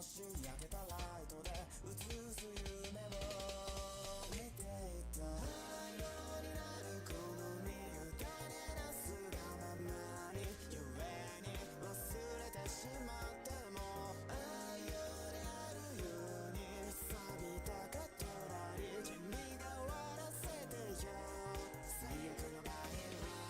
し焼けたライトで映す夢を見ていた愛用になるこの身委ねなすがままに故に忘れてしまっても愛用であるように錆びたカトラリー君が終わらせてよ最悪の場合は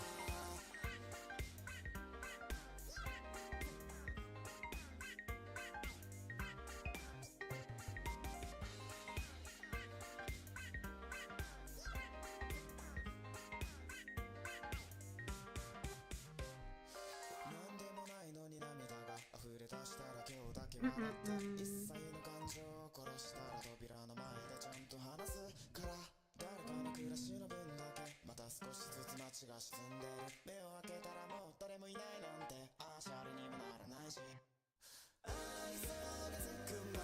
なんでもないのに涙が溢れ出したら今日だけ笑って一切の感情を殺したら扉の前でちゃんと話すから誰かの暮らしの分だけまた少しずつ街が沈んでる目を開けたらもう誰もいないなんてああシャレにもならないし愛想がつく前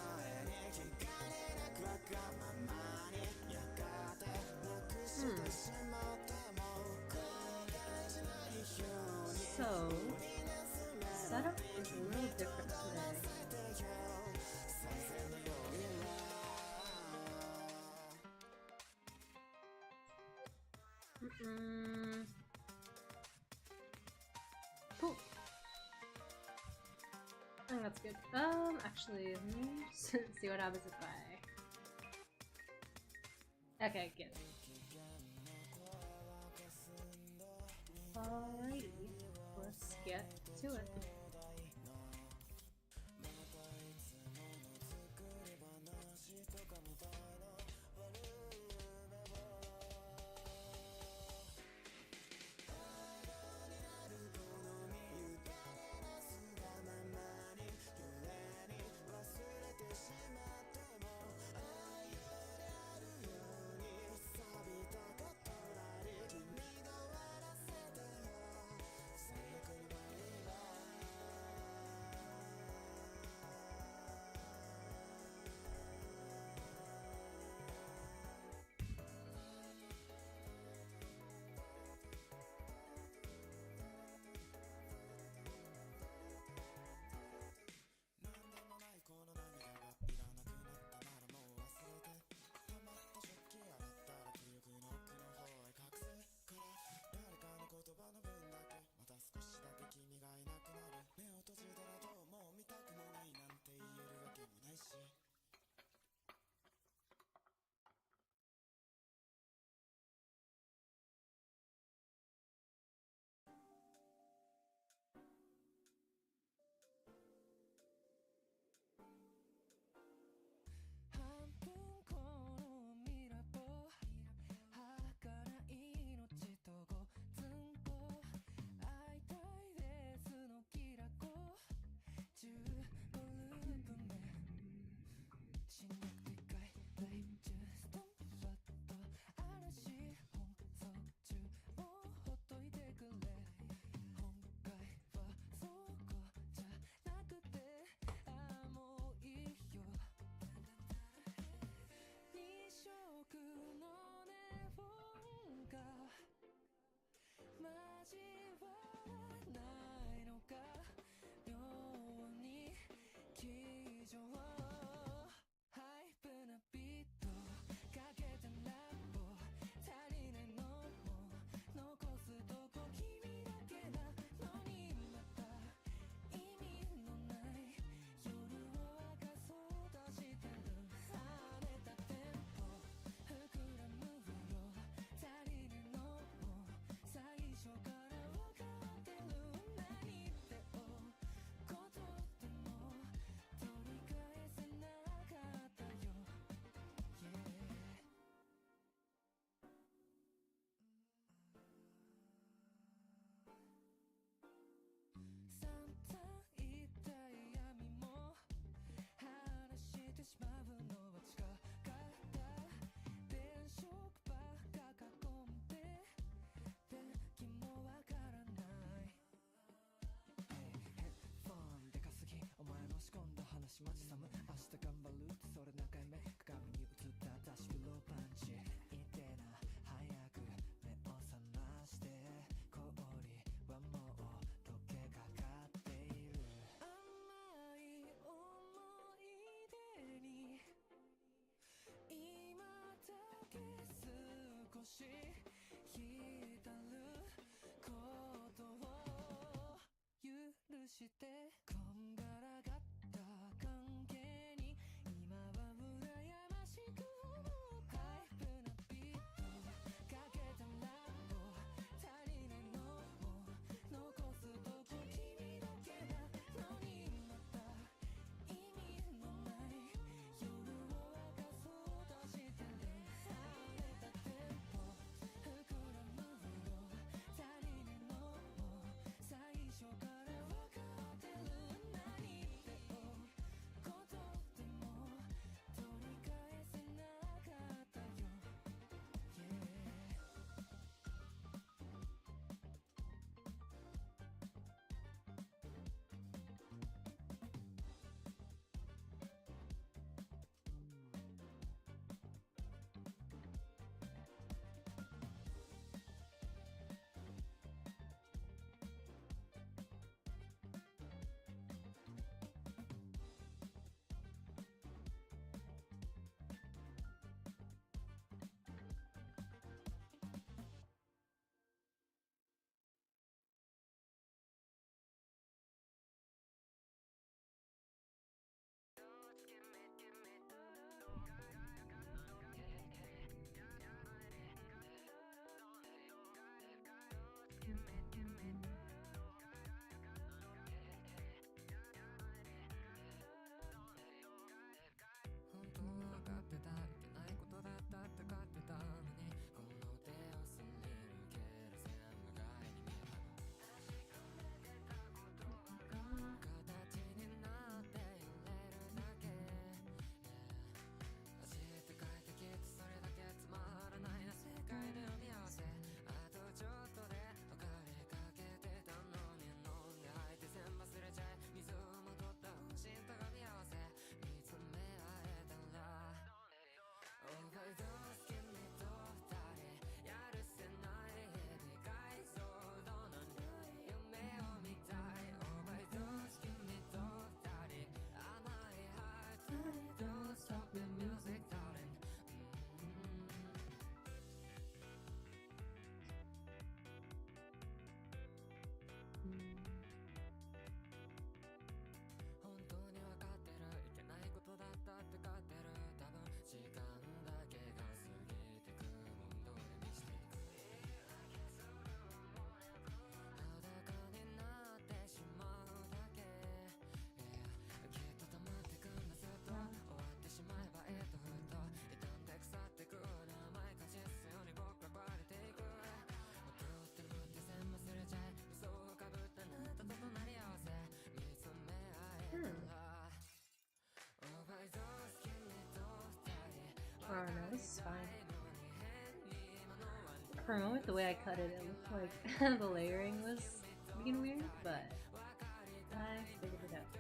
に気兼ねなくわがままにやがてなくしてしまっても後悔しないように So, setup is a little different today. Cool. I think that's good. Actually, let me see what happens if I... Okay, good. Alrighty, let's get to it. I don't know, this is fine. For a moment, the way I cut it, it looked like the layering was being weird, but I figured it out.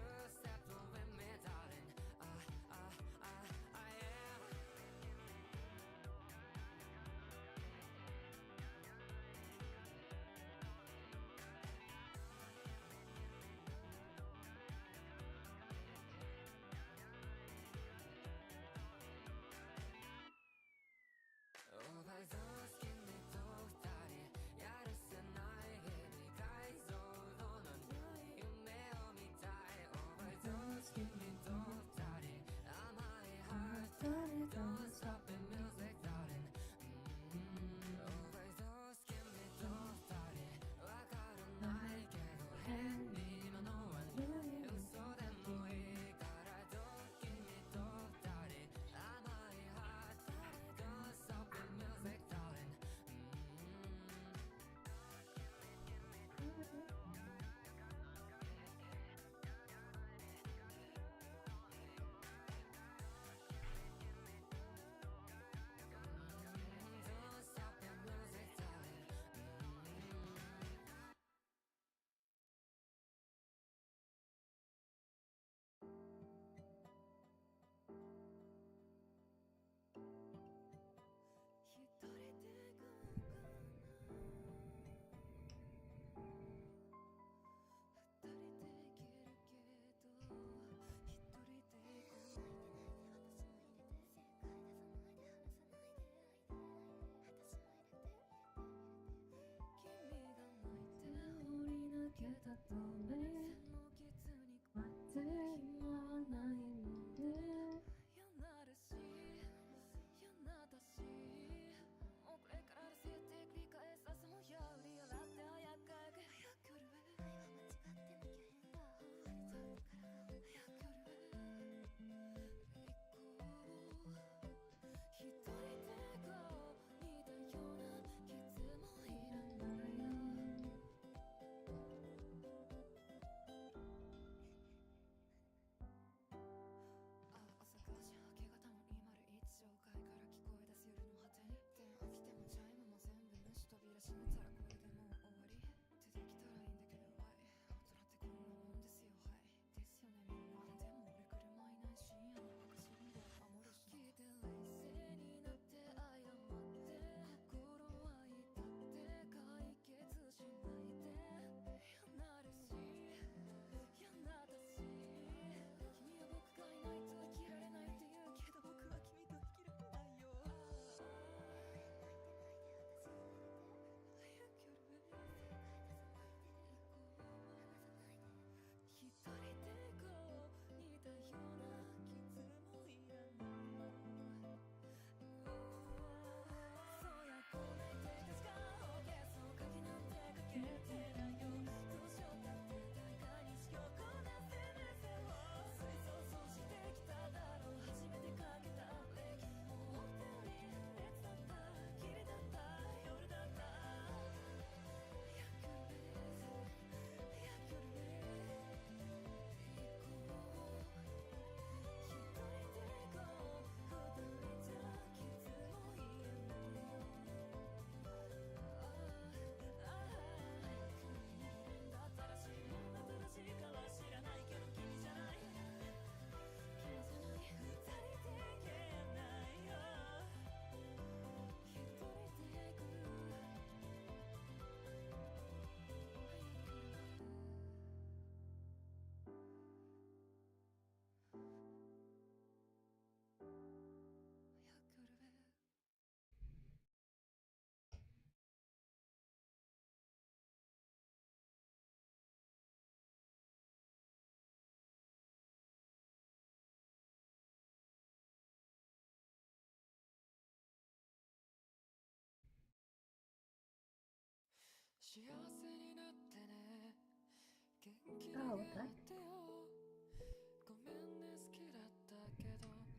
Oh, what the heck?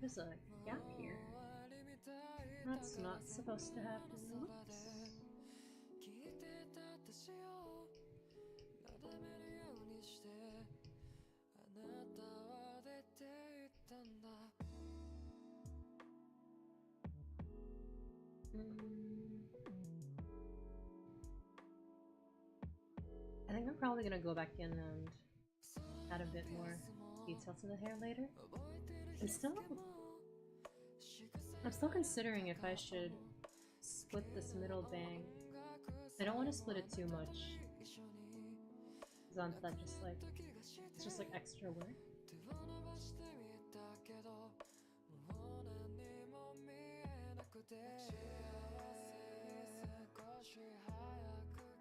There's a gap here. That's not supposed to happen. Oops. I think I'm probably gonna go back in and add a bit more detail to the hair later. I'm still considering if I should split this middle bang. I don't want to split it too much, because that just like it's just like extra work.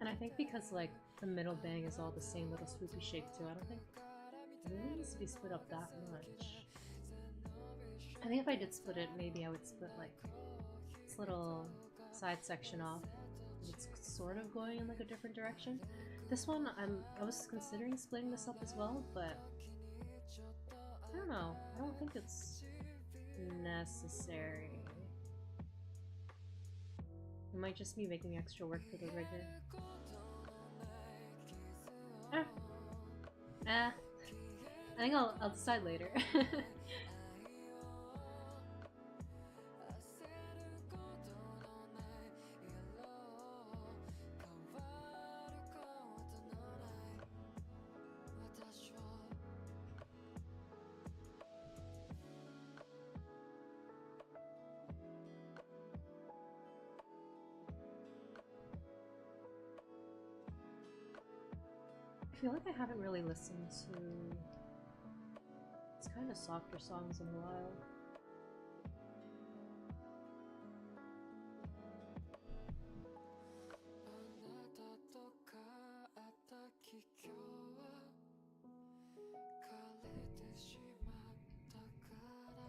And I think because like the middle bang is all the same little swoopy shape too, I don't think it really needs to be split up that much. I think if I did split it, maybe I would split like this little side section off. It's sort of going in like a different direction. This one, I was considering splitting this up as well, but I don't know. I don't think it's necessary. It might just be making extra work for the rigger. I think I'll decide later. I feel like I haven't really listened to these kind of softer songs in a while.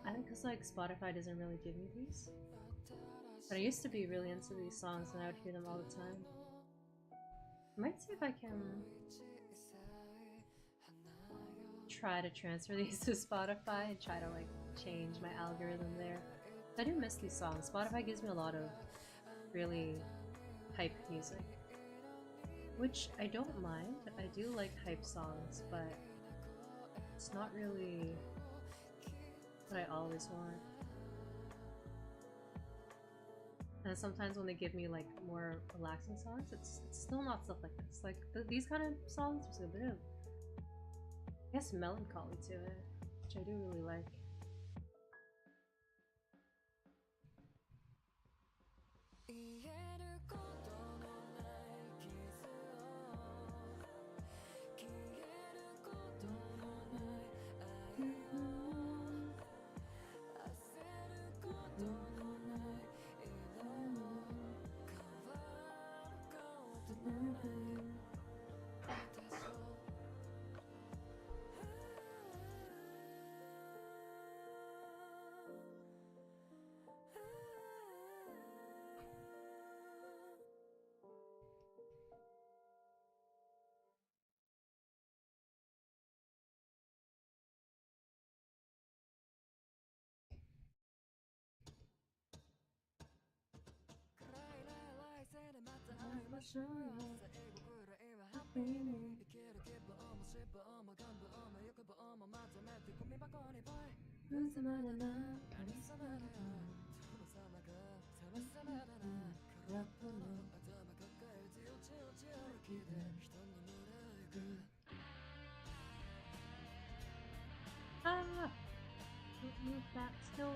I think because like Spotify doesn't really give me these. But I used to be really into these songs and I would hear them all the time. I might see if I can try to transfer these to Spotify and try to like change my algorithm there. I do miss these songs. Spotify gives me a lot of really hype music, which I don't mind. I do like hype songs, but it's not really what I always want. And sometimes when they give me like more relaxing songs, it's still not stuff like this. Like these kind of songs, there's a bit of, I guess, melancholy to it, which I do really like. Ah! Don't move that snow!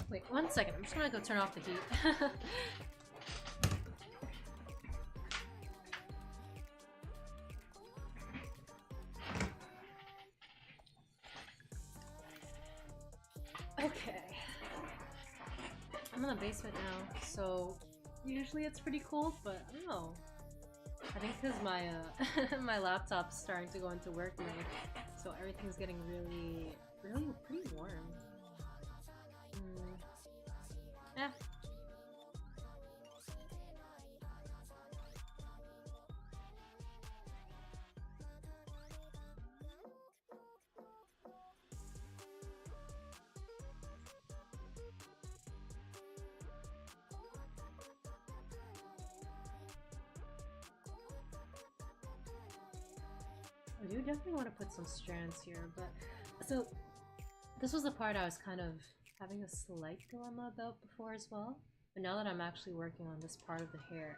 Wait, 1 second. I'm just gonna go turn off the heat. Okay. I'm in the basement now, so usually it's pretty cold, but I don't know. I think because my my laptop's starting to go into work mode, so everything's getting really pretty warm. Yeah. I do definitely want to put some strands here, but so this was the part I was kind of having a slight dilemma about before as well. But now that I'm actually working on this part of the hair,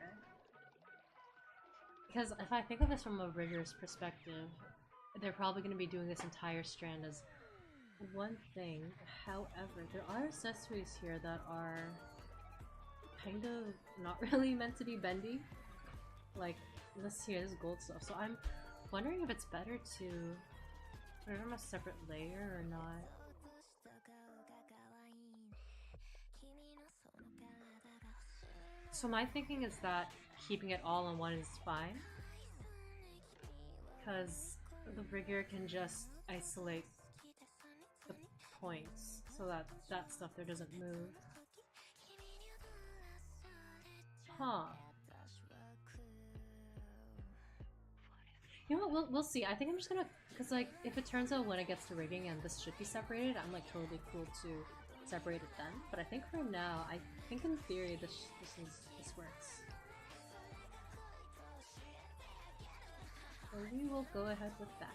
because if I think of this from a rigorous perspective, they're probably going to be doing this entire strand as one thing. However, there are accessories here that are kind of not really meant to be bendy. Like this here, this gold stuff. So I'm wondering if it's better to put it on a separate layer or not. So my thinking is that keeping it all on one is fine, because the rigger can just isolate the points so that that stuff there doesn't move. Huh. You know what, we'll see. I think I'm just gonna, because like, if it turns out when it gets to rigging and this should be separated, I'm like totally cool to separate it then. But I think for now, I think in theory this works. So we will go ahead with that.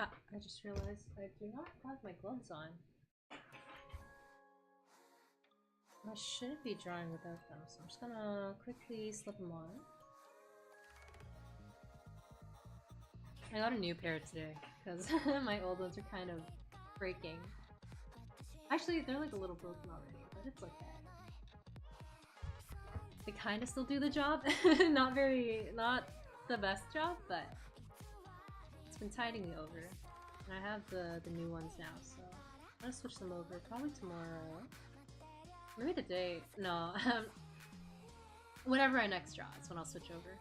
Ah, I just realized I do not have my gloves on. I shouldn't be drawing without them, so I'm just gonna quickly slip them on. I got a new pair today, because my old ones are kind of breaking. Actually, they're like a little broken already, but it's okay. They kind of still do the job. Not the best job, but it's been tiding me over. And I have the new ones now, so I'm gonna switch them over probably tomorrow. Maybe today. No, whenever I next draw, that's when I'll switch over.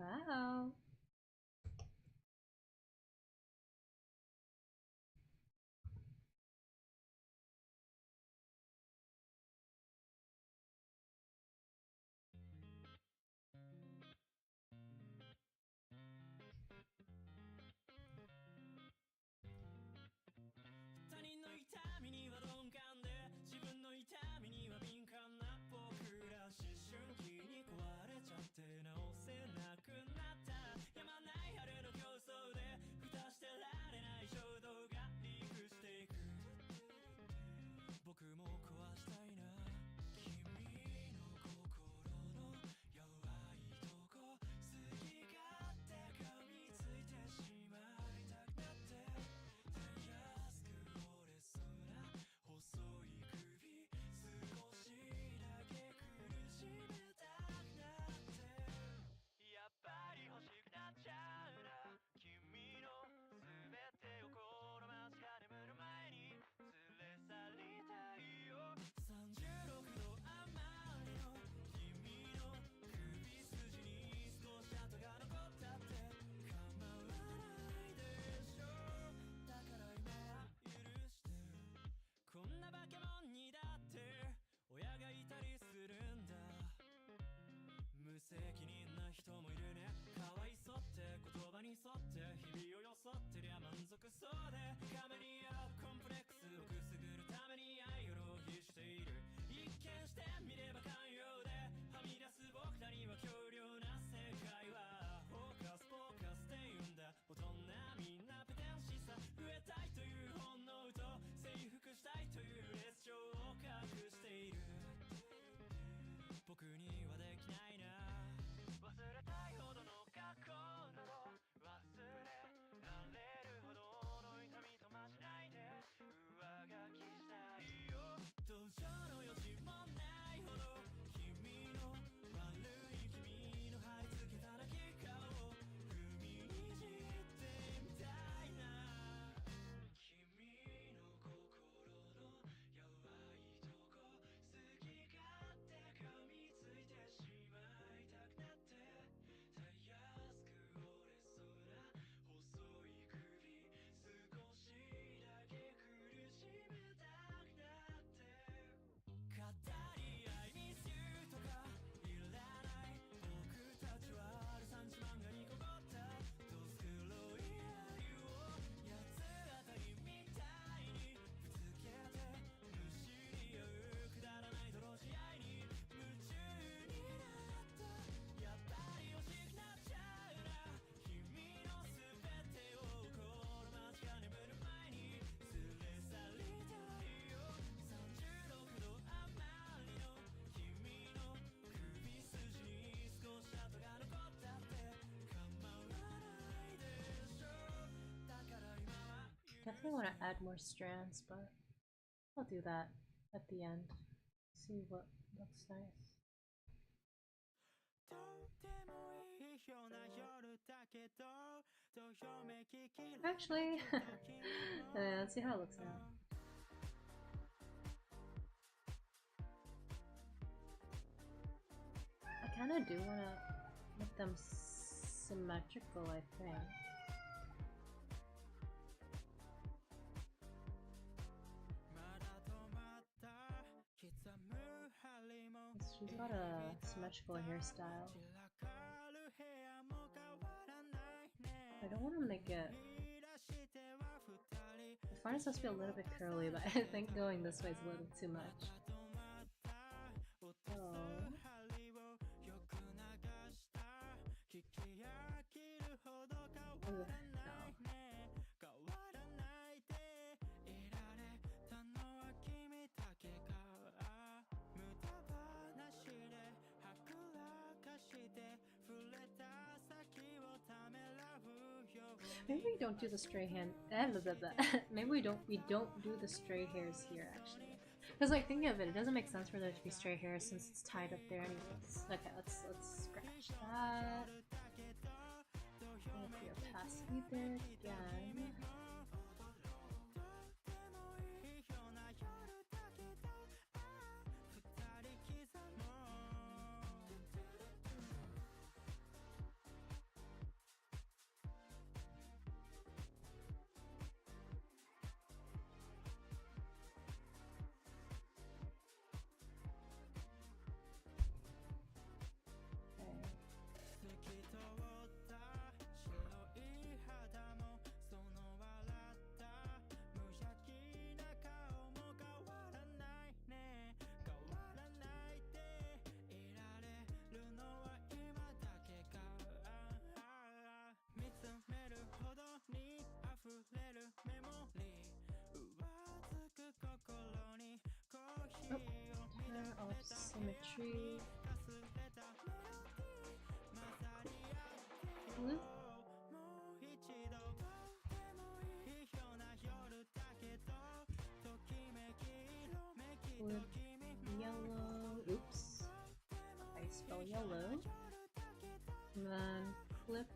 Wow. Definitely want to add more strands, but I'll do that at the end. See what looks nice. Actually, let's see how it looks now. I kind of do want to make them symmetrical, I think. She's got a symmetrical hairstyle. I don't want to make it... I find it's supposed to be a little bit curly, but I think going this way is a little too much. So... Ugh, no. Maybe we don't do the stray hand. Maybe we don't do the stray hairs here actually. Because like thinking of it, it doesn't make sense for there to be stray hairs since it's tied up there anyways. Okay, let's scratch that. Make the opacity there again. Symmetry. Blue. Flip yellow. Oops. I spell yellow. And then flip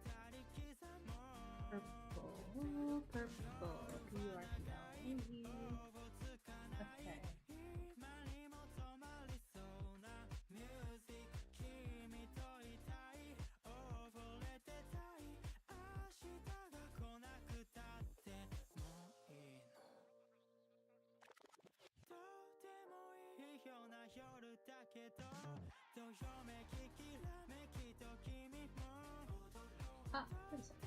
purple. Purple. P-U-R-P-L. Okay. Ah, wait a second.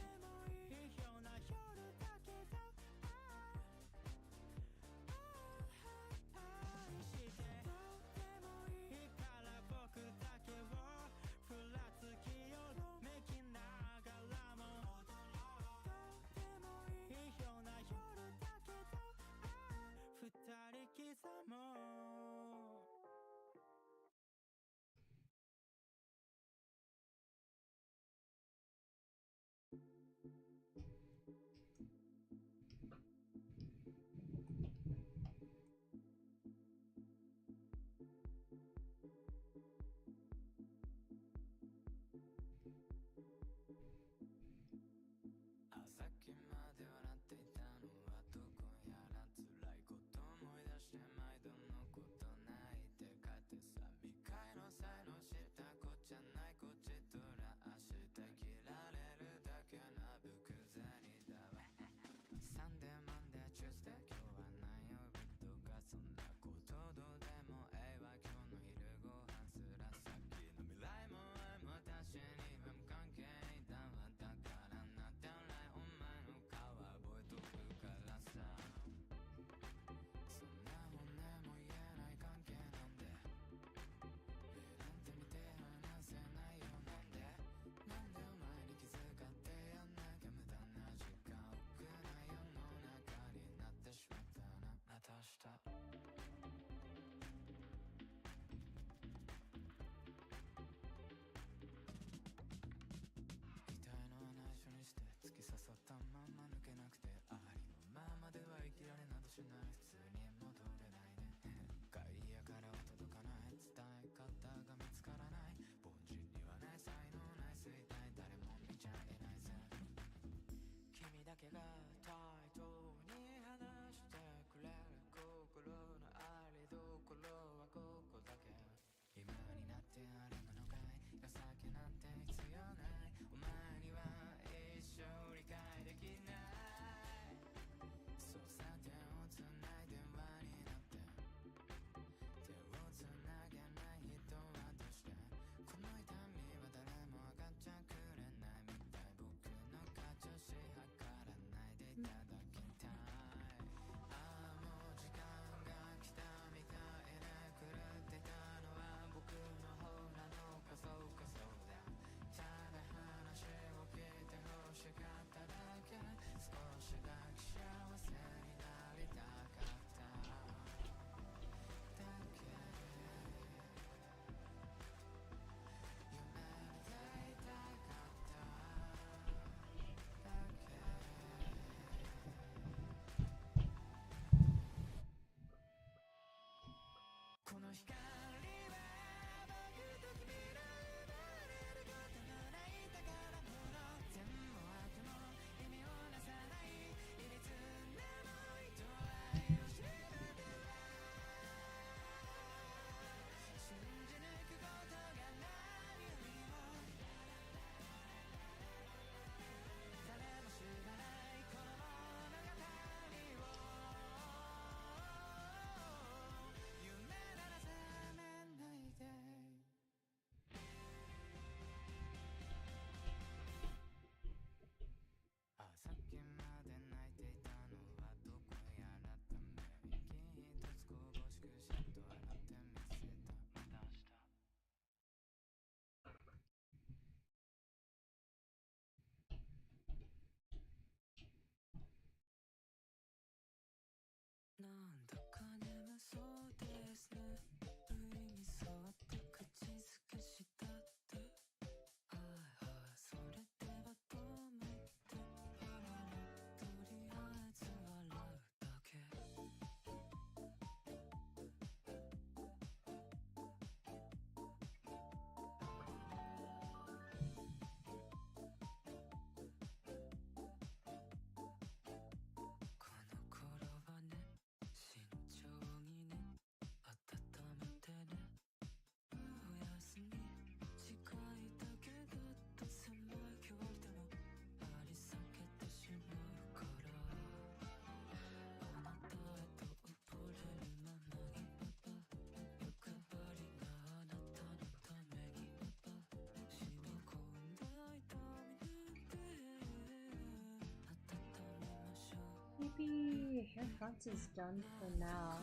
Maybe hair fronts is done for now.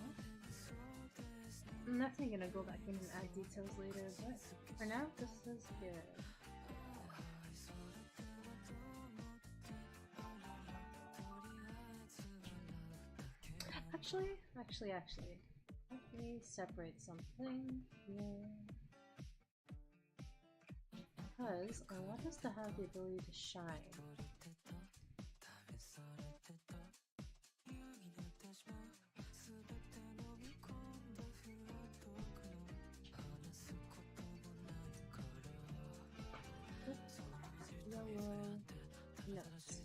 I'm definitely gonna go back in and add details later, but for now, this is good. Actually, let me separate something here. Because I want us to have the ability to shine. Yellow nuts.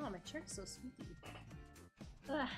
Oh, my chair is so squeaky. Ugh.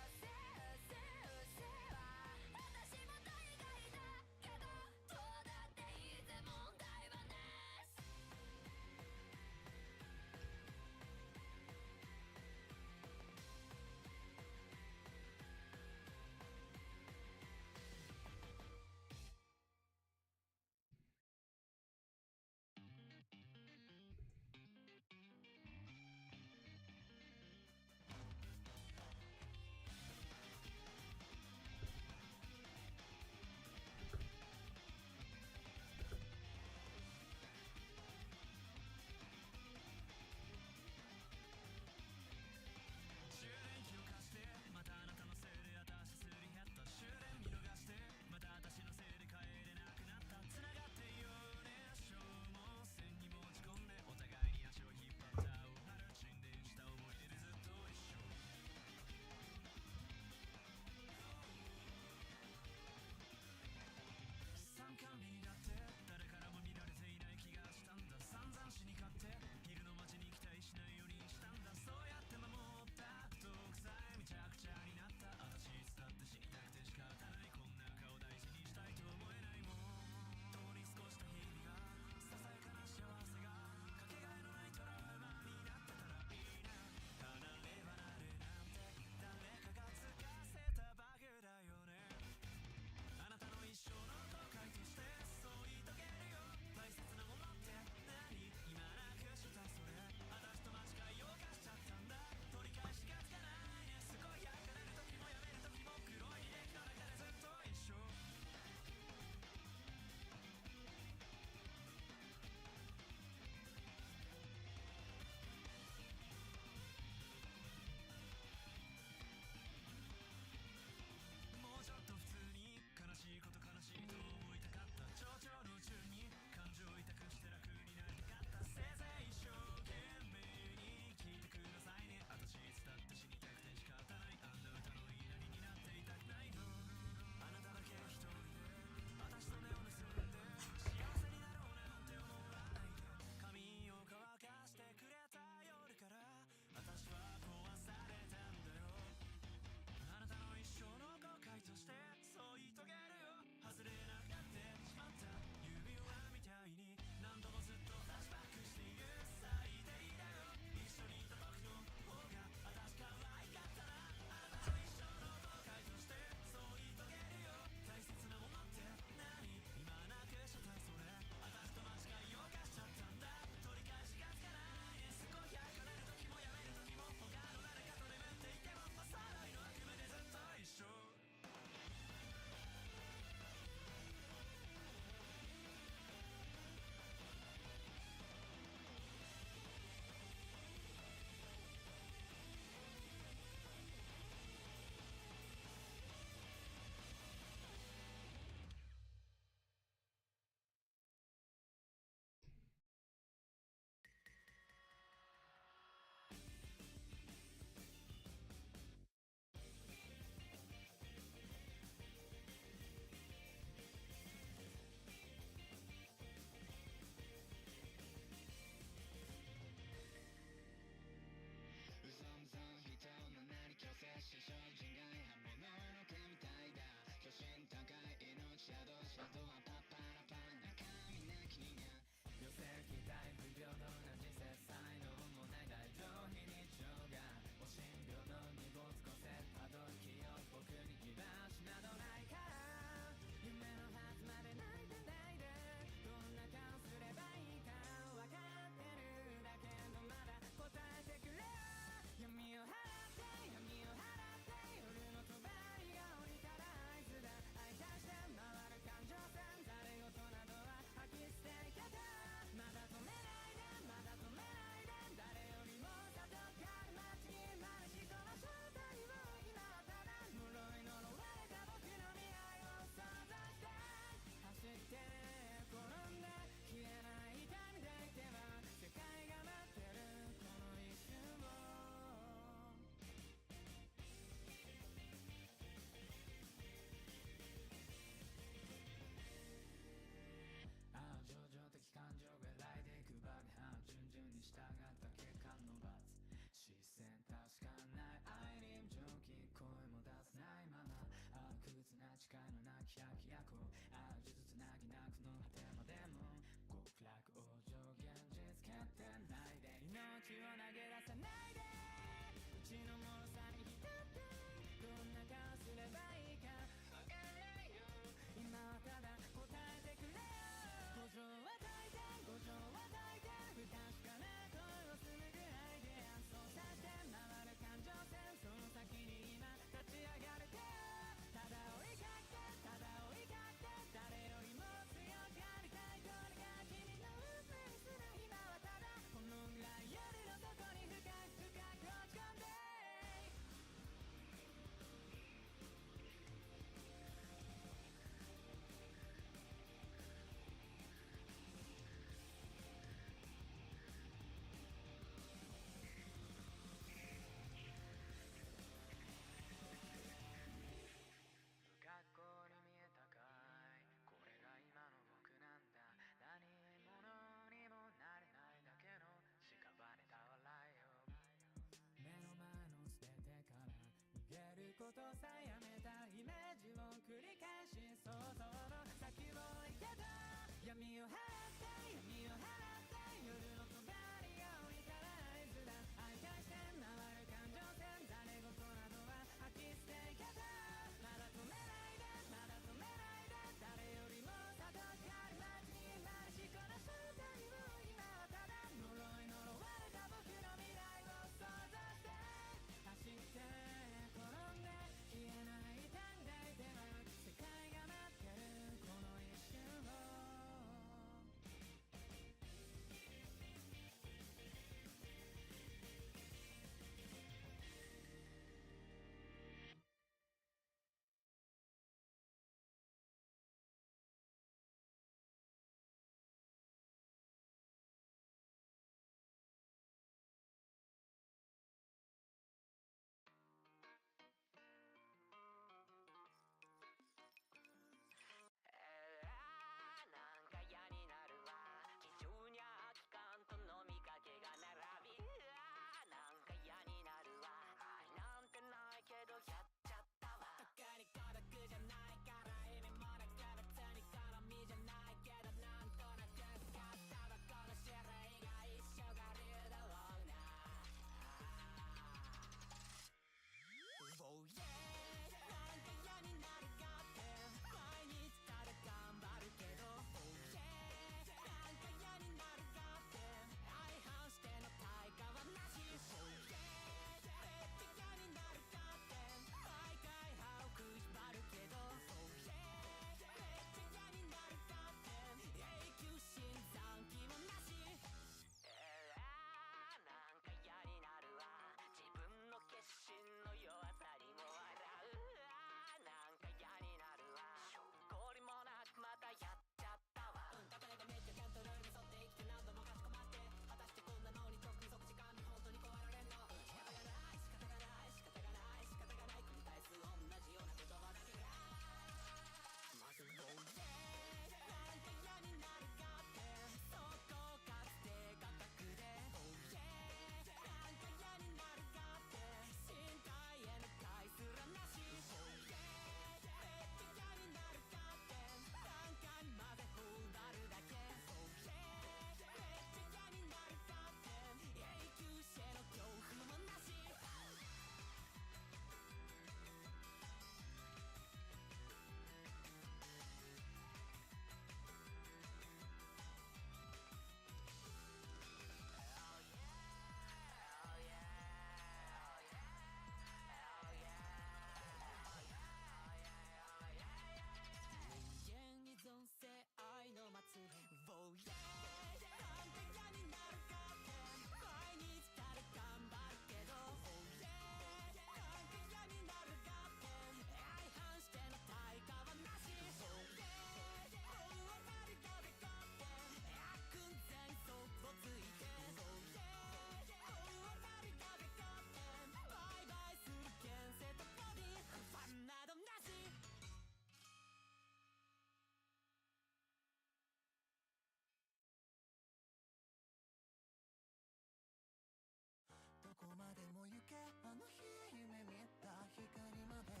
こまでも行けあの日夢見た光まで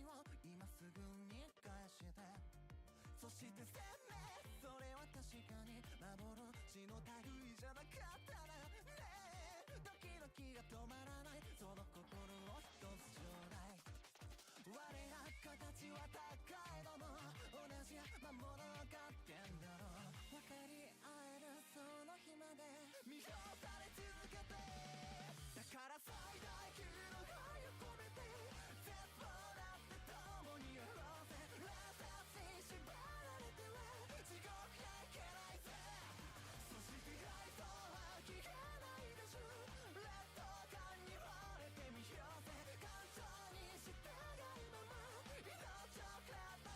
を今すぐに返して、そして鮮明、それは確かに幻の類じゃなかったらねえ、ドキドキが止まらないその心を一つちょうだい。我ら形は高いのも同じ魔物わかってんだろう。分かり合えるその日まで見放され続けて、だから最大級の愛を込めて絶望だって共にやろうぜ。優しい縛られては地獄へ行けないぜ。そして愛想は聞けないでしょ。劣等感に惚れてみようぜ。感情に従うまま命をくれた。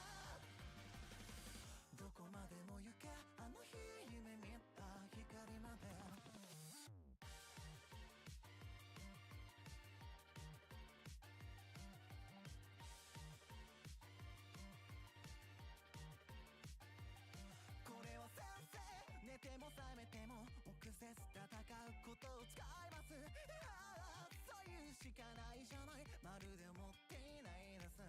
どこまでも行けあの日夢見た光まで。これは先生寝ても覚めても臆せず戦うことを使います。ああそういうしかないじゃない、まるで思っていないです。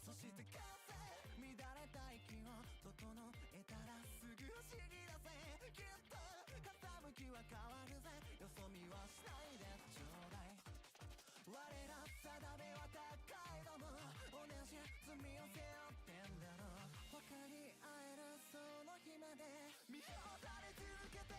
そして完成乱れた息を整えたらすぐ走り出せ。きっと傾きは変わるぜ。よそ見はしないでちょうだい。我ら定めは高いのも同じ罪を背負ってんだろう。分かり合えるその日まで見放され続けて、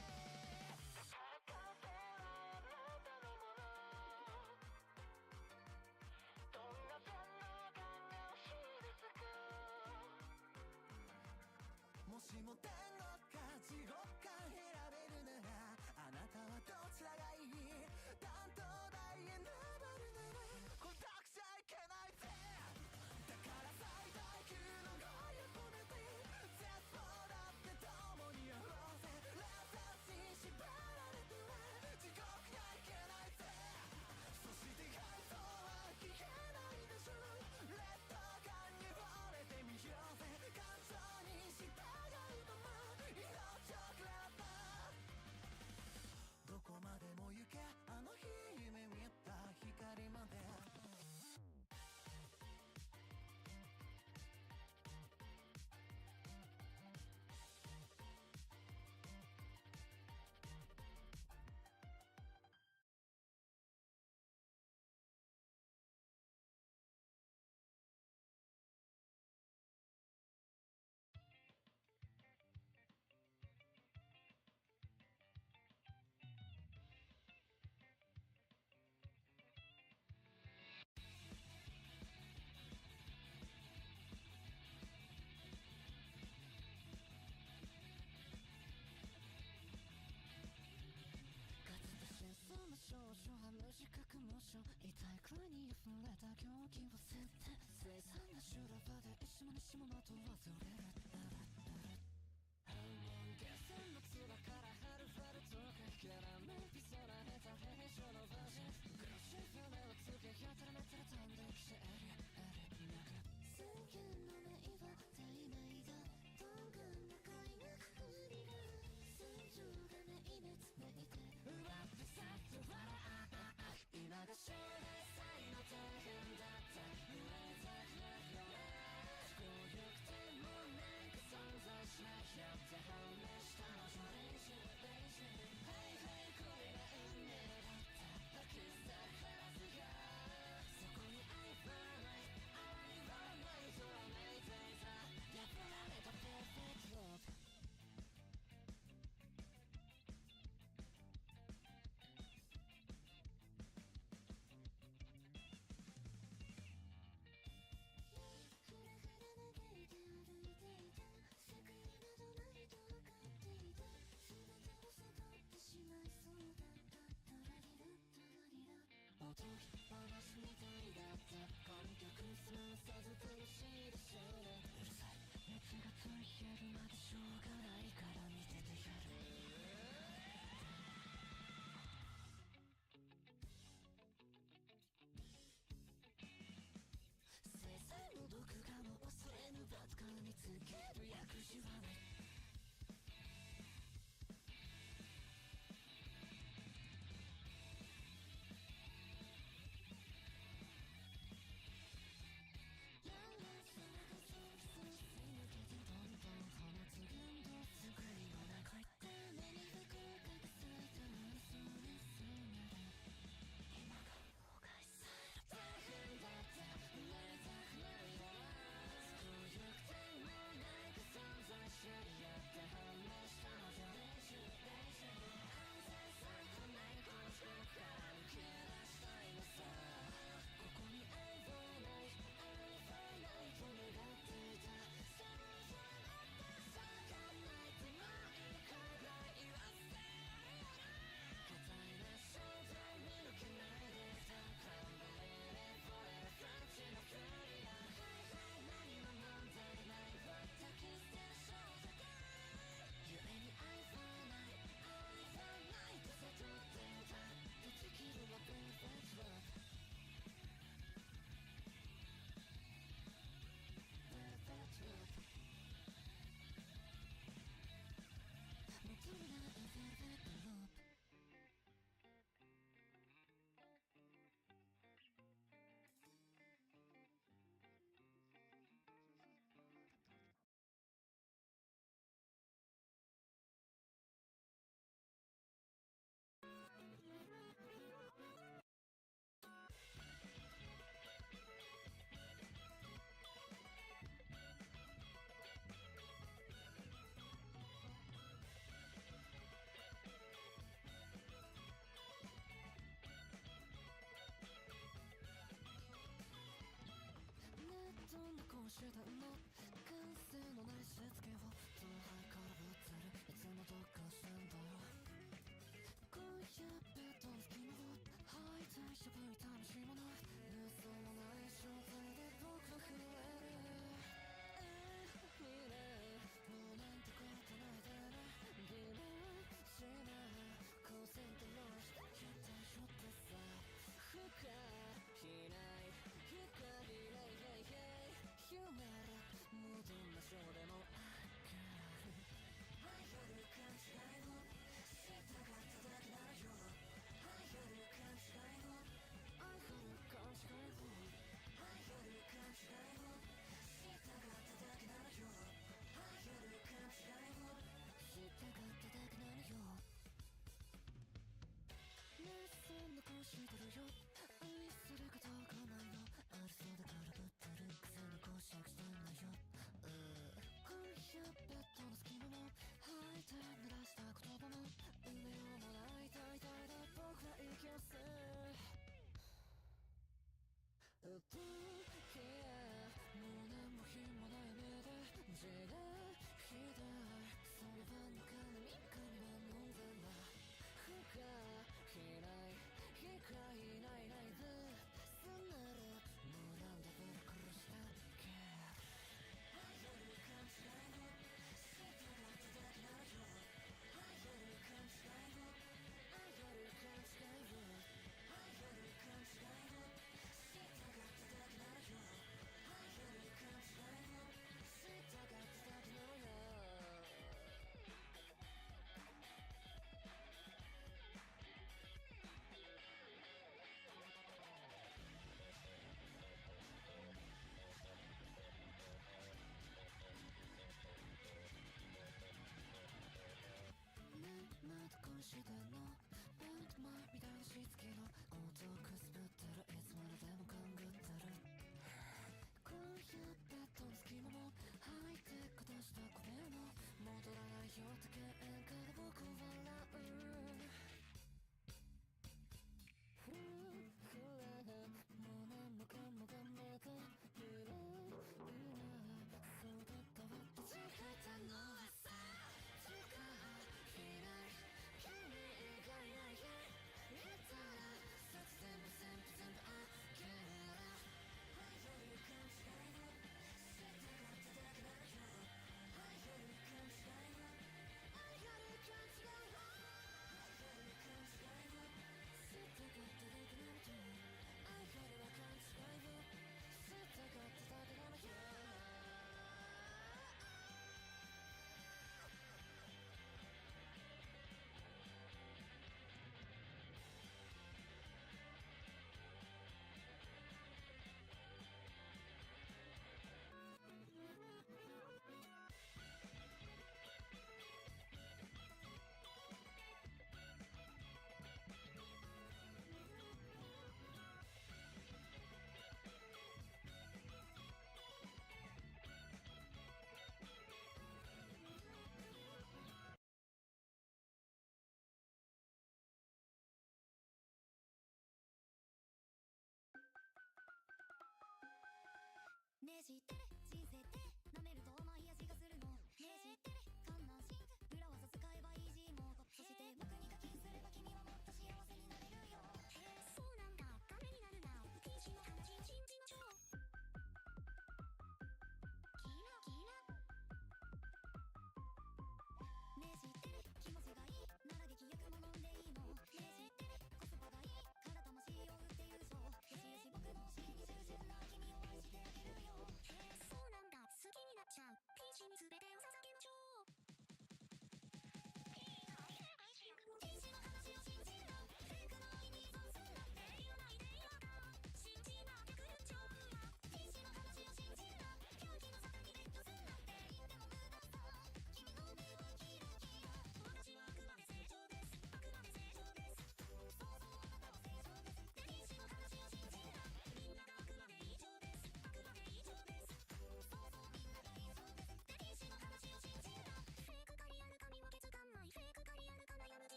もしも天国か地獄か選べるならあなたはどちらがいい。担当台へ登るならこれたくちゃいけないぜ。だから最大級の愛を込めて絶望だって共にやろうぜ。優しい縛られては地獄がいけないぜ。そして愛想は聞けないでしょ。劣等感に惚れてみようぜ。感情に従うまま命をくれた。どこまでも行けあの日夢見た光まで。その少々は無自覚モーション痛いくらいに溢れた狂気を捨てて凄惨な修羅場で石も西もまとわずれる半分下船の面からハルファルとかキャラメルピソラへた平常のバージングロシーファネをつけやたらめたら飛んできてエリなく世間の目は怠慢だ。どんがん高いなくりが戦場がない熱めいて奪って去って笑今が将来才の大変だった揺れたこうよくてもなんか存在しないやって判明したのじゃ練習はいはいこれが運命だった吐き捨てはずがそこに愛はない愛はないとはめいていた破られたパーフェクトロープ話みたいだった根拠スムーさず苦しいでしょうね。うるさい熱がついてるまでしょうがないから見ててやる。制裁の毒がも忘れぬバッカにつける薬事はない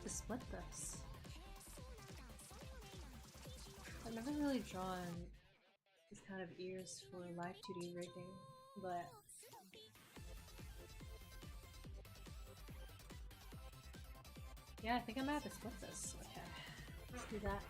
to split this. I've never really drawn these kind of ears for live 2D rigging, but yeah, I think I might have to split this. Okay, let's do that.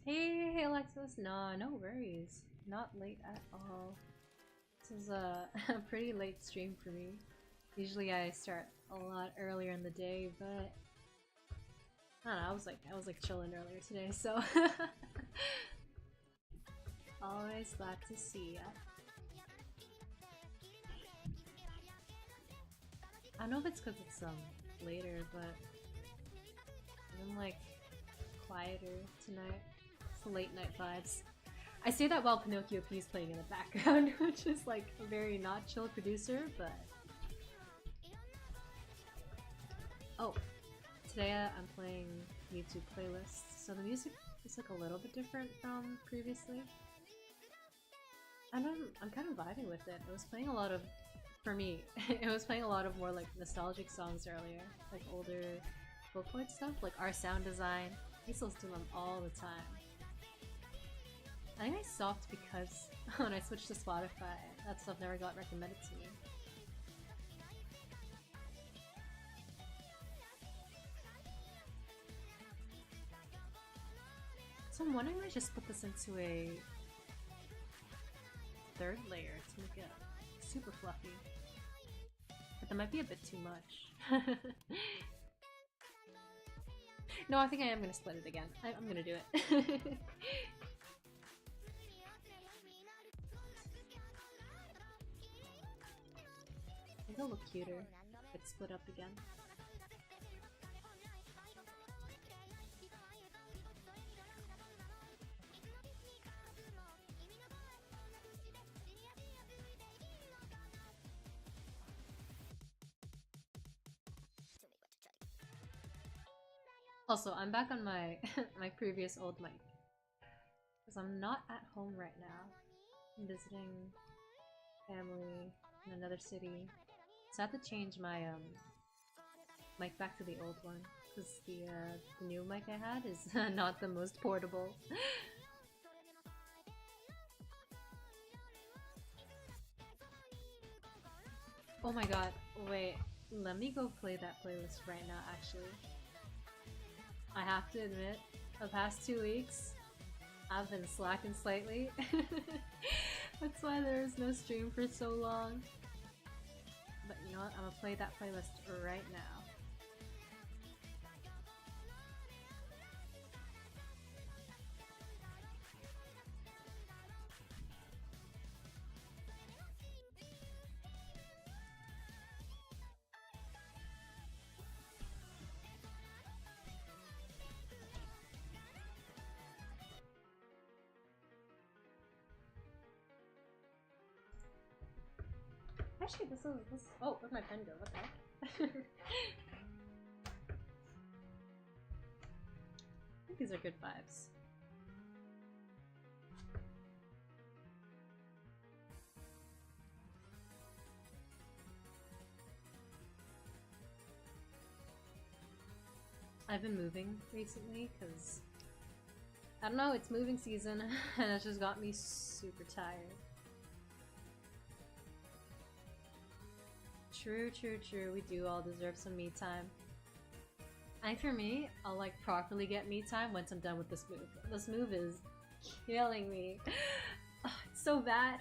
Hey Alexis, nah, no worries. Not late at all. This is a pretty late stream for me. Usually I start a lot earlier in the day, but I don't know, I was like chilling earlier today, so always glad to see ya. I don't know if it's because it's later, but I'm like quieter tonight. It's the late night vibes. I say that while Pinocchio P is playing in the background, which is like a very not chill producer, but oh, today I'm playing YouTube playlists, so the music is like a little bit different from previously. And I'm kind of vibing with it. It was playing a lot of, for me, it was playing a lot of more like nostalgic songs earlier, like older Vocaloid stuff, like our sound design. I used to listen to them all the time. I think I stopped because when I switched to Spotify, that stuff never got recommended to me. So I'm wondering if I just put this into a third layer to make it super fluffy. But that might be a bit too much. No, I think I am going to split it again. I'm going to do it. I think it'll look cuter if it's split up again. Also, I'm back on my my previous old mic because I'm not at home right now. I'm visiting family in another city, so I have to change my mic back to the old one because the new mic I had is not the most portable. Oh my god! Wait, let me go play that playlist right now. Actually. I have to admit, the past 2 weeks, I've been slacking slightly. That's why there is no stream for so long. But you know what? I'm gonna play that playlist right now. Actually, this. Oh, where'd my pen go? What the heck? I think these are good vibes. I've been moving recently because I don't know, it's moving season and it just got me super tired. True, true, true. We do all deserve some me time. I think for me, I'll like properly get me time once I'm done with this move. This move is killing me. Oh, it's so bad.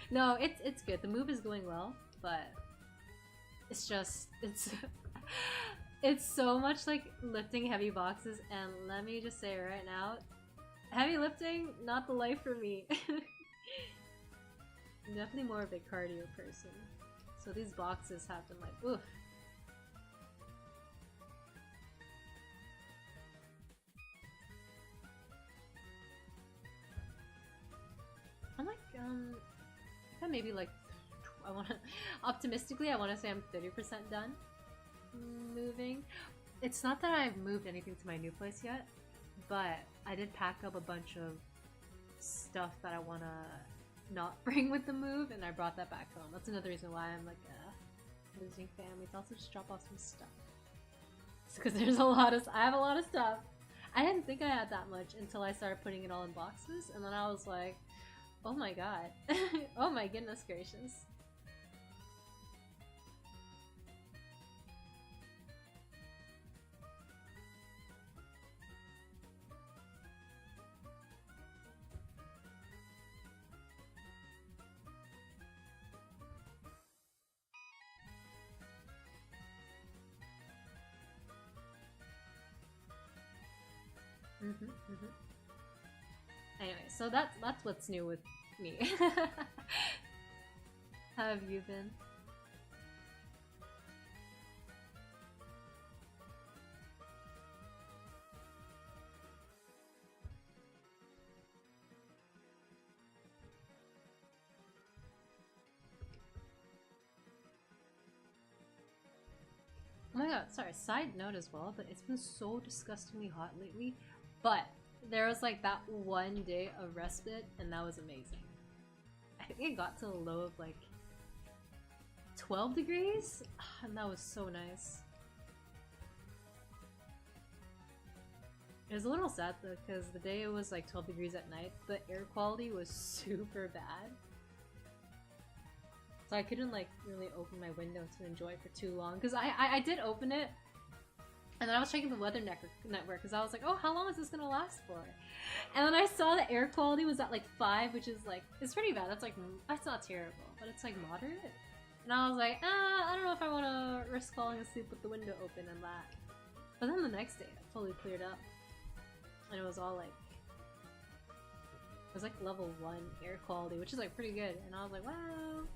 No, it's good. The move is going well, but it's just it's so much like lifting heavy boxes, and let me just say right now, heavy lifting, not the life for me. I'm definitely more of a cardio person. So these boxes have been like, oof. I'm like, maybe like, I wanna, optimistically, I wanna say I'm 30% done moving. It's not that I've moved anything to my new place yet, but I did pack up a bunch of stuff that I wanna not bring with the move, and I brought that back home. That's another reason why I'm like, losing family. It's also just drop off some stuff. It's because there's I have a lot of stuff. I didn't think I had that much until I started putting it all in boxes, and then I was like, oh my god. Oh my goodness gracious. Anyway, so that's what's new with me. How have you been? Oh my god, sorry, side note as well, but it's been so disgustingly hot lately. But there was like that one day of respite, and that was amazing. I think it got to a low of like 12 degrees, and that was so nice. It was a little sad though, because the day it was like 12 degrees at night, the air quality was super bad. So I couldn't like really open my window to enjoy it for too long, because I did open it, and then I was checking the weather network because I was like, oh, how long is this gonna last for? And then I saw the air quality was at like 5, which is like, it's pretty bad. That's like, that's not terrible, but it's like moderate. And I was like, I don't know if I want to risk falling asleep with the window open and that. But then the next day, it totally cleared up, and it was all like, it was like level 1 air quality, which is like pretty good. And I was like, wow.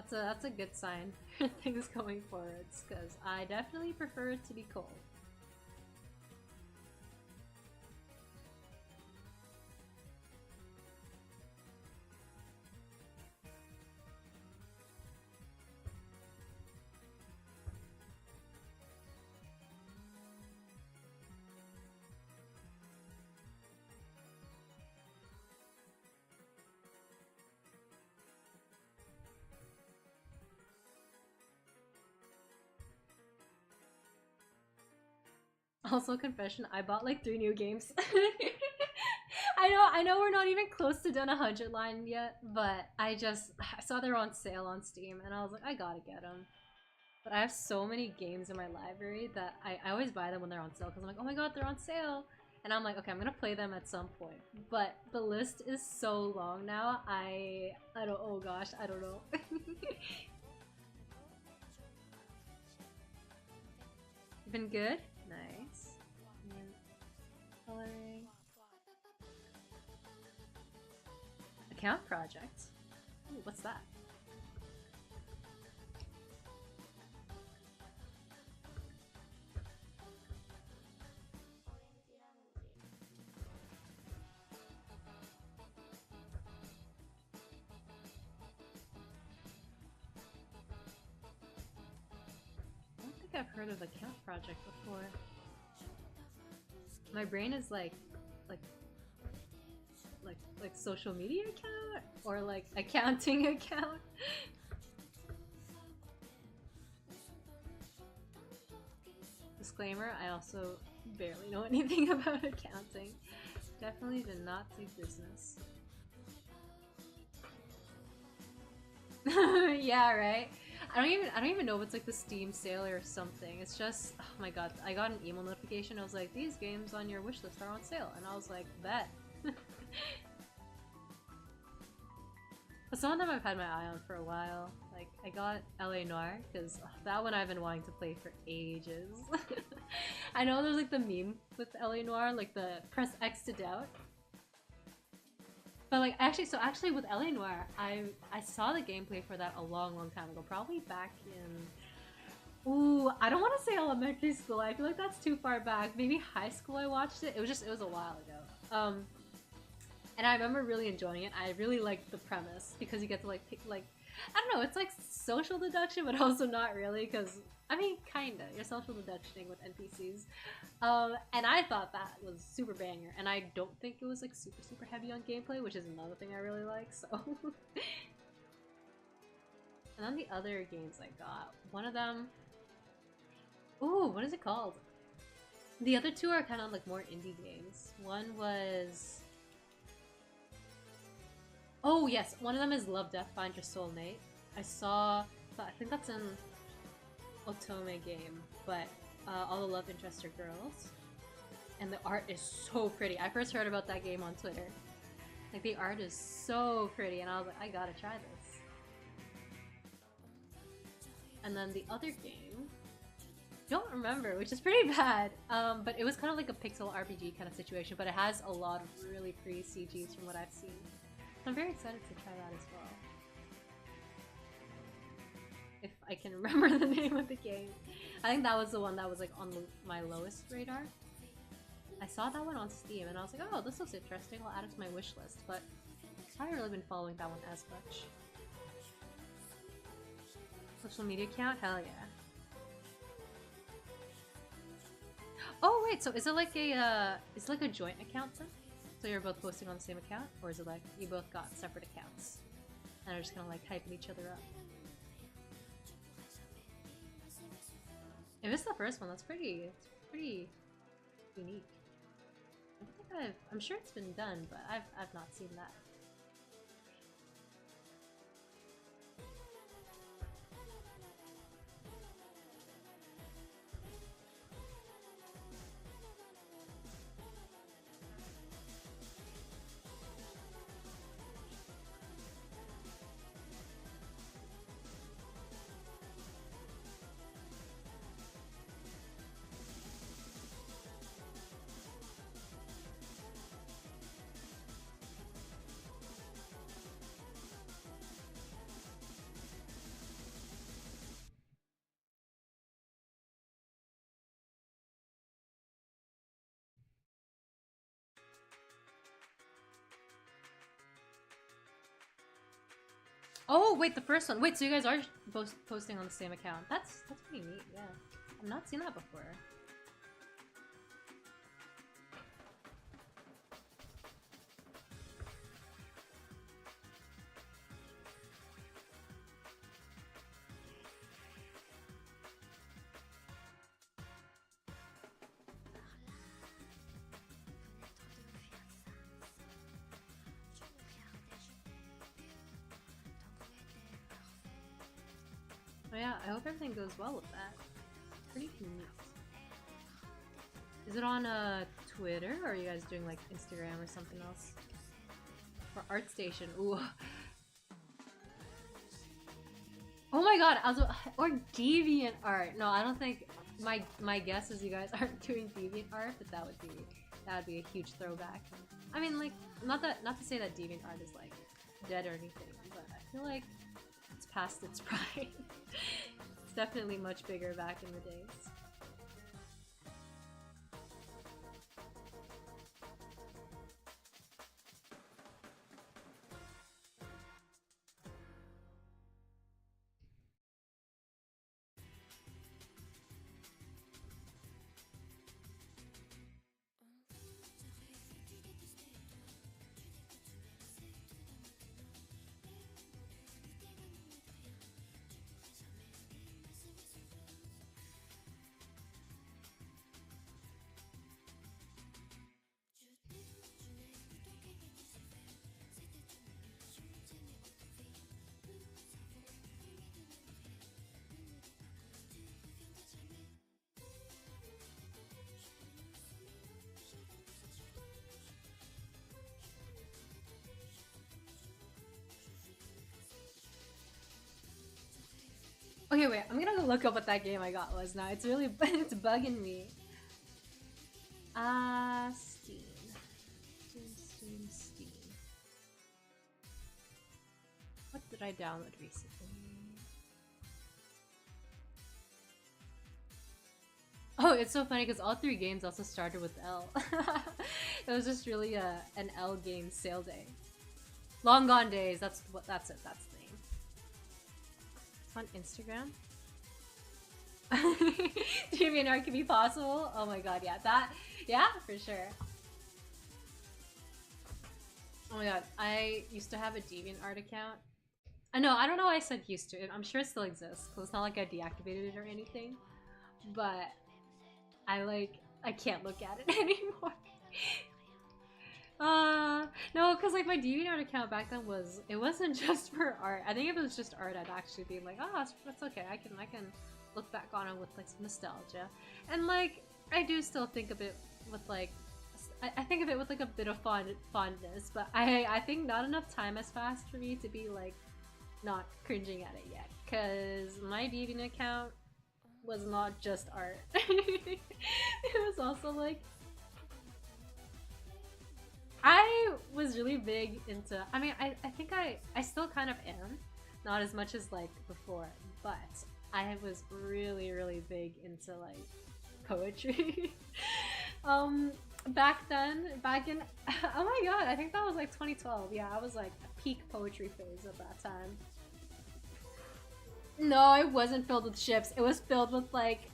That's a good sign for things going forwards, because I definitely prefer it to be cold. Also, confession, I bought like 3 new games. I know we're not even close to done 100 line yet, but I saw they're on sale on Steam, and I was like, I gotta get them. But I have so many games in my library that I always buy them when they're on sale, because I'm like, oh my god, they're on sale! And I'm like, okay, I'm gonna play them at some point. But the list is so long now, I don't, oh gosh, I don't know. Been good? Nice. Coloring. Account project? Ooh, what's that? I don't think I've heard of account project before. My brain is like social media account or like accounting account. Disclaimer, I also barely know anything about accounting. Definitely did not do business. Yeah, right? I don't even know if it's like the Steam sale or something. It's just, oh my god, I got an email notification. I was like, these games on your wish list are on sale, and I was like, bet. But some of them I've had my eye on for a while. Like, I got LA Noire, because that one I've been wanting to play for ages. I know there's like the meme with LA Noire, like the press X to doubt. But like, actually with LA Noire, I saw the gameplay for that a long time ago. Probably back in... Ooh, I don't want to say elementary school. I feel like that's too far back. Maybe high school I watched it. It was a while ago. And I remember really enjoying it. I really liked the premise because you get to like pick like, I don't know, it's like social deduction, but also not really because, I mean, kinda. You're social deductioning with NPCs. And I thought that was super banger. And I don't think it was like super heavy on gameplay, which is another thing I really like, so. And then the other games I got, one of them, ooh, what is it called? The other two are kind of like more indie games. One was... Oh yes, one of them is Love, Death, Find Your Soulmate. I think that's an Otome game, but all the love interests are girls. And the art is so pretty. I first heard about that game on Twitter. Like, the art is so pretty, and I was like, I gotta try this. And then the other game, don't remember, which is pretty bad, but it was kind of like a pixel RPG kind of situation, but it has a lot of really pretty CGs from what I've seen. So I'm very excited to try that as well. If I can remember the name of the game. I think that was the one that was like on my lowest radar. I saw that one on Steam and I was like, oh, this looks interesting, I'll add it to my wish list, but I haven't really been following that one as much. Social media account? Hell yeah. Oh wait, so is it like a joint account then? So you're both posting on the same account? Or is it like you both got separate accounts? And are just kind of like hyping each other up? If it's the first one, that's pretty unique. I'm sure it's been done, but I've not seen that. Oh, wait, the first one. Wait, so you guys are both posting on the same account. That's pretty neat, yeah. I've not seen that before. Oh yeah, I hope everything goes well with that. Pretty neat. Is it on Twitter, or are you guys doing like Instagram or something else? Or ArtStation, ooh. Oh my god, or DeviantArt. No, I don't think, my guess is you guys aren't doing DeviantArt, but that would be a huge throwback. I mean, like, not to say that DeviantArt is like dead or anything, but I feel like it's past its prime. It's definitely much bigger back in the days. Okay, wait, I'm gonna go look up what that game I got was now. It's really, it's bugging me. Steam. Steam. What did I download recently? Oh, it's so funny because all three games also started with L. It was just really an L game sale day. Long Gone Days, that's it, that's the name. It's on Instagram. DeviantArt can be possible. Oh my god, yeah, for sure. Oh my god, I used to have a DeviantArt account. I don't know why I said used to. I'm sure it still exists, because it's not like I deactivated it or anything. But I can't look at it anymore. No, because like my DeviantArt account back then it wasn't just for art. I think if it was just art, I'd actually be like, oh, that's okay. I can look back on it with like some nostalgia, and like I do still think of it with like I think of it with like a bit of fondness. But I think not enough time has passed for me to be like not cringing at it yet, because my Deviant account was not just art. It was also like I was really big into, I mean, I think I still kind of am, not as much as like before, but I was really big into like poetry. Back in oh my god, I think that was like 2012. Yeah, I was like a peak poetry phase at that time. No, it wasn't filled with ships. It was filled with like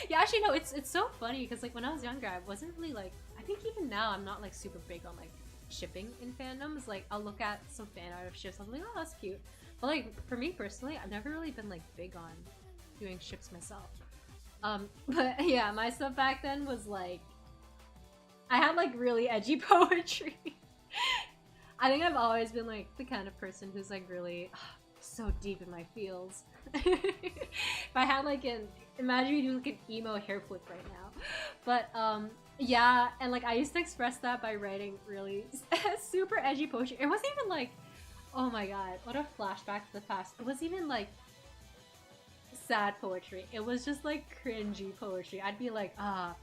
yeah, actually no, it's so funny because like when I was younger, I wasn't really like, I think even now I'm not like super big on like shipping in fandoms. Like I'll look at some fan art of ships, I'm like, oh, that's cute. But like for me personally, I've never really been like big on doing ships myself. But yeah, my stuff back then was like, I had like really edgy poetry. I think I've always been like the kind of person who's like really so deep in my feels. If I had like imagine you do like an emo hair flip right now. But yeah, and like I used to express that by writing really super edgy poetry. It wasn't even like, oh my god, what a flashback to the past. It wasn't even like sad poetry. It was just like cringy poetry. I'd be like, oh,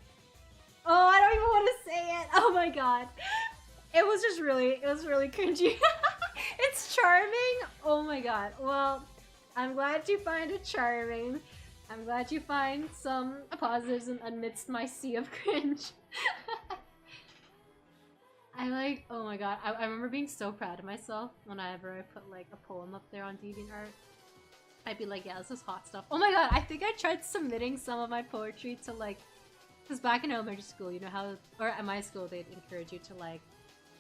I don't even want to say it. Oh my god. It was really cringy. It's charming. Oh my god. Well, I'm glad you find it charming. I'm glad you find some positives amidst my sea of cringe. I like, oh my god, I remember being so proud of myself whenever I put like a poem up there on DeviantArt. I'd be like, yeah, this is hot stuff. Oh my god, I think I tried submitting some of my poetry to like, because back in elementary school, you know how, or at my school, they'd encourage you to like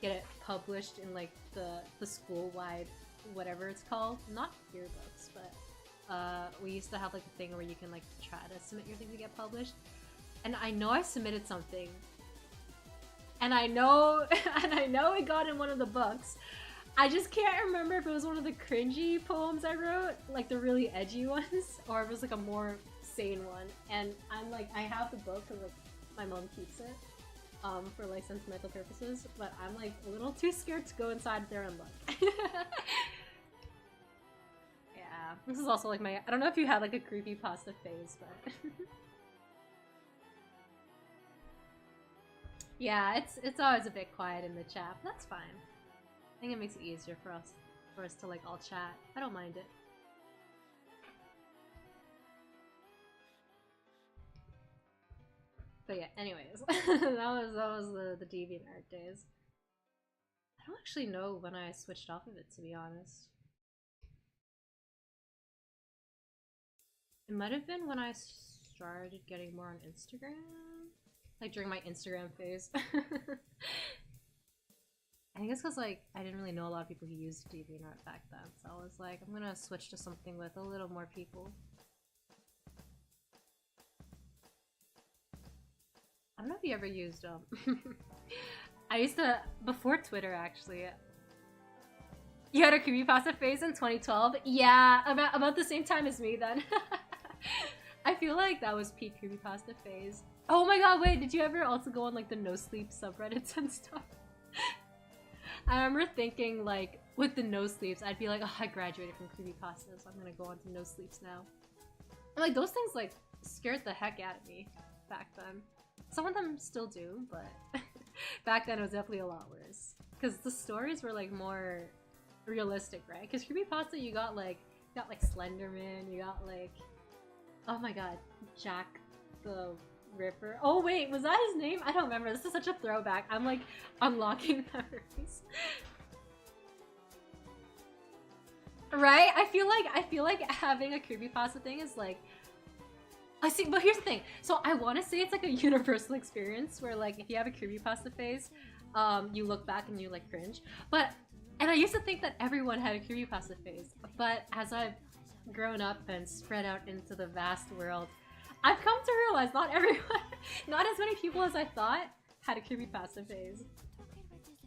get it published in like the school-wide, whatever it's called. Not yearbooks, but we used to have like a thing where you can like try to submit your thing to get published. And I know I submitted something, and I know it got in one of the books. I just can't remember if it was one of the cringy poems I wrote, like the really edgy ones, or if it was like a more sane one. And I'm like, I have the book because like my mom keeps it for like sentimental purposes, but I'm like a little too scared to go inside there and look. Yeah, this is also like my, I don't know if you had like a creepypasta phase, but yeah, it's always a bit quiet in the chat, but that's fine. I think it makes it easier for us to like all chat. I don't mind it. But yeah, anyways, that was the DeviantArt days. I don't actually know when I switched off of it, to be honest. It might have been when I started getting more on Instagram, like during my Instagram phase. I think it's because like I didn't really know a lot of people who used DeviantArt back then, so I was like, I'm gonna switch to something with a little more people. I don't know if you ever used I used to, before Twitter actually. You had a creepypasta phase in 2012? Yeah, about the same time as me then. I feel like that was peak creepypasta phase. Oh my god, wait, did you ever also go on like the no sleep subreddits and stuff? I remember thinking like, with the no sleeps, I'd be like, oh, I graduated from creepypasta, so I'm gonna go on to no sleeps now. And like those things like scared the heck out of me back then. Some of them still do, but back then it was definitely a lot worse. Because the stories were like more realistic, right? Because creepypasta, you got like Slenderman, you got like, oh my god, Jack the Ripper. Oh wait, was that his name? I don't remember. This is such a throwback. I'm like unlocking memories. Right? I feel like having a creepypasta thing is like, I see, but here's the thing. So I want to say it's like a universal experience where like if you have a creepypasta phase, you look back and you like cringe. And I used to think that everyone had a creepypasta phase, but as I've grown up and spread out into the vast world, I've come to realize not everyone, not as many people as I thought had a creepypasta phase.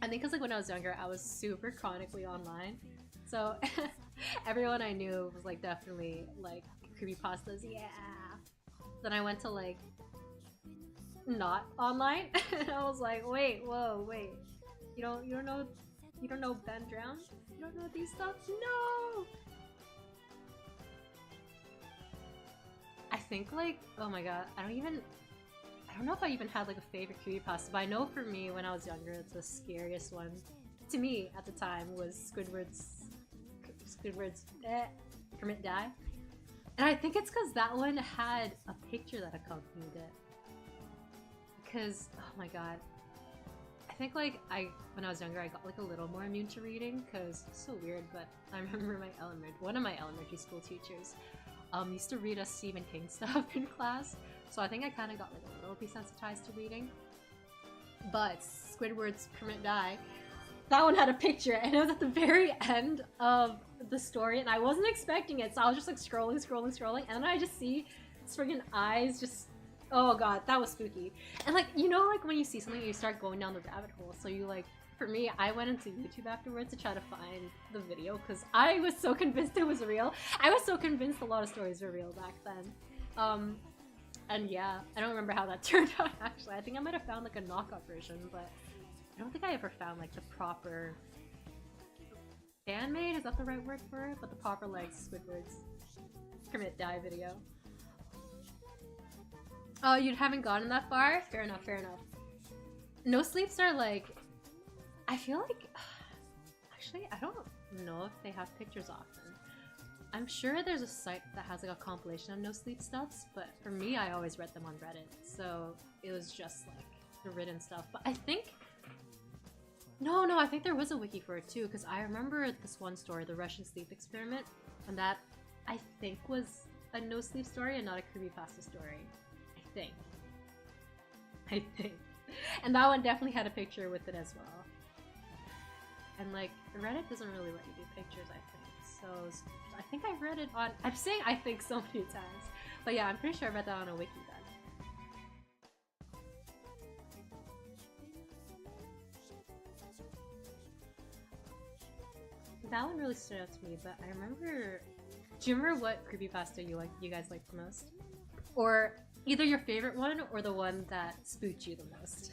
I think because like when I was younger, I was super chronically online, so everyone I knew was like definitely like creepypastas, yeah. Then I went to like not online, and I was like, wait, whoa, wait, you don't know Ben Drown? You don't know these stuff? No. I think like, oh my god, I don't know if I even had like a favorite creepypasta, but I know for me when I was younger, the scariest one to me at the time was Squidward's Kermit Die. And I think it's because that one had a picture that accompanied it. Because, oh my god, I think like when I was younger, I got like a little more immune to reading, because it's so weird, but I remember one of my elementary school teachers used to read us Stephen King stuff in class, so I think I kind of got like a little desensitized to reading. But Squidward's Kermit Die, that one had a picture, and it was at the very end of the story, and I wasn't expecting it, so I was just like scrolling, and then I just see his friggin' eyes just, oh god, that was spooky. And like, you know, like when you see something, you start going down the rabbit hole, so you like, for me, I went into YouTube afterwards to try to find the video, because I was so convinced it was real. I was so convinced a lot of stories were real back then. And yeah, I don't remember how that turned out actually. I think I might have found like a knockoff version, but I don't think I ever found like the proper fan-made, is that the right word for it? But the proper like Squidward's Kermit Die video. Oh, you haven't gotten that far? Fair enough, fair enough. No sleeps are like, I feel like, actually I don't know if they have pictures often. I'm sure there's a site that has like a compilation of no sleep stuffs, but for me I always read them on Reddit, so it was just like the written stuff. But I think, no, I think there was a wiki for it too, because I remember this one story, the Russian sleep experiment, and that I think was a no sleep story and not a creepypasta story. I think. And that one definitely had a picture with it as well. And like, Reddit doesn't really let you do pictures, I think. So I think I read it on, I'm saying I think so many times. But yeah, I'm pretty sure I read that on a wiki then. That one really stood out to me, but I remember, do you remember what creepypasta you guys liked the most? Or either your favorite one or the one that spooked you the most?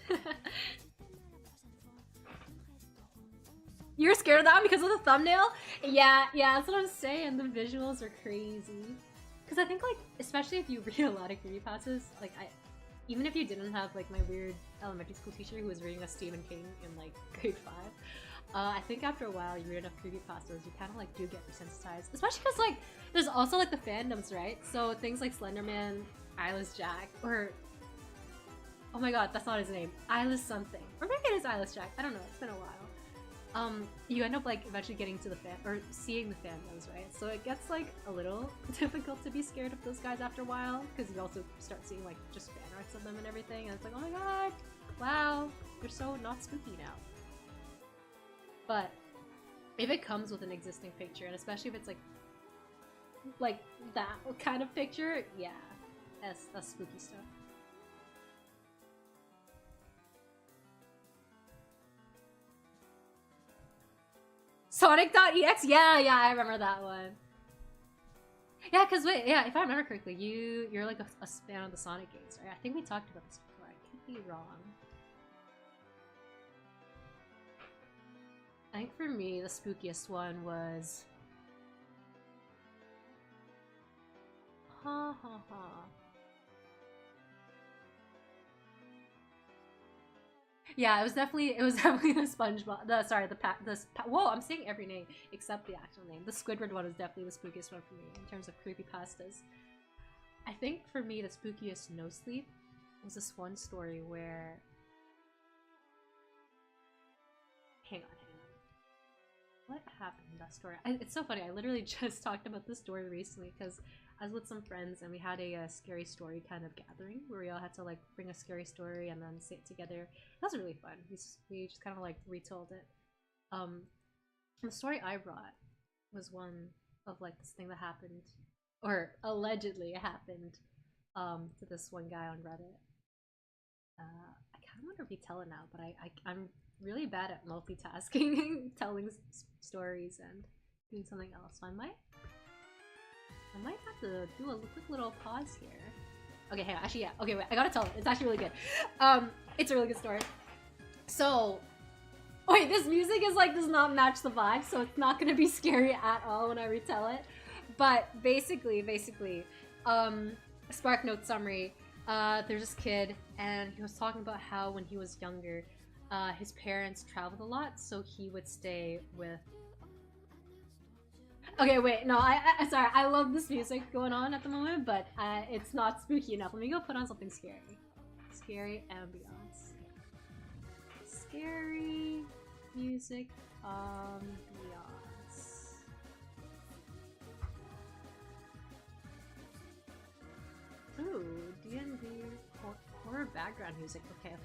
You're scared of that one because of the thumbnail? Yeah, that's what I'm saying. The visuals are crazy. Because I think, like, especially if you read a lot of creepypastas, like, even if you didn't have, like, my weird elementary school teacher who was reading us Stephen King in, like, grade 5, I think after a while you read enough creepypastas, you kind of, like, do get desensitized. Especially because, like, there's also, like, the fandoms, right? So things like Slenderman, Eyeless Jack, or, oh my god, that's not his name, Eyeless something, or maybe it is Eyeless Jack, I don't know, it's been a while. You end up like eventually getting to the or seeing the fandoms, right? So it gets like a little difficult to be scared of those guys after a while, because you also start seeing like just fan arts of them and everything, and it's like, oh my god, wow, they're so not spooky now. But if it comes with an existing picture, and especially if it's like that kind of picture, yeah, that's spooky stuff. Sonic.ex? Yeah, I remember that one. Yeah, because wait, yeah, if I remember correctly, you're like a fan of the Sonic games, right? I think we talked about this before, I could be wrong. I think for me, the spookiest one was... Ha ha ha. Yeah, it was definitely the SpongeBob. Whoa, I'm saying every name except the actual name. The Squidward one is definitely the spookiest one for me in terms of creepypastas. I think for me, the spookiest no sleep was this one story where. Hang on. What happened in that story? It's so funny. I literally just talked about this story recently because I was with some friends and we had a scary story kind of gathering where we all had to like bring a scary story and then say it together. That was really fun. We just kind of like retold it. The story I brought was one of like this thing that happened, or allegedly happened, to this one guy on Reddit. I kind of want to retell it now, but I'm really bad at multitasking, telling stories and doing something else. So I might have to do a quick little pause here. Okay, hang on. Actually, yeah. Okay, wait. I gotta tell it. It's actually really good. It's a really good story. So, wait, this music is like does not match the vibe, so it's not gonna be scary at all when I retell it. But basically, Spark Note summary. There's this kid, and he was talking about how when he was younger, his parents traveled a lot, so he would stay with. Okay, wait, no, I'm sorry. I love this music going on at the moment, but it's not spooky enough. Let me go put on something scary. Scary ambiance. Scary music ambiance. Ooh, D&D horror background music. Okay.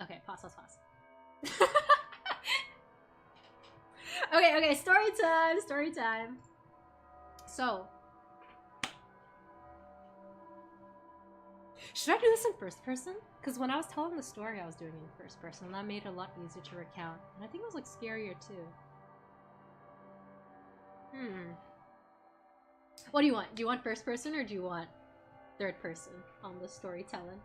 Okay, pause. Okay, story time. So, should I do this in first person? Because when I was telling the story, I was doing it in first person, and that made it a lot easier to recount. And I think it was like scarier too. What do you want? Do you want first person or do you want third person on the storytelling?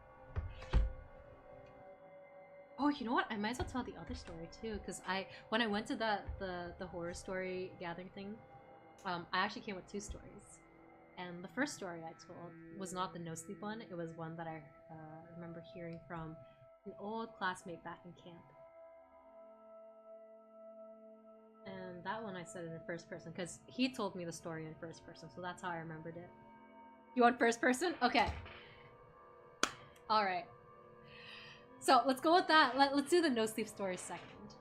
Oh, you know what? I might as well tell the other story too, because when I went to the horror story gathering thing, I actually came with two stories. And the first story I told was not the no sleep one. It was one that I remember hearing from an old classmate back in camp. And that one I said it in first person because he told me the story in first person, so that's how I remembered it. You want first person? Okay. Alright. So let's go with that. Let's do the no sleep story second.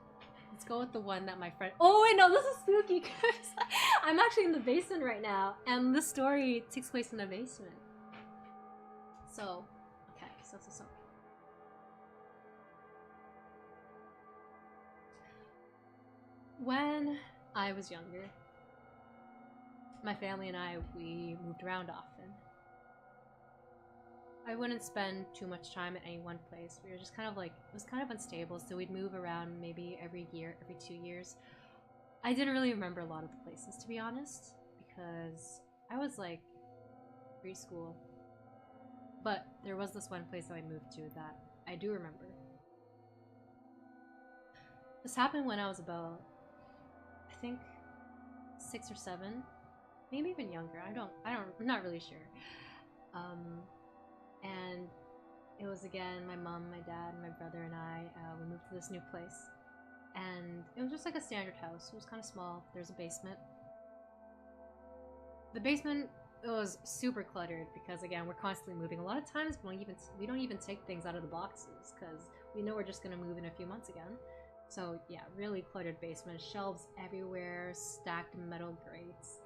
Let's go with the one that my friend. Oh wait, no, this is spooky because I'm actually in the basement right now, and the story takes place in a basement. So, okay, so. When I was younger, my family and we moved around often. I wouldn't spend too much time at any one place. We were just kind of like, it was kind of unstable, so we'd move around maybe every year, every 2 years. I didn't really remember a lot of the places, to be honest, because I was like preschool. But there was this one place that I moved to that I do remember. This happened when I was about, I think, 6 or 7, maybe even younger. I'm not really sure. And it was again my mom, my dad, my brother, and I. We moved to this new place, and it was just like a standard house. It was kind of small. There's a basement. The basement was super cluttered because again we're constantly moving. A lot of times we don't even take things out of the boxes because we know we're just gonna move in a few months again. So yeah, really cluttered basement. Shelves everywhere, stacked metal grates,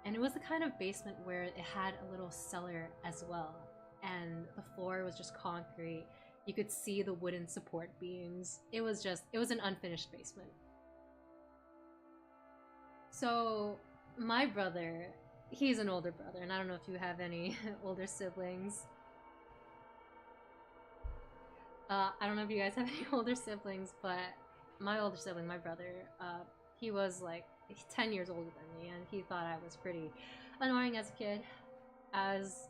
and it was the kind of basement where it had a little cellar as well. And the floor was just concrete. You could see the wooden support beams. It was an unfinished basement. So my brother, he's an older brother, and I don't know if you have any older siblings. I don't know if you guys have any older siblings, but my older sibling, my brother, he was like 10 years older than me, and he thought I was pretty annoying as a kid, as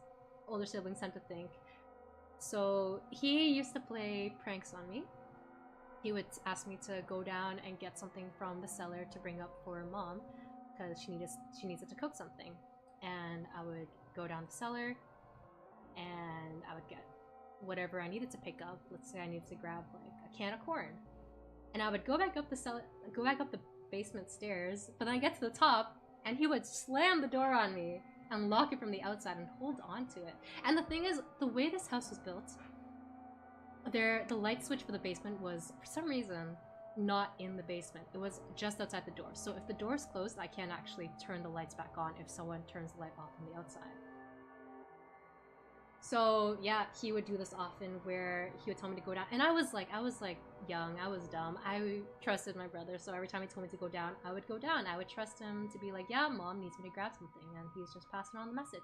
older siblings tend to think. So he used to play pranks on me. he would ask me to go down and get something from the cellar to bring up for mom because she needs it to cook something. And I would go down the cellar and I would get whatever I needed to pick up. Let's say I needed to grab like a can of corn. And I would go back up the basement stairs, but then I get to the top and he would slam the door on me and lock it from the outside and hold on to it. And the thing is, the way this house was built, the light switch for the basement was, for some reason, not in the basement. It was just outside the door. So if the door is closed, I can't actually turn the lights back on if someone turns the light off from the outside. So yeah, he would do this often where he would tell me to go down. And I was like young, I was dumb. I trusted my brother, so every time he told me to go down, I would go down. I would trust him to be like, yeah, mom needs me to grab something, and he's just passing on the message.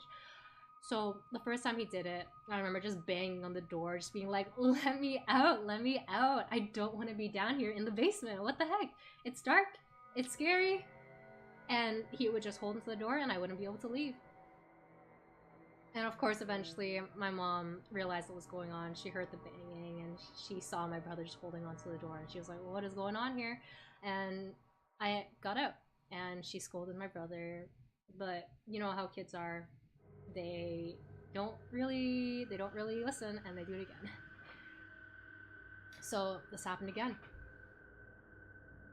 So the first time he did it, I remember just banging on the door, just being like, let me out, let me out. I don't want to be down here in the basement. What the heck? It's dark, it's scary. And he would just hold into the door and I wouldn't be able to leave. And of course, eventually, my mom realized what was going on. She heard the banging and she saw my brother just holding onto the door. And she was like, well, what is going on here? And I got out and she scolded my brother. But you know how kids are. They don't really listen and they do it again. So this happened again.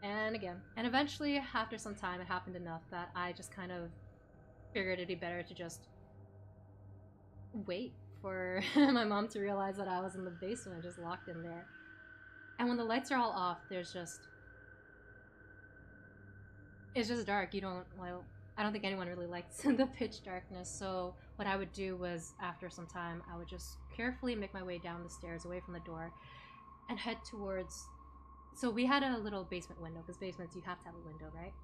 And again. And eventually, after some time, it happened enough that I just kind of figured it'd be better to just wait for my mom to realize that I was in the basement, just locked in there. And when the lights are all off, it's just dark. I don't think anyone really likes the pitch darkness. So what I would do was, after some time, I would just carefully make my way down the stairs away from the door and head towards, so we had a little basement window, because basements, you have to have a window, right?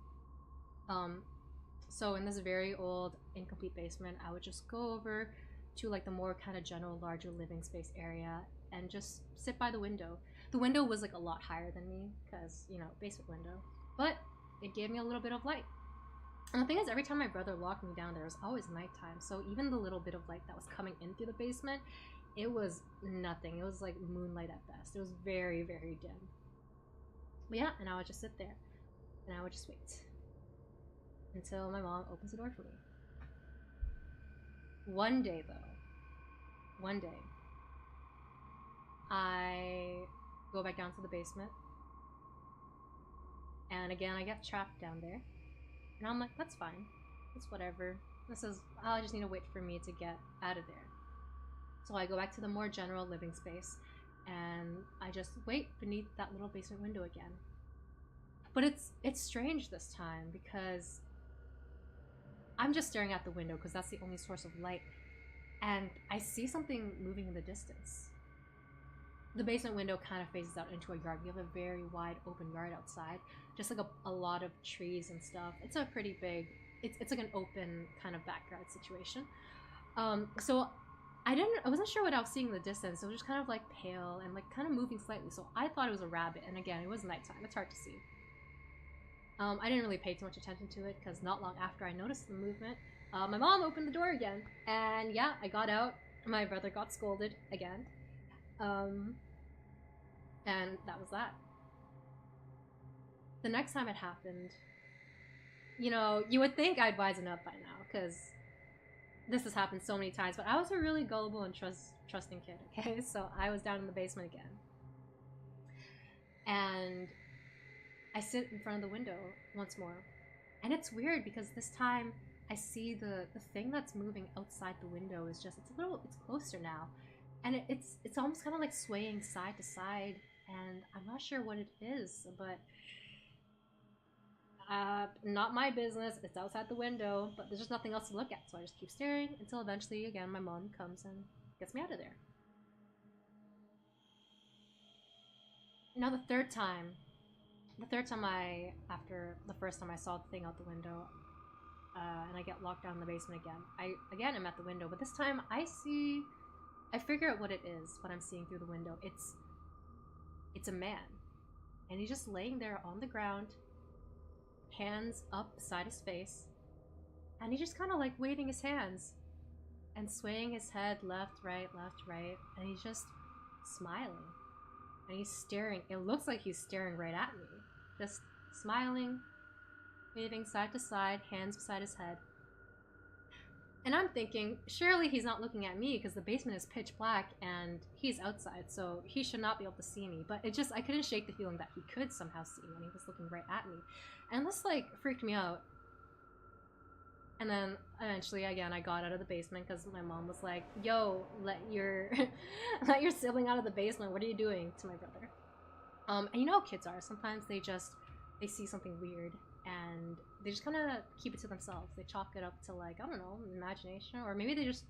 So in this very old, incomplete basement, I would just go over to like the more kind of general, larger living space area and just sit by the window. The window was like a lot higher than me because, you know, basement window, but it gave me a little bit of light. And the thing is, every time my brother locked me down, there was always nighttime. So even the little bit of light that was coming in through the basement, it was nothing. It was like moonlight at best. It was very, very dim. But yeah, and I would just sit there and I would just wait until my mom opens the door for me. One day, I go back down to the basement, and again, I get trapped down there, and I'm like, that's fine, it's whatever, I just need to wait for me to get out of there. So I go back to the more general living space, and I just wait beneath that little basement window again. But it's strange this time, because I'm just staring out the window because that's the only source of light, and I see something moving in the distance. The basement window kind of faces out into a yard. We have a very wide open yard outside, just like a lot of trees and stuff. It's a pretty big, it's like an open kind of backyard situation. So I wasn't sure what I was seeing in the distance. It was just kind of like pale and like kind of moving slightly. So I thought it was a rabbit, and again, it was nighttime. It's hard to see. I didn't really pay too much attention to it because not long after I noticed the movement, my mom opened the door again, and yeah, I got out. My brother got scolded again, and that was that. The next time it happened, you know, you would think I'd wisen up by now because this has happened so many times, but I was a really gullible and trusting kid, okay? So I was down in the basement again, and I sit in front of the window once more, and it's weird because this time I see the thing that's moving outside the window is just, it's closer now, and it's almost kind of like swaying side to side, and I'm not sure what it is, but not my business. It's outside the window, but there's just nothing else to look at, so I just keep staring until eventually, again, my mom comes and gets me out of there. Now the third time after the first time I saw the thing out the window, and I get locked down in the basement again. I'm at the window, but this time I figure out what it is, what I'm seeing through the window. It's a man, and he's just laying there on the ground, hands up beside his face, and he's just kind of like waving his hands and swaying his head left, right, and he's just smiling. And he's staring. It looks like he's staring right at me. Just smiling, waving side to side, hands beside his head. And I'm thinking, surely he's not looking at me because the basement is pitch black and he's outside, so he should not be able to see me. But it just, I couldn't shake the feeling that he could somehow see me when he was looking right at me. And this, like, freaked me out. And then, eventually, again, I got out of the basement because my mom was like, yo, let your sibling out of the basement. What are you doing? To my brother. And you know how kids are. Sometimes they see something weird and they just kind of keep it to themselves. They chalk it up to, like, I don't know, imagination, or maybe they just,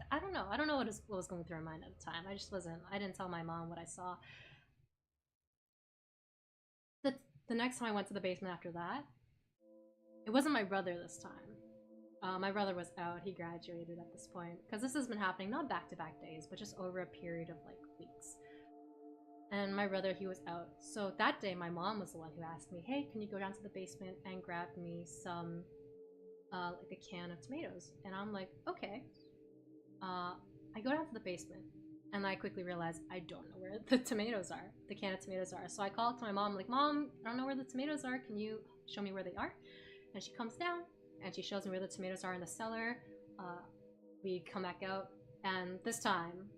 I don't know what was going through my mind at the time. I didn't tell my mom what I saw. The next time I went to the basement after that, it wasn't my brother this time. My brother was out. He graduated at this point, because this has been happening not back-to-back days, but just over a period of, like, weeks. And my brother, he was out. So that day, my mom was the one who asked me, hey, can you go down to the basement and grab me some, like a can of tomatoes? And I'm like, okay. I go down to the basement, and I quickly realize I don't know where the tomatoes are, the can of tomatoes are. So I call to my mom, like, Mom, I don't know where the tomatoes are. Can you show me where they are? And she comes down, and she shows me where the tomatoes are in the cellar. We come back out, and this time...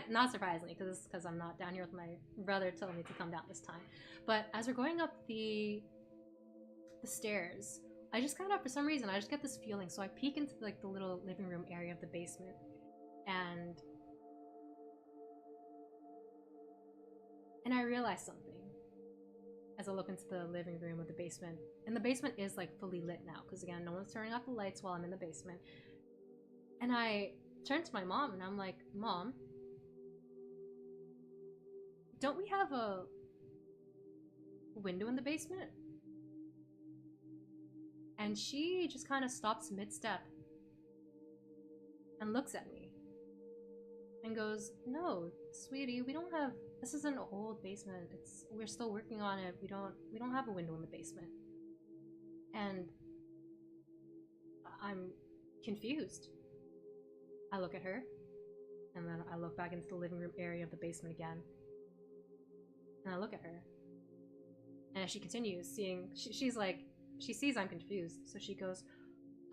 not surprisingly, because I'm not down here with my brother telling me to come down this time. But as we're going up the stairs, I just kind of, for some reason, I just get this feeling. So I peek into, like, the little living room area of the basement, and I realize something as I look into the living room of the basement. And the basement is, like, fully lit now, because again, no one's turning off the lights while I'm in the basement. And I turn to my mom, and I'm like, Mom, don't we have a window in the basement? And she just kind of stops mid-step and looks at me and goes, no, sweetie, we don't have, this is an old basement. We're still working on it. We don't have a window in the basement. And I'm confused. I look at her, and then I look back into the living room area of the basement again. And I look at her, and as she continues seeing, she's like, she sees I'm confused, so she goes,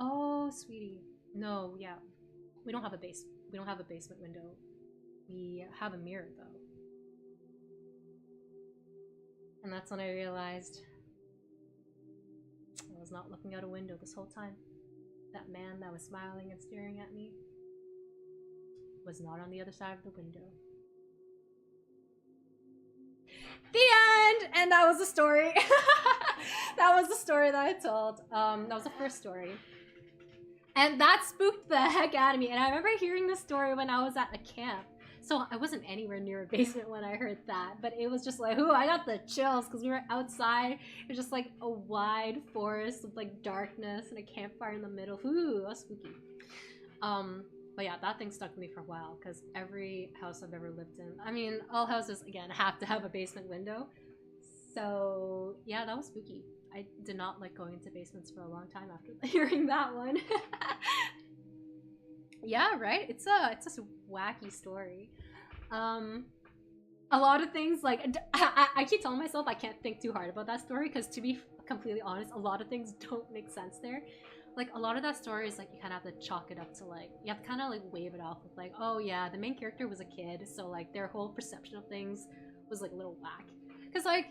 oh, sweetie, no, yeah, we don't have a basement window. We have a mirror, though. And that's when I realized I was not looking out a window this whole time. That man that was smiling and staring at me was not on the other side of the window. The end! And that was the story. That was the story that I told. That was the first story. And that spooked the heck out of me. And I remember hearing this story when I was at a camp. So I wasn't anywhere near a basement when I heard that. But it was just like, ooh, I got the chills because we were outside. It was just like a wide forest with like darkness and a campfire in the middle. Ooh, that was spooky. But yeah, that thing stuck with me for a while because every house I've ever lived in, I mean, all houses, again, have to have a basement window. So yeah, that was spooky. I did not like going into basements for a long time after hearing that one. Yeah, right? It's a wacky story. A lot of things, like, I keep telling myself I can't think too hard about that story because, to be completely honest, a lot of things don't make sense there. Like, a lot of that story is, like, you kind of have to chalk it up to, like, you have to kind of, like, wave it off with, like, oh, yeah, the main character was a kid, so, like, their whole perception of things was, like, a little whack. Because, like,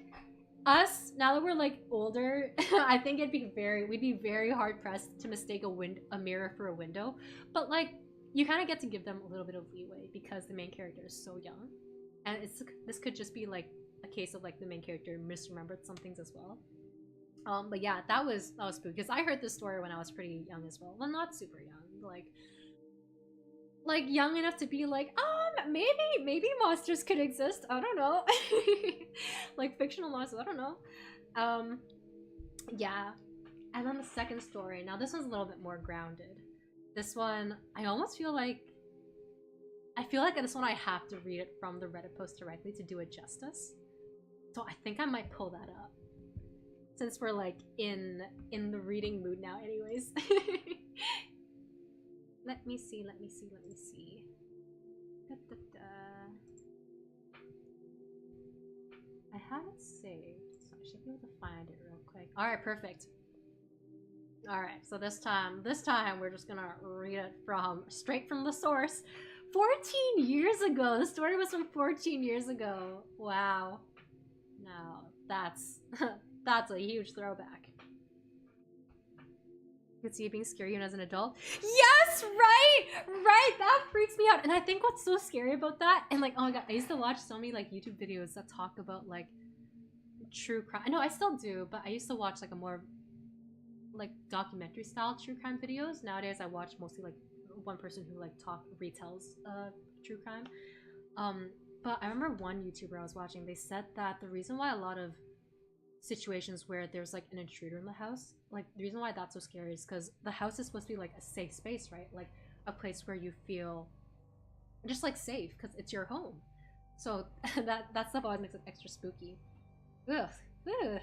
us, now that we're, like, older, I think we'd be very hard-pressed to mistake a mirror for a window. But, like, you kind of get to give them a little bit of leeway because the main character is so young. And this could just be, like, a case of, like, the main character misremembered some things as well. But yeah, that was spooky because I heard this story when I was pretty young as well. Well, not super young, like young enough to be like, maybe monsters could exist. I don't know, like fictional monsters. I don't know. Yeah. And then the second story. Now this one's a little bit more grounded. This one, I almost feel like. I feel like this one I have to read it from the Reddit post directly to do it justice. So I think I might pull that up. Since we're like in the reading mood now anyways. Let me see. Da, da, da. have it saved, so I should be able to find it real quick. Alright, perfect. Alright, so this time we're just gonna read it straight from the source. 14 years ago! The story was from 14 years ago. Wow. Now, that's that's a huge throwback. You could see it being scary even as an adult. Yes, right! Right! That freaks me out. And I think what's so scary about that, and like, oh my god, I used to watch so many like YouTube videos that talk about like true crime. No, I still do, but I used to watch like a more like documentary style true crime videos. Nowadays I watch mostly like one person who like retells true crime. But I remember one YouTuber I was watching, they said that the reason why a lot of situations where there's like an intruder in the house, like the reason why that's so scary is because the house is supposed to be like a safe space, right? Like a place where you feel just like safe because it's your home. So that stuff always makes it extra spooky. Ugh. Ugh.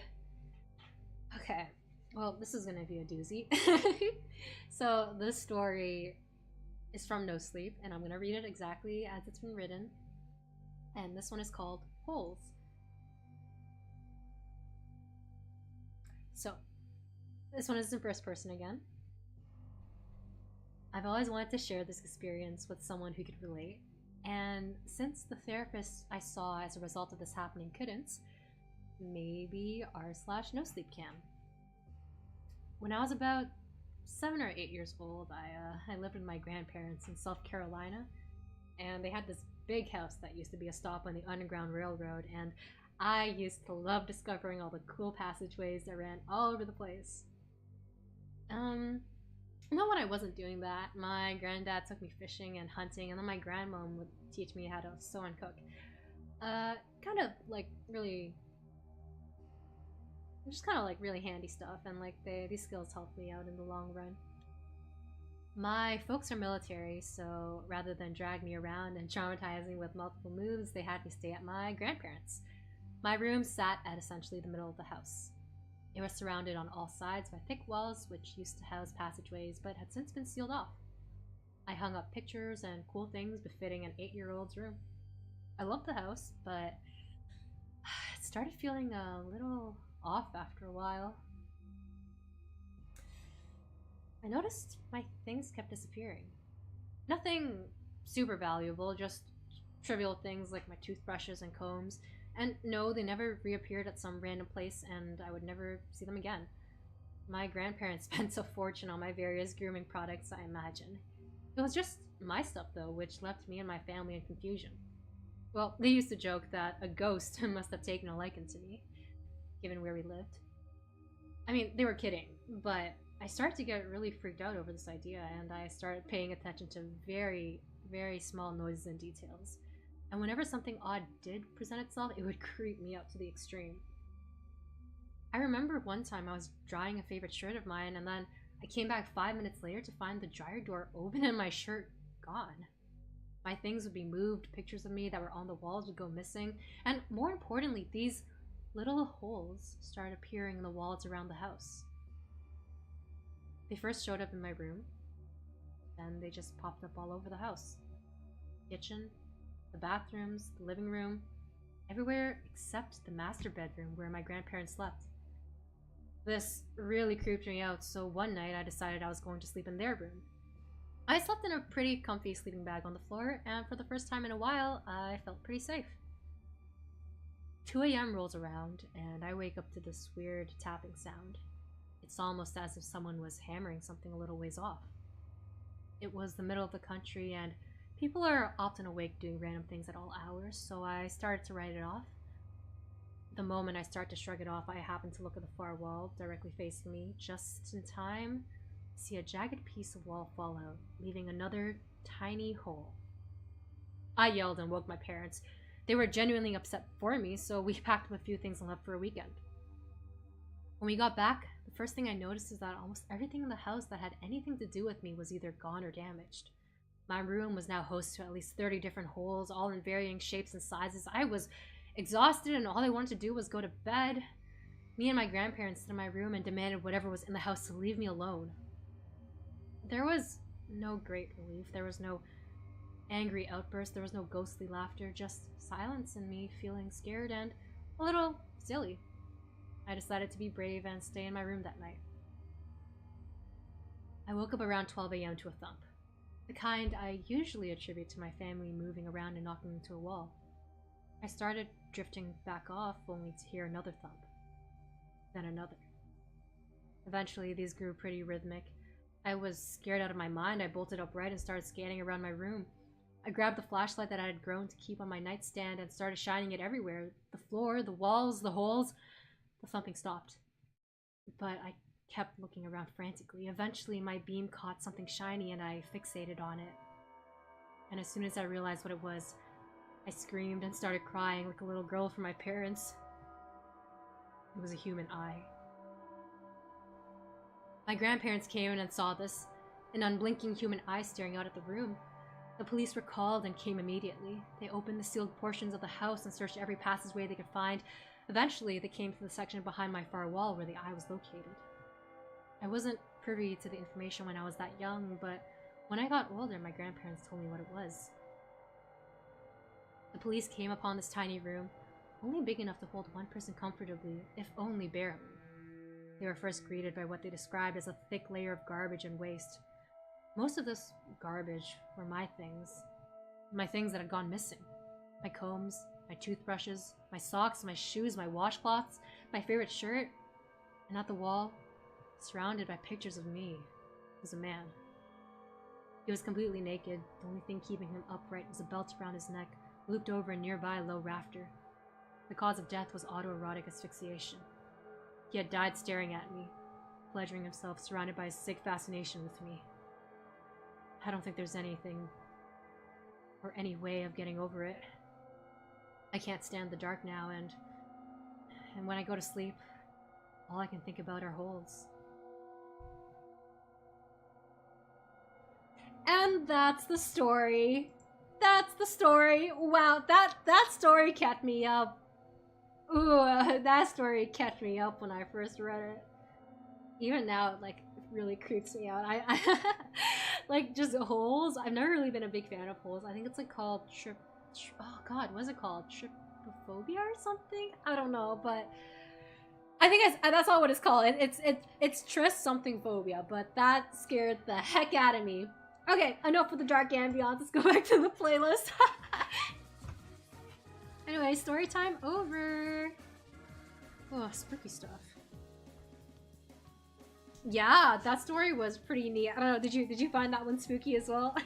Okay, well, this is gonna be a doozy. So this story is from No Sleep, and I'm gonna read it exactly as it's been written. And this one is called Holes. So, this one is in first person again. I've always wanted to share this experience with someone who could relate, and since the therapist I saw as a result of this happening couldn't, maybe r/no sleep can. When I was about 7 or 8 years old, I lived with my grandparents in South Carolina, and they had this big house that used to be a stop on the Underground Railroad, and I used to love discovering all the cool passageways that ran all over the place. Not when I wasn't doing that. My granddad took me fishing and hunting, and then my grandmom would teach me how to sew and cook. Kind of like really, just kind of like really handy stuff, and like these skills helped me out in the long run. My folks are military, so rather than drag me around and traumatize me with multiple moves, they had me stay at my grandparents'. My room sat at essentially the middle of the house. It was surrounded on all sides by thick walls, which used to house passageways, but had since been sealed off. I hung up pictures and cool things befitting an 8-year-old's room. I loved the house, but it started feeling a little off after a while. I noticed my things kept disappearing. Nothing super valuable, just trivial things like my toothbrushes and combs. And no, they never reappeared at some random place, and I would never see them again. My grandparents spent a fortune on my various grooming products, I imagine. It was just my stuff, though, which left me and my family in confusion. Well, they used to joke that a ghost must have taken a liking to me, given where we lived. I mean, they were kidding, but I started to get really freaked out over this idea, and I started paying attention to very, very small noises and details. And whenever something odd did present itself, it would creep me out to the extreme. I remember one time I was drying a favorite shirt of mine, and then I came back 5 minutes later to find the dryer door open and my shirt gone. My things would be moved, pictures of me that were on the walls would go missing, and more importantly, these little holes started appearing in the walls around the house. They first showed up in my room, then they just popped up all over the house. Kitchen, the bathrooms, the living room, everywhere except the master bedroom where my grandparents slept. This really creeped me out, so one night I decided I was going to sleep in their room. I slept in a pretty comfy sleeping bag on the floor, and for the first time in a while, I felt pretty safe. 2 a.m. rolls around, and I wake up to this weird tapping sound. It's almost as if someone was hammering something a little ways off. It was the middle of the country, and people are often awake doing random things at all hours, so I started to write it off. The moment I start to shrug it off, I happen to look at the far wall, directly facing me, just in time to see a jagged piece of wall fall out, leaving another tiny hole. I yelled and woke my parents. They were genuinely upset for me, so we packed up a few things and left for a weekend. When we got back, the first thing I noticed is that almost everything in the house that had anything to do with me was either gone or damaged. My room was now host to at least 30 different holes, all in varying shapes and sizes. I was exhausted, and all I wanted to do was go to bed. Me and my grandparents stood in my room and demanded whatever was in the house to leave me alone. There was no great relief. There was no angry outburst. There was no ghostly laughter. Just silence and me feeling scared and A little silly. I decided to be brave and stay in my room that night. I woke up around 12 a.m. to a thump. The kind I usually attribute to my family moving around and knocking into a wall. I started drifting back off only to hear another thump. Then another. Eventually, these grew pretty rhythmic. I was scared out of my mind. I bolted upright and started scanning around my room. I grabbed the flashlight that I had grown to keep on my nightstand and started shining it everywhere. The floor, the walls, the holes. The thumping stopped. But I kept looking around frantically. Eventually, my beam caught something shiny and I fixated on it. And as soon as I realized what it was, I screamed and started crying like a little girl for my parents. It was a human eye. My grandparents came in and saw this, an unblinking human eye staring out at the room. The police were called and came immediately. They opened the sealed portions of the house and searched every passageway they could find. Eventually, they came to the section behind my far wall where the eye was located. I wasn't privy to the information when I was that young, but when I got older, my grandparents told me what it was. The police came upon this tiny room, only big enough to hold one person comfortably, if only barely. They were first greeted by what they described as a thick layer of garbage and waste. Most of this garbage were my things that had gone missing. My combs, my toothbrushes, my socks, my shoes, my washcloths, my favorite shirt, and at the wall, surrounded by pictures of me, was a man. He was completely naked. The only thing keeping him upright was a belt around his neck, looped over a nearby low rafter. The cause of death was autoerotic asphyxiation. He had died staring at me, pleasuring himself, surrounded by a sick fascination with me. I don't think there's anything or any way of getting over it. I can't stand the dark now, and when I go to sleep, all I can think about are holes. And that's the story. That's the story. Wow, that story kept me up. Ooh, that story kept me up when I first read it. Even now, it really creeps me out. I like, just holes. I've never really been a big fan of holes. I think it's called oh god, what is it called? Trypophobia or something? I don't know, but I think that's not what it's called. It's tris something phobia, but that scared the heck out of me. Okay, enough with the dark ambiance. Let's go back to the playlist. Anyway, story time over. Oh, spooky stuff. Yeah, that story was pretty neat. I don't know, did you find that one spooky as well? I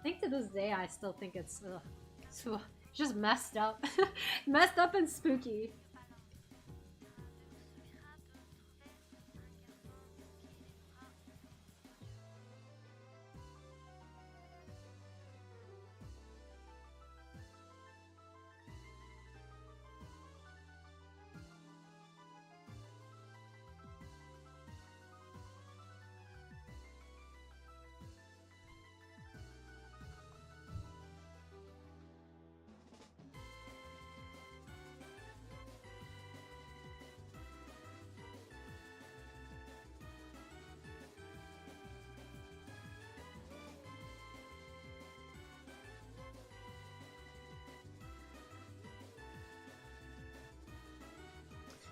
think to this day I still think it's just messed up. Messed up and spooky.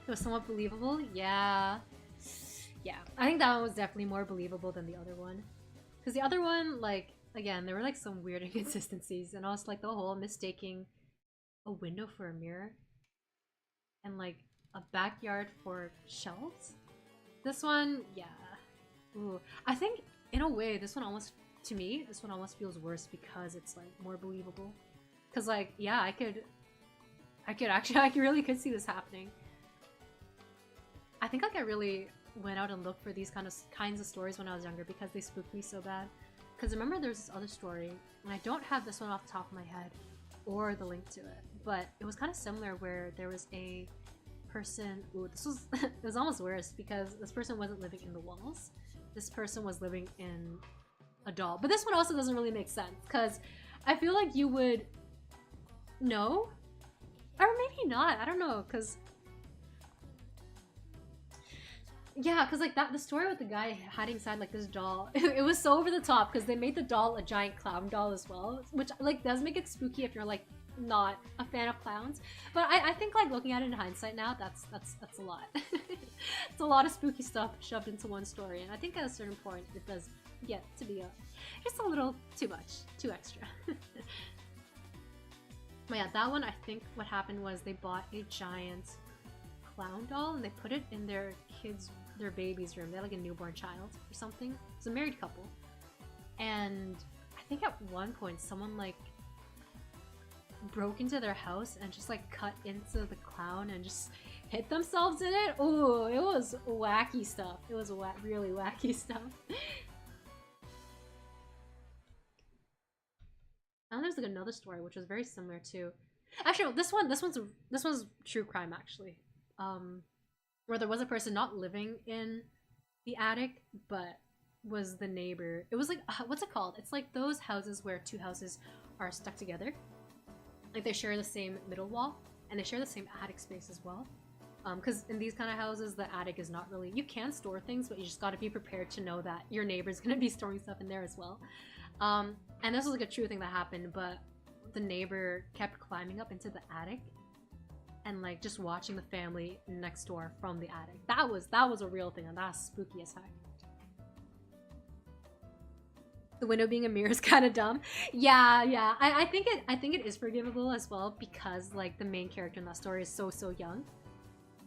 It was somewhat believable? Yeah. Yeah. I think that one was definitely more believable than the other one. Because the other one, again, there were some weird inconsistencies. And also the whole mistaking a window for a mirror. And a backyard for shelves. This one, yeah. Ooh. I think, in a way, this one almost, to me, this one almost feels worse because it's more believable. Because yeah, I really could see this happening. I think I really went out and looked for these kinds of stories when I was younger because they spooked me so bad. Because remember there's this other story, and I don't have this one off the top of my head or the link to it, but it was kind of similar where there was a person. Ooh, this was it was almost worse because this person wasn't living in the walls. This person was living in a doll. But this one also doesn't really make sense because I feel like you would know, or maybe not. I don't know, because Yeah, because like the story with the guy hiding inside like this doll, it was so over the top because they made the doll a giant clown doll as well, which like does make it spooky if you're like not a fan of clowns. But I think like looking at it in hindsight now, that's a lot. It's a lot of spooky stuff shoved into one story, and I think at a certain point it does get to be just a little too much, too extra. But yeah, that one, I think what happened was they bought a giant clown doll and they put it in their baby's room. They had like a newborn child or something. It's a married couple. And I think at one point someone like broke into their house and just like cut into the clown and just hit themselves in it. Oh, it was wacky stuff. It was really wacky stuff. And there's like another story which was very similar to, actually this one's true crime actually, where there was a person not living in the attic but was the neighbor. It was like what's it called? It's like those houses where two houses are stuck together, like they share the same middle wall and they share the same attic space as well. Because in these kind of houses, the attic is not really, you can store things, but you just got to be prepared to know that your neighbor's gonna be storing stuff in there as well. And this was like a true thing that happened, but the neighbor kept climbing up into the attic and like just watching the family next door from the attic. That was a real thing, and that's spooky as heck. The window being a mirror is kind of dumb. Yeah. I think it is forgivable as well because like the main character in that story is so young.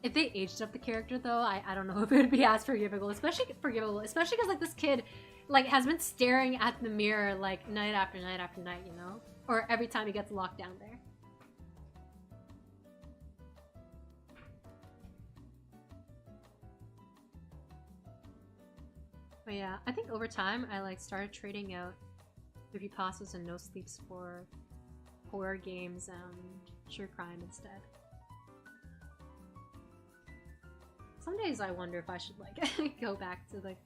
If they aged up the character though, I don't know if it would be as forgivable, especially because like this kid like has been staring at the mirror like night after night after night, you know? Or every time he gets locked down there. But yeah, I think over time I like started trading out creepypastas and no sleeps for horror games and true crime instead. Some days I wonder if I should like go back to like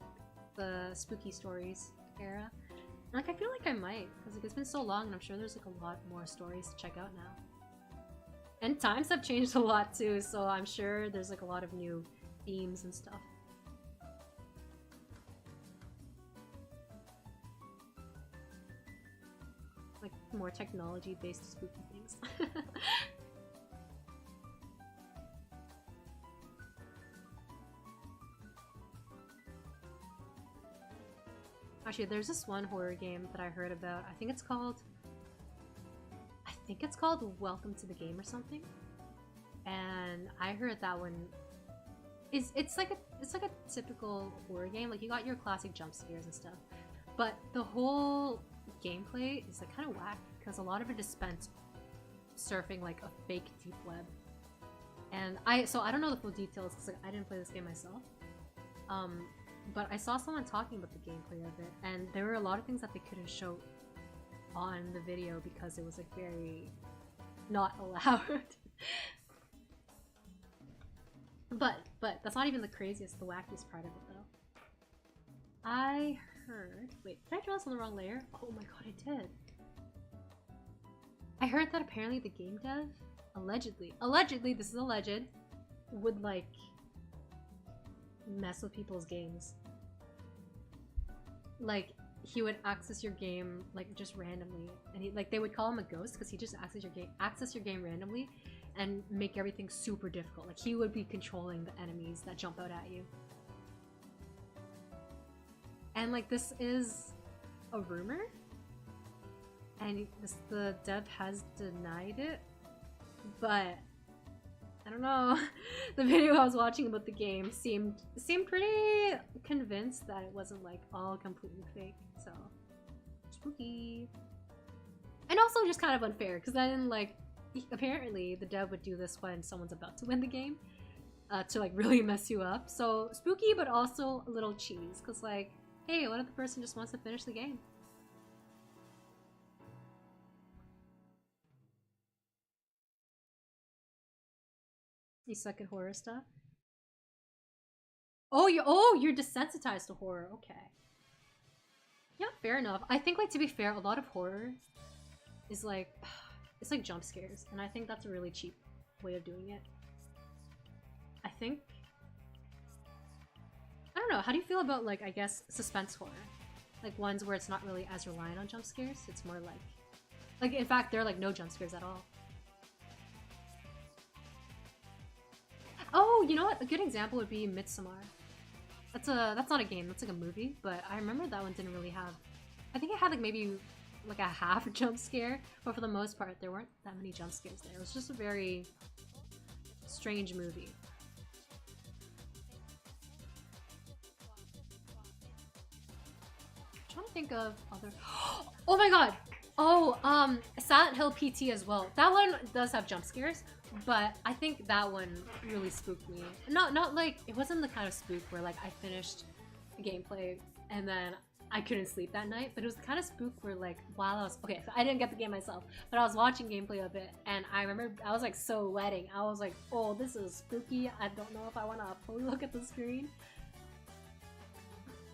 the spooky stories era. And, like I feel like I might, because like it's been so long and I'm sure there's like a lot more stories to check out now. And times have changed a lot too, so I'm sure there's like a lot of new themes and stuff. Like more technology-based spooky things. Actually, there's this one horror game that I heard about. I think it's called Welcome to the Game or something. And I heard that one is it's like a typical horror game. Like you got your classic jump scares and stuff, but the whole gameplay is like kind of whack because a lot of it is spent surfing like a fake deep web. And I don't know the full details because like I didn't play this game myself. But I saw someone talking about the gameplay of it, and there were a lot of things that they couldn't show on the video because it was like very not allowed. but that's not even the craziest, the wackiest part of it though. I heard, wait, did I draw this on the wrong layer? Oh my god, I did. I heard that apparently the game dev, allegedly, this is alleged, would like mess with people's games. Like he would access your game like just randomly, and he like they would call him a ghost because he just access your game randomly and make everything super difficult. Like he would be controlling the enemies that jump out at you. And like this is a rumor, and the dev has denied it, but I don't know. The video I was watching about the game seemed pretty convinced that it wasn't like all completely fake. So spooky, and also just kind of unfair because then like apparently the dev would do this when someone's about to win the game to like really mess you up. So spooky, but also a little cheese because like, hey, what if the person just wants to finish the game? You suck at horror stuff? Oh, you're desensitized to horror. Okay. Yeah, fair enough. I think, like, to be fair, a lot of horror is like, it's like jump scares, and I think that's a really cheap way of doing it. I think know. How do you feel about, like, I guess, suspense horror? Like, ones where it's not really as reliant on jump scares. It's more like, in fact, there are, like, no jump scares at all. Oh, you know what? A good example would be Midsommar. That's not a game, that's like a movie, but I remember that one didn't really have... I think it had, like, maybe, like, a half jump scare, but for the most part, there weren't that many jump scares there. It was just a very strange movie. I'm trying to think of other... Oh my god! Oh, Silent Hill PT as well. That one does have jump scares, but I think that one really spooked me. Not like, it wasn't the kind of spook where, like, I finished the gameplay and then I couldn't sleep that night, but it was the kind of spook where, like, while I was... Okay, so I didn't get the game myself, but I was watching gameplay of it, and I remember I was, like, so sweating. I was like, oh, this is spooky. I don't know if I want to fully look at the screen.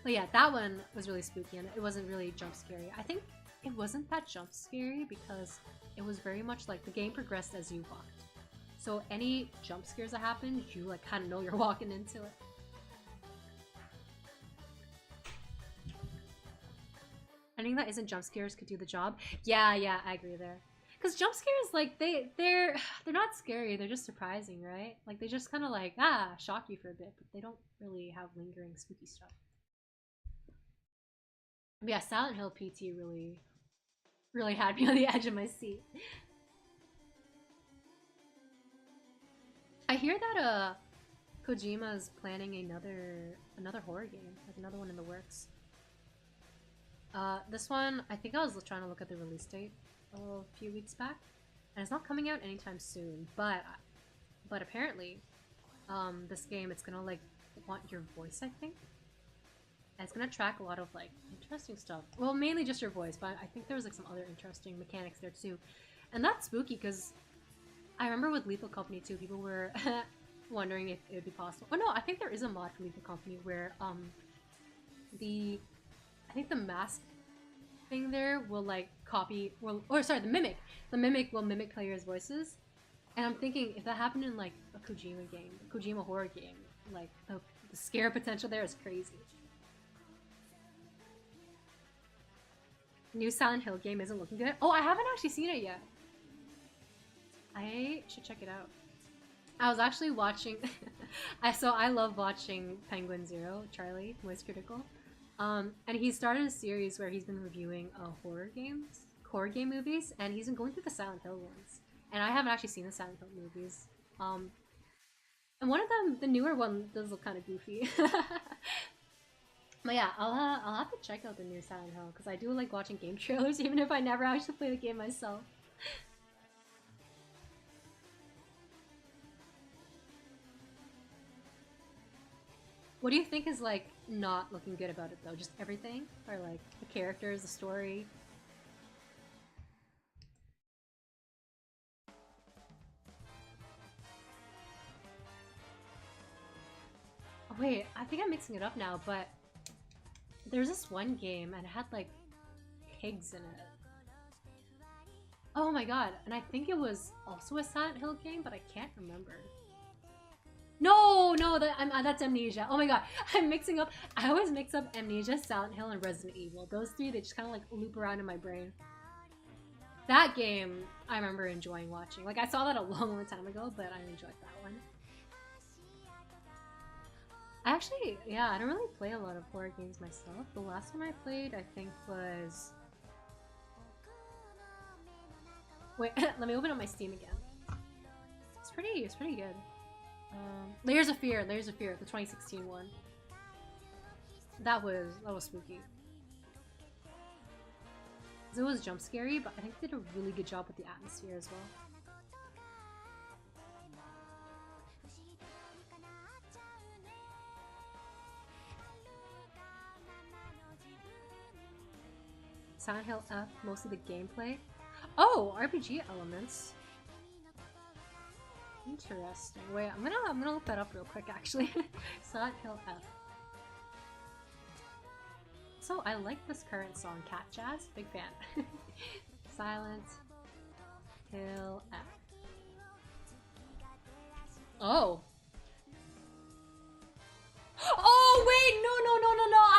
But yeah, that one was really spooky, and it wasn't really jump scary. I think it wasn't that jump scary because it was very much like the game progressed as you walked. So any jump scares that happened, you, like, kind of know you're walking into it. Anything that isn't jump scares could do the job. Yeah, I agree there. Because jump scares, like, they're not scary, they're just surprising, right? Like, they just kind of, like, shock you for a bit, but they don't really have lingering spooky stuff. But yeah, Silent Hill PT really had me on the edge of my seat. I hear that Kojima's planning another horror game, like another one in the works. This one, I think I was trying to look at the release date a few weeks back, and it's not coming out anytime soon, but apparently, this game, it's gonna, like, want your voice, I think. And it's gonna track a lot of, like, interesting stuff. Well, mainly just your voice, but I think there was, like, some other interesting mechanics there too. And that's spooky, because I remember with Lethal Company too, people were wondering if it would be possible. Oh no, I think there is a mod for Lethal Company where, I think the mask thing there will, like, copy, the mimic. The mimic will mimic players' voices. And I'm thinking, if that happened in, like, a Kojima game, a Kojima horror game, like, the scare potential there is crazy. New Silent Hill game isn't looking good. Oh, I haven't actually seen it yet. I should check it out. I was actually watching... I love watching Penguin Zero, Charlie, Voice Critical. And he started a series where he's been reviewing horror game movies, and he's been going through the Silent Hill ones. And I haven't actually seen the Silent Hill movies. And one of them, the newer one, does look kind of goofy. But yeah, I'll have to check out the new Silent Hill, because I do like watching game trailers, even if I never actually play the game myself. What do you think is, like, not looking good about it, though? Just everything? Or, like, the characters, the story? Oh, wait, I think I'm mixing it up now, but there's this one game, and it had, like, pigs in it. Oh my god, and I think it was also a Silent Hill game, but I can't remember. No, that's Amnesia. Oh my god, I'm mixing up. I always mix up Amnesia, Silent Hill, and Resident Evil. Those three, they just kind of, like, loop around in my brain. That game, I remember enjoying watching. Like, I saw that a long time ago, but I enjoyed that one. Actually, yeah, I don't really play a lot of horror games myself. The last one I played, I think, was... Wait, let me open up my Steam again. It's pretty good. Layers of Fear, the 2016 one. That was spooky. It was jump scary, but I think they did a really good job with the atmosphere as well. Silent Hill F, mostly the gameplay. Oh, RPG elements. Interesting. Wait, I'm gonna look that up real quick actually. Silent Hill F. So I like this current song, Cat Jazz. Big fan. Silent Hill F. Oh. Oh wait, no.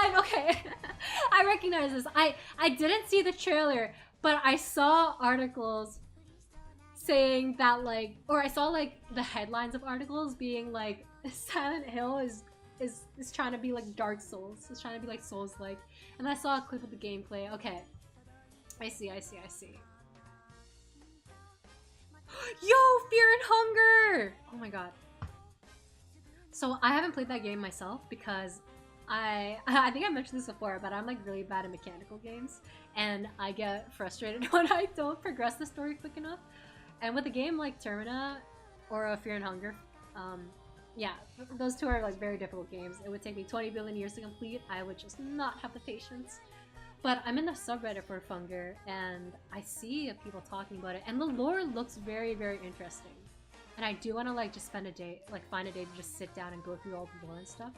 I'm okay. I recognize this. I didn't see the trailer, but I saw articles saying that like, or I saw like the headlines of articles being like, Silent Hill is trying to be like Dark Souls. It's trying to be like Souls-like. And I saw a clip of the gameplay. Okay. I see. Yo, Fear and Hunger! Oh my god. So I haven't played that game myself because I think I mentioned this before, but I'm like really bad at mechanical games and I get frustrated when I don't progress the story quick enough. And with a game like Termina or Fear and Hunger, yeah, those two are like very difficult games. It would take me 20 billion years to complete. I would just not have the patience. But I'm in the subreddit for Funger, and I see people talking about it, and the lore looks very, very interesting. And I do want to like just spend a day, like find a day to just sit down and go through all the lore and stuff.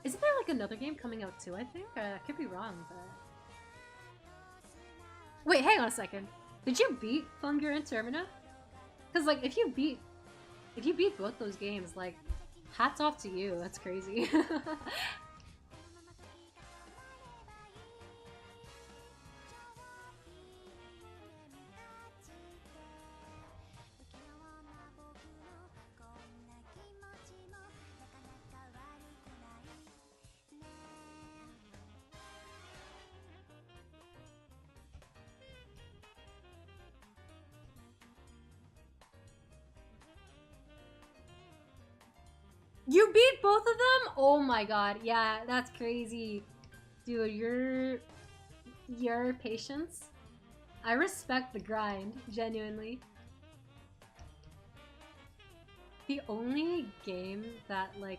Isn't there like another game coming out too, I think? I could be wrong, but... Wait, hang on a second. Did you beat Funger and Termina? Because like, if you beat both those games, like, hats off to you. That's crazy. You beat both of them? Oh my god, yeah, that's crazy. Dude, your patience. I respect the grind, genuinely. The only game that, like,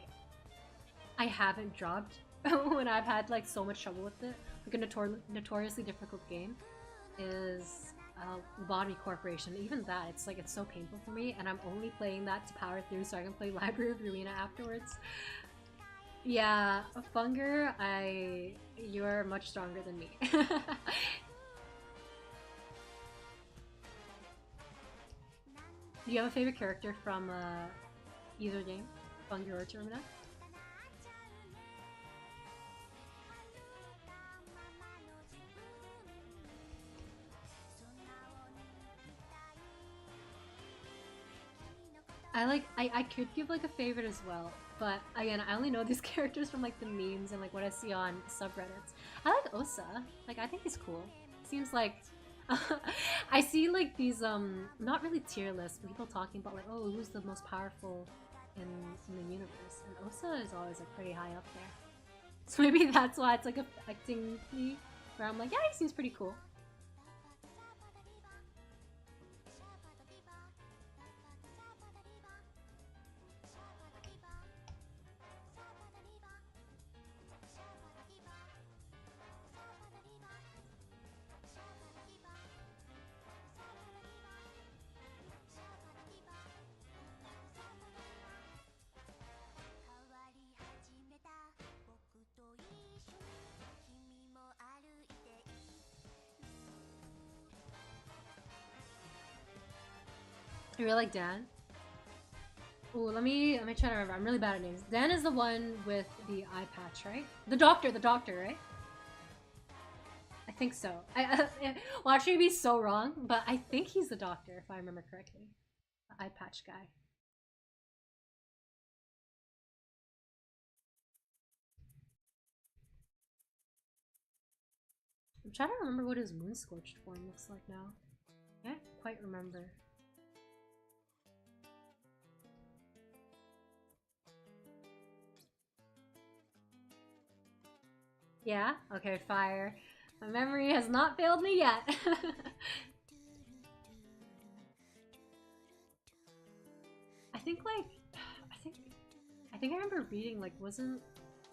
I haven't dropped when I've had, like, so much trouble with it, like a notoriously difficult game, is Body Corporation. Even that, it's like, it's so painful for me, and I'm only playing that to power through so I can play Library of Ruina afterwards. Yeah, Funger, you're much stronger than me. Do you have a favorite character from either game, Funger or Termina? I could give like a favorite as well, but again, I only know these characters from like the memes and like what I see on subreddits. I like Osa. Like, I think he's cool. Seems like I see like these not really tier lists, but people talking about like, oh, who's the most powerful in the universe, and Osa is always like pretty high up there. So maybe that's why it's like affecting me, where I'm like, yeah, he seems pretty cool. You really like Dan? Ooh, let me try to remember. I'm really bad at names. Dan is the one with the eye patch, right? The doctor, right? I think so. Well, actually, be so wrong, but I think he's the doctor, if I remember correctly. The eye patch guy. I'm trying to remember what his moon scorched form looks like now. I can't quite remember. Yeah? Okay, fire. My memory has not failed me yet. I think I remember reading, like, wasn't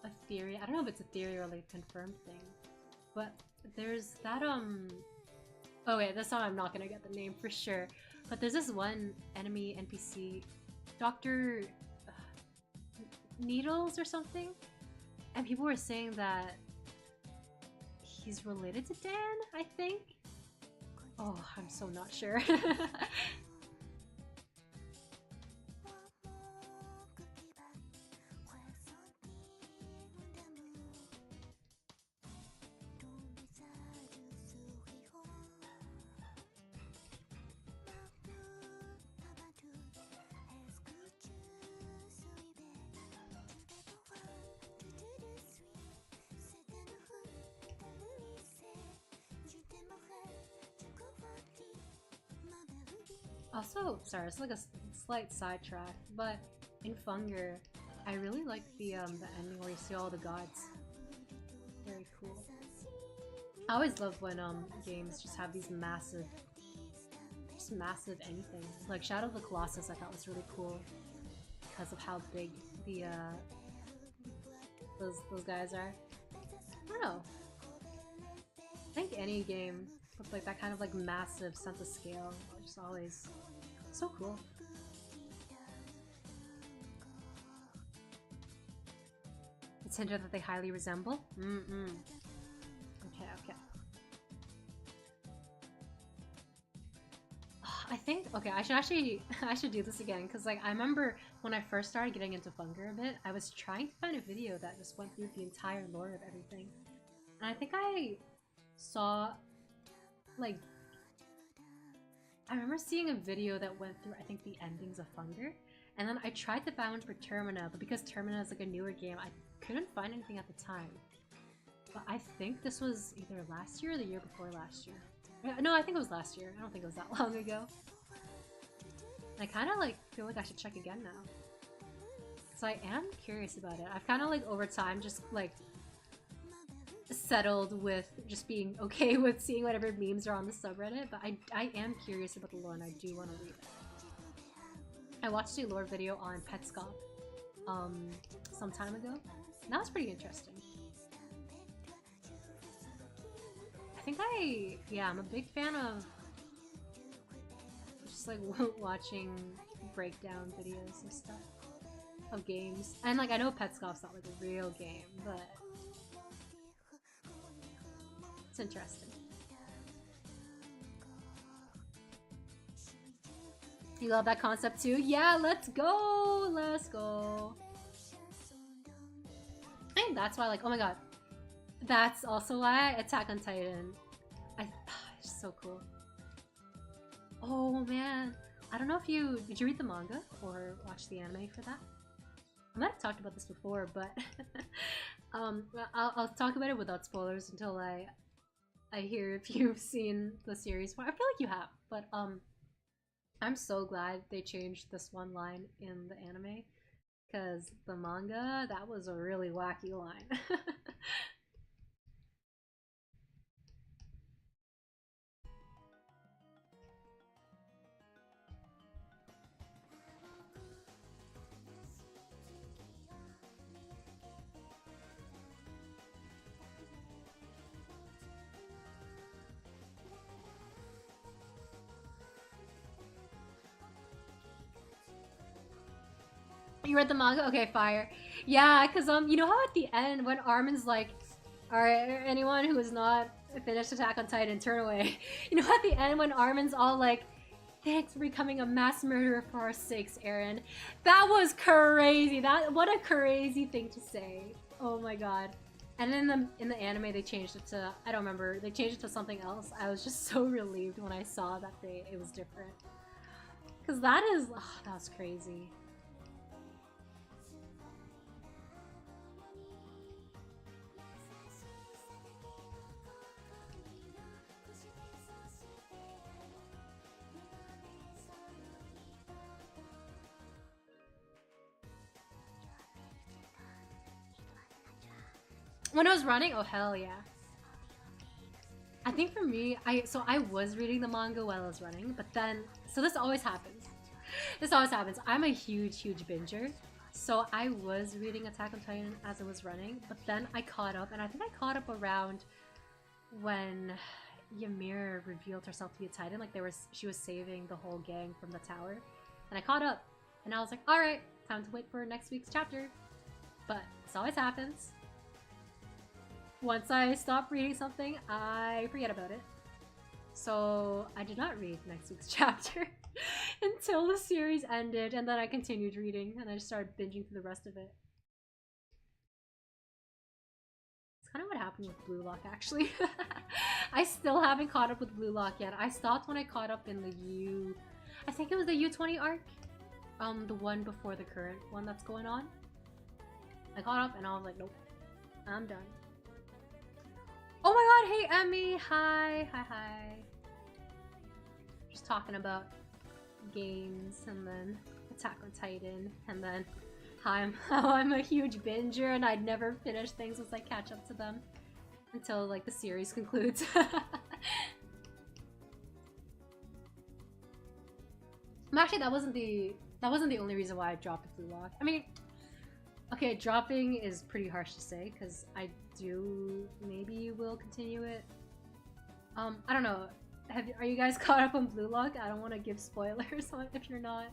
a theory, I don't know if it's a theory or like a confirmed thing, but there's that oh wait, this time I'm not gonna get the name for sure, but there's this one enemy NPC, Dr. Needles or something, and people were saying that he's related to Dan, I think? Oh, I'm so not sure. Also, sorry, it's like a slight sidetrack, but in Funger, I really like the ending where you see all the gods. Very cool. I always love when games just have these massive anything. Like Shadow of the Colossus I thought was really cool because of how big the those guys are. I don't know. I think any game with like that kind of like massive sense of scale is just always so cool. It's hinted that they highly resemble. Okay. I think, okay, I should actually, I should do this again, because like, I remember when I first started getting into Funger a bit, I was trying to find a video that just went through the entire lore of everything. And I think I saw, like, I remember seeing a video that went through, I think, the endings of Funger, and then I tried to find one for Termina, but because Termina is like a newer game, I couldn't find anything at the time. But I think this was either last year or the year before last year. No, I think it was last year. I don't think it was that long ago. I kind of like feel like I should check again now. So I am curious about it. I've kind of like over time just like settled with just being okay with seeing whatever memes are on the subreddit, but I am curious about the lore and I do want to read it. I watched a lore video on Petscop some time ago, and that was pretty interesting. I think I'm a big fan of just like watching breakdown videos and stuff of games. And like I know Petscop's not like a real game, but it's interesting. You love that concept too? Yeah, let's go! Let's go! I think that's why, like, oh my god. That's also why Attack on Titan. It's so cool. Oh man. I don't know if did you read the manga or watch the anime for that? I might have talked about this before, but I'll talk about it without spoilers until I hear if you've seen the series. I feel like you have, but I'm so glad they changed this one line in the anime, because the manga, that was a really wacky line. You read the manga? Okay, fire. Yeah, because you know how at the end when Armin's like, alright, anyone who has not finished Attack on Titan, turn away. You know at the end when Armin's all like, thanks for becoming a mass murderer for our sakes, Eren. That was crazy. What a crazy thing to say. Oh my god. And then in the anime they changed it to, I don't remember, they changed it to something else. I was just so relieved when I saw that it was different. Because that was crazy. When I was running? Oh, hell yeah. I think for me, I was reading the manga while I was running, but then, so this always happens. This always happens. I'm a huge binger. So I was reading Attack on Titan as I was running, but then I caught up, and I think I caught up around when Ymir revealed herself to be a Titan. Like she was saving the whole gang from the tower. And I caught up, and I was like, alright, time to wait for next week's chapter. But this always happens. Once I stop reading something, I forget about it. So I did not read next week's chapter until the series ended, and then I continued reading, and I just started binging through the rest of it. It's kind of what happened with Blue Lock, actually. I still haven't caught up with Blue Lock yet. I stopped when I caught up in the I think it was the U20 arc. The one before the current one that's going on. I caught up and I was like, nope, I'm done. Oh my god, hey Emmy, hi. Just talking about games, and then Attack on Titan, and then how I'm a huge binger and I'd never finish things once I catch up to them until like the series concludes. Actually, that wasn't the only reason why I dropped the Blue Lock. I mean, okay, dropping is pretty harsh to say because I maybe will continue it. I don't know. Are you guys caught up on Blue Lock? I don't want to give spoilers on if you're not.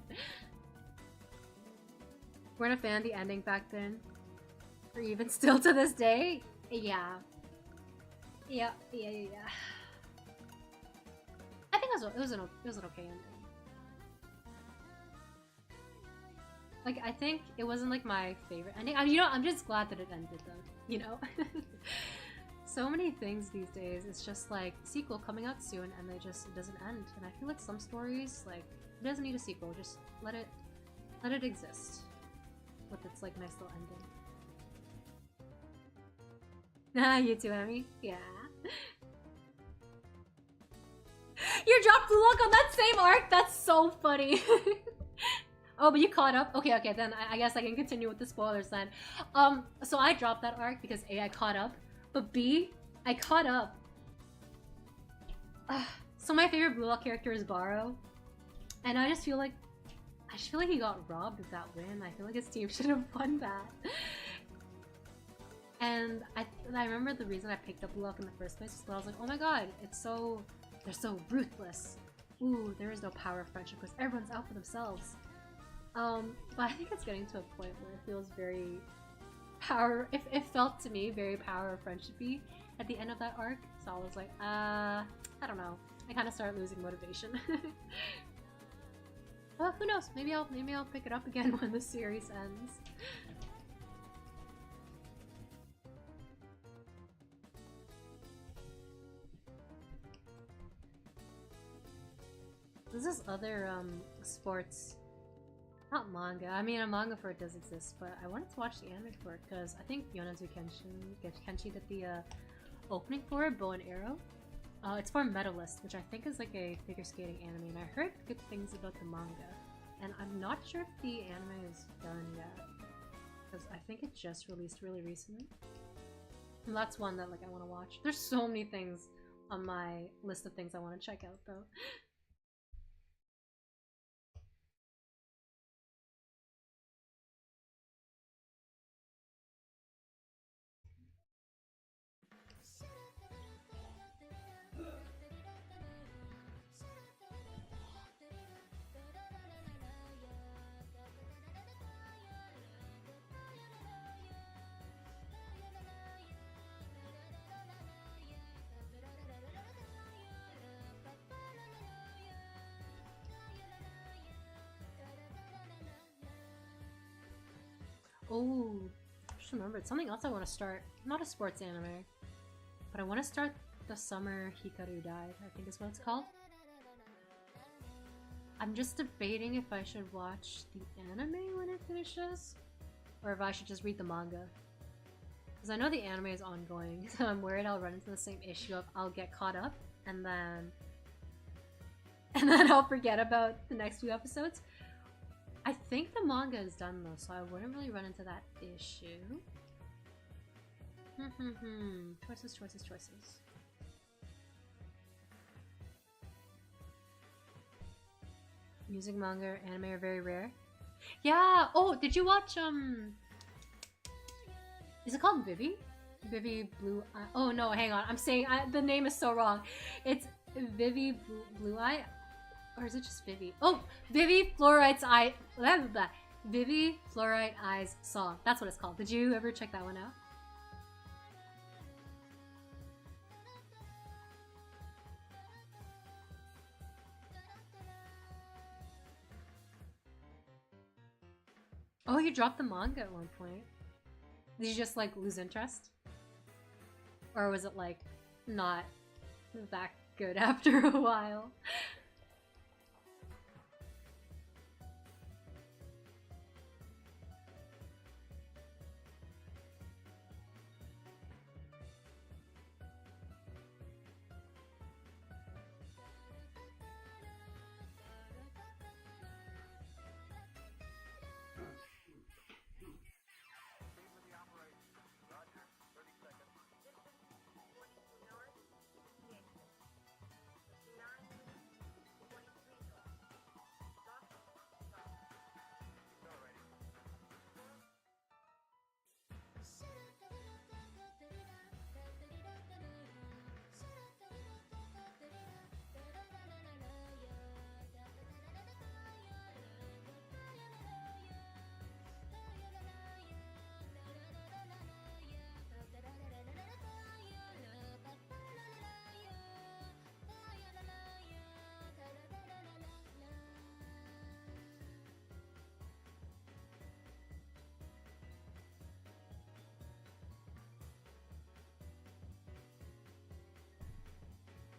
Weren't a fan of the ending back then, or even still to this day. Yeah. I think it was an okay ending. Like, I think it wasn't like my favorite ending. You know, I'm just glad that it ended though. You know. So many things these days, it's just like sequel coming out soon and it doesn't end. And I feel like some stories, like, it doesn't need a sequel, just let it exist with its like nice little ending. Ah, you too, Emmy? Yeah. You dropped Blue Lock on that same arc? That's so funny. Oh, but you caught up? Okay, then I guess I can continue with the spoilers then. So I dropped that arc because A, I caught up, but B, I caught up. So my favorite Blue Lock character is Baro, and I just feel like he got robbed of that win. I feel like his team should have won that. And I remember the reason I picked up Blue Lock in the first place was because I was like, oh my god, they're so ruthless. Ooh, there is no power of friendship because everyone's out for themselves. But I think it's getting to a point where it feels very it felt to me very power of friendship-y at the end of that arc. So I was like, I don't know. I kind of started losing motivation. Well, who knows? Maybe I'll pick it up again when the series ends. There's this other sports, not manga. I mean, a manga for it does exist, but I wanted to watch the anime for it because I think Yonazu Kenshi did the opening for it, Bow and Arrow. It's for Medalist, which I think is like a figure skating anime, and I heard good things about the manga. And I'm not sure if the anime is done yet, because I think it just released really recently. And that's one that like I want to watch. There's so many things on my list of things I want to check out though. Oh, I just remembered something else I want to start. Not a sports anime, but I want to start the Summer Hikaru Died, I think is what it's called. I'm just debating if I should watch the anime when it finishes, or if I should just read the manga. Because I know the anime is ongoing, so I'm worried I'll run into the same issue of I'll get caught up, and then I'll forget about the next few episodes. I think the manga is done though, so I wouldn't really run into that issue. Choices. Music, manga, anime are very rare. Yeah! Oh, did you watch, is it called Vivi? Vivi Blue Eye? Oh no, hang on. I'm saying, the name is so wrong. It's Vivi Blue Eye? Or is it just Vivi? Oh! Vivi Fluorite's Eye... Blah, blah, blah. Vivi Fluorite Eyes Song. That's what it's called. Did you ever check that one out? Oh, you dropped the manga at one point. Did you just like lose interest? Or was it like not that good after a while?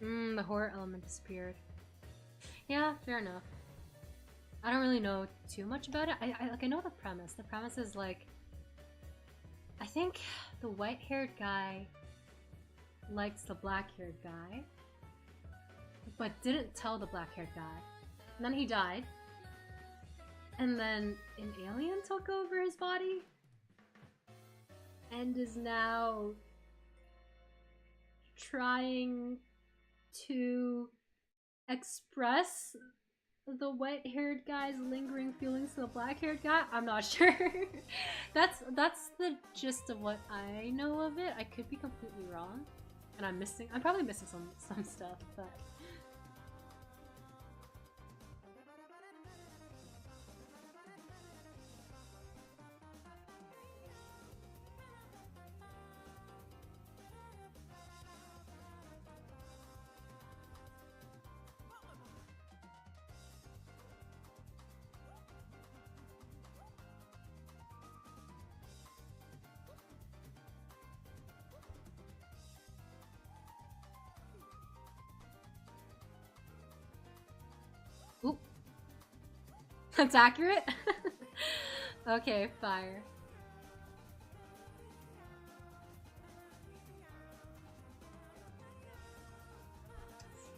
The horror element disappeared. Yeah, fair enough. I don't really know too much about it. I know the premise. The premise is like, I think the white-haired guy likes the black-haired guy, but didn't tell the black-haired guy. And then he died. And then an alien took over his body and is now trying to express the white-haired guy's lingering feelings to the black-haired guy. I'm not sure. that's the gist of what I know of it. I could be completely wrong, and I'm probably missing some stuff, but oop. That's accurate? Okay, fire.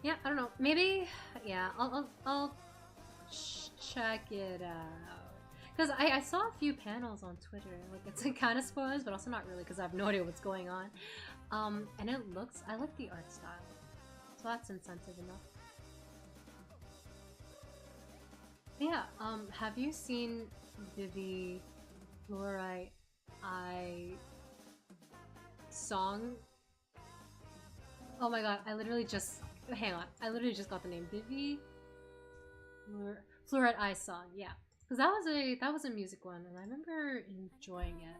Yeah, I don't know. Maybe, yeah, I'll check it out. Because I saw a few panels on Twitter. Like, it's kind of spoilers, but also not really, because I have no idea what's going on. And it looks, I like the art style. So that's incentive enough. Yeah, have you seen Vivi Fluorite Eye song? Oh my god, I literally just, hang on, I literally just got the name. Vivi Fluorite Eye song, yeah. Because that was a music one, and I remember enjoying it.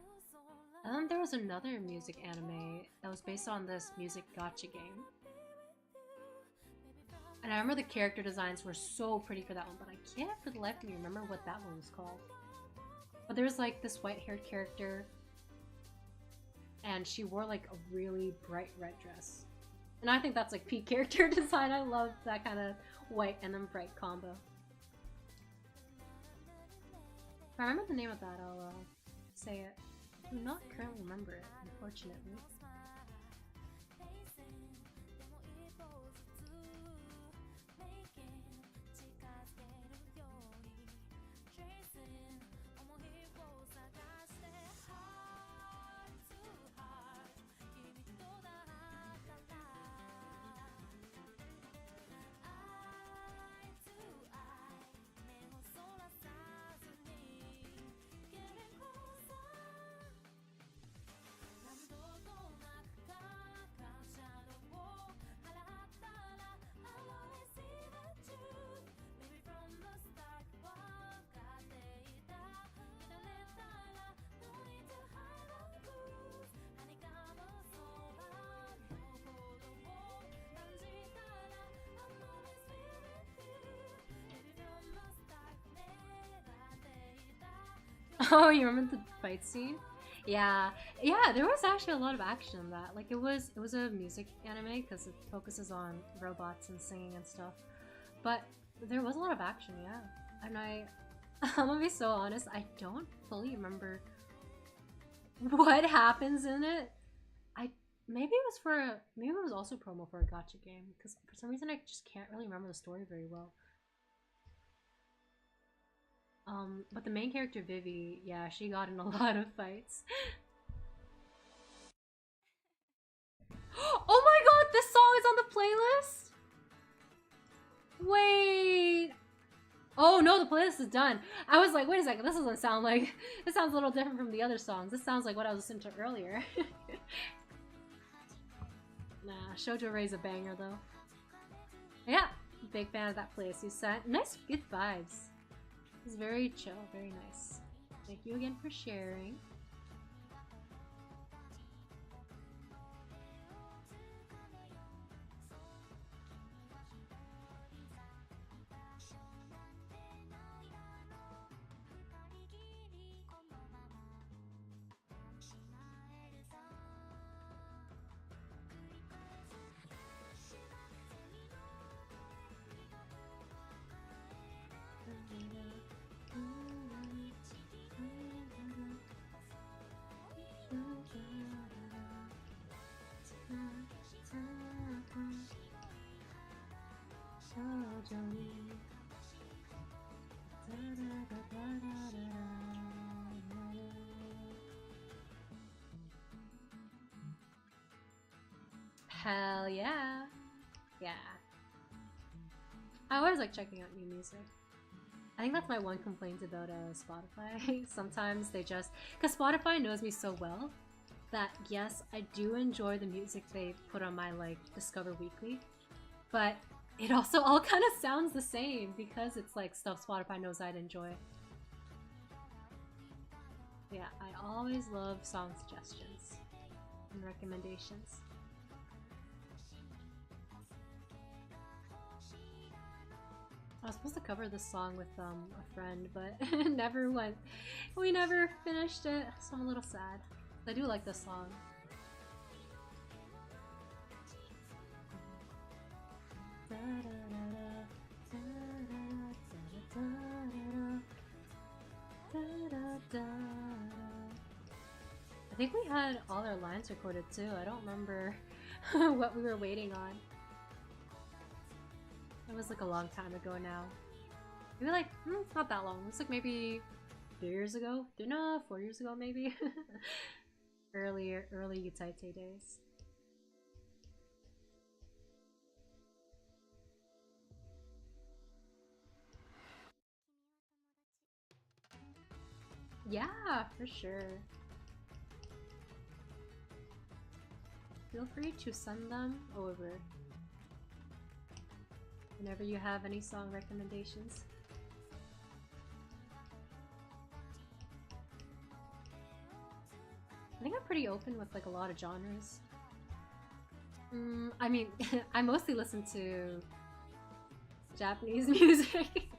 And then there was another music anime that was based on this music gacha game. And I remember the character designs were so pretty for that one, but I can't for the life of me remember what that one was called. But there was like this white-haired character, and she wore like a really bright red dress. And I think that's like peak character design. I love that kind of white and then bright combo. If I remember the name of that, I'll say it. I do not currently remember it, unfortunately. Oh, you remember the fight scene? Yeah, there was actually a lot of action in that. Like it was a music anime because it focuses on robots and singing and stuff. But there was a lot of action, yeah. And I'm gonna be so honest, I don't fully remember what happens in it. Maybe it was also promo for a gacha game because for some reason I just can't really remember the story very well. But the main character, Vivi, yeah, she got in a lot of fights. Oh my god, this song is on the playlist? Wait. Oh no, the playlist is done. I was like, wait a second, this doesn't sound like, this sounds a little different from the other songs. This sounds like what I was listening to earlier. Nah, Shoujo Rei's a banger though. Yeah, big fan of that playlist you sent. Nice, good vibes. It's very chill, very nice. Thank you again for sharing. Hell yeah. Yeah. I always like checking out new music. I think that's my one complaint about Spotify. Sometimes they just... Because Spotify knows me so well that, yes, I do enjoy the music they put on my, like, Discover Weekly. But it also all kind of sounds the same because it's, like, stuff Spotify knows I'd enjoy. Yeah, I always love song suggestions and recommendations. I was supposed to cover this song with a friend, but never went. We never finished it, so I'm a little sad. I do like this song. I think we had all our lines recorded too. I don't remember what we were waiting on. It was like a long time ago now. Maybe like, not that long. It's like maybe 3 years ago. No, 4 years ago maybe. early Utaite days. Yeah, for sure. Feel free to send them over whenever you have any song recommendations. I think I'm pretty open with like a lot of genres. I mean, I mostly listen to Japanese music,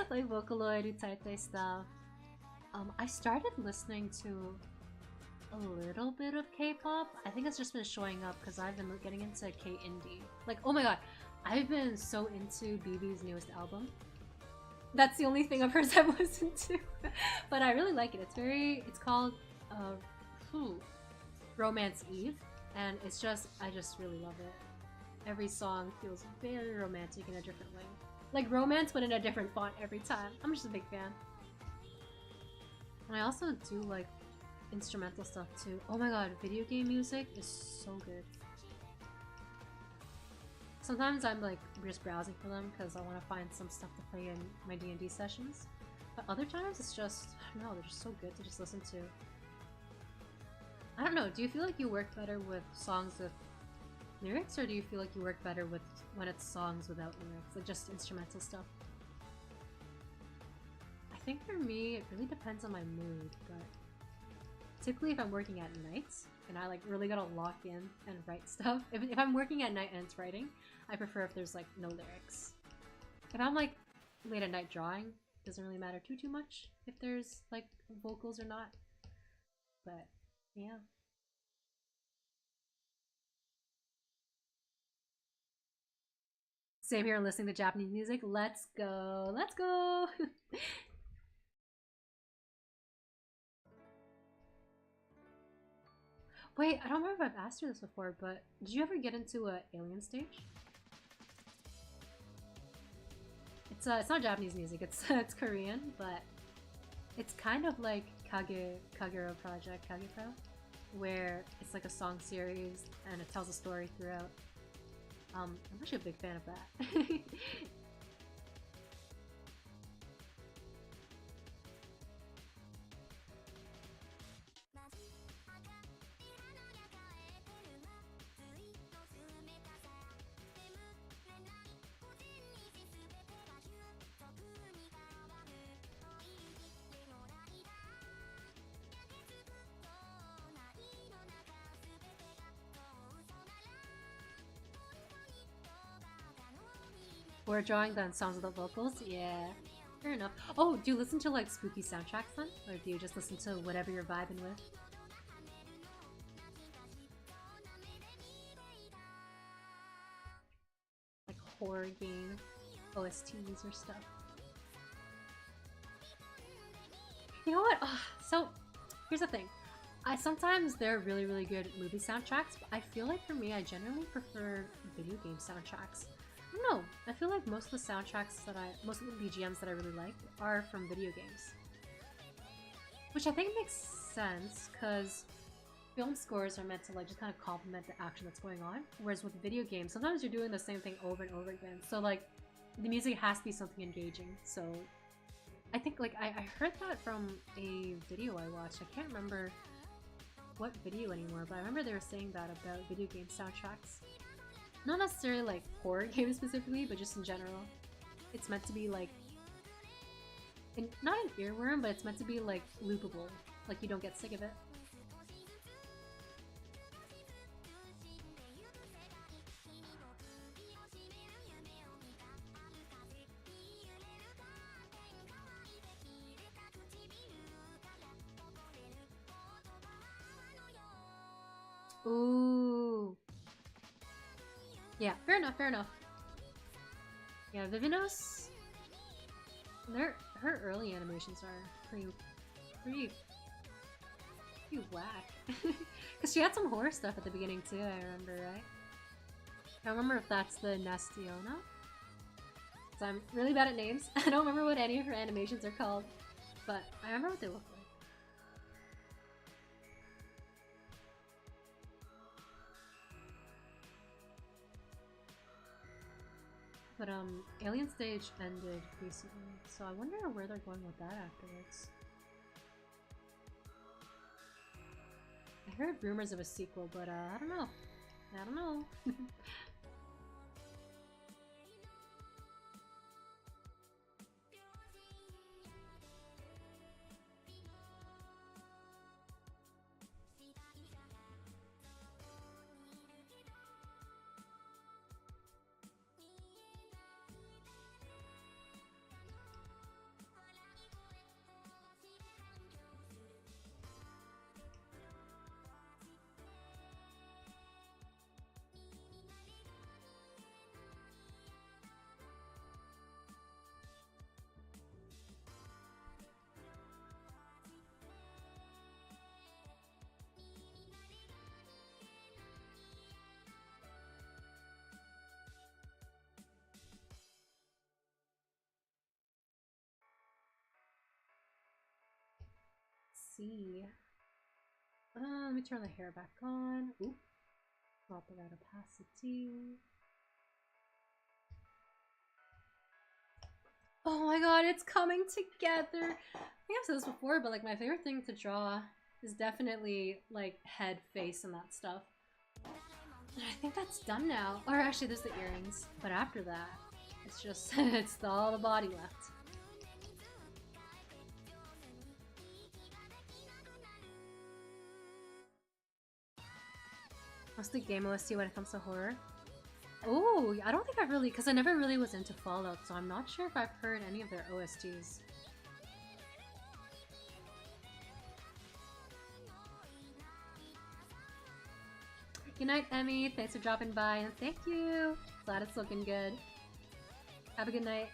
like Vocaloid, Utaite stuff. I started listening to a little bit of K-pop. I think it's just been showing up because I've been getting into K-indie. Like, oh my god, I've been so into BB's newest album. That's the only thing of hers I've listened to. But I really like it. It's called Romance Eve. And I just really love it. Every song feels very romantic in a different way. Like romance, but in a different font every time. I'm just a big fan. And I also do like instrumental stuff too. Oh my god, video game music is so good. Sometimes I'm like just browsing for them because I want to find some stuff to play in my D&D sessions. But other times it's just, I don't know, they're just so good to just listen to. I don't know, do you feel like you work better with songs with lyrics, or do you feel like you work better with when it's songs without lyrics, like just instrumental stuff? I think for me, it really depends on my mood, but typically if I'm working at night and I like really gotta lock in and write stuff, if I'm working at night and it's writing, I prefer if there's like no lyrics. If I'm like late at night drawing, it doesn't really matter too much if there's like vocals or not. But yeah. Same here, listening to Japanese music. Let's go, let's go. Wait, I don't remember if I've asked you this before, but did you ever get into an Alien stage? It's not Japanese music. It's Korean, but it's kind of like Kagero Project, Kagepro, where it's like a song series and it tells a story throughout. I'm actually a big fan of that. We're drawing the sounds of the vocals? Yeah, fair enough. Oh, do you listen to like spooky soundtracks then? Or do you just listen to whatever you're vibing with? Like horror game OSTs or stuff. You know what? So, here's the thing. Sometimes they're really good movie soundtracks, but I feel like for me, I generally prefer video game soundtracks. I don't know. I feel like most of the soundtracks that most of the BGMs that I really like are from video games. Which I think makes sense, because film scores are meant to like just kind of complement the action that's going on. Whereas with video games, sometimes you're doing the same thing over and over again. So like, the music has to be something engaging. So I think like, I heard that from a video I watched. I can't remember what video anymore, but I remember they were saying that about video game soundtracks. Not necessarily like horror games specifically, but just in general. It's meant to be like, not an earworm, but it's meant to be like loopable. Like you don't get sick of it. Ooh. Yeah, fair enough, fair enough. Yeah, Vivinos, her early animations are pretty whack. Because she had some horror stuff at the beginning too, I remember, right? I don't remember if that's the Nestiona. So I'm really bad at names. I don't remember what any of her animations are called, but I remember what they look like. But Alien Stage ended recently, so I wonder where they're going with that afterwards. I heard rumors of a sequel, but I don't know. I don't know. See. Let me turn the hair back on. Oop. Drop it out opacity. Oh my god, it's coming together! I think I've said this before, but like my favorite thing to draw is definitely like head, face, and that stuff. And I think that's done now. Or actually, there's the earrings. But after that, it's just it's all the body left. What's the game OST when it comes to horror? Oh, I don't think I've really, because I never really was into Fallout, so I'm not sure if I've heard any of their OSTs. Good night, Emmy. Thanks for dropping by, and thank you. Glad it's looking good. Have a good night.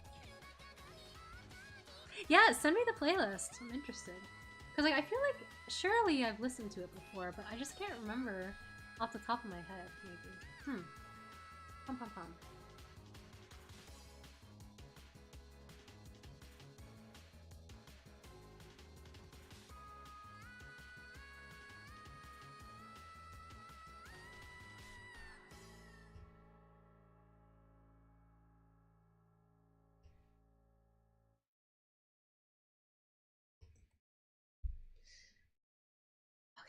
Yeah, send me the playlist. I'm interested. Because like, I feel like surely I've listened to it before, but I just can't remember off the top of my head, maybe. Pum pum pum.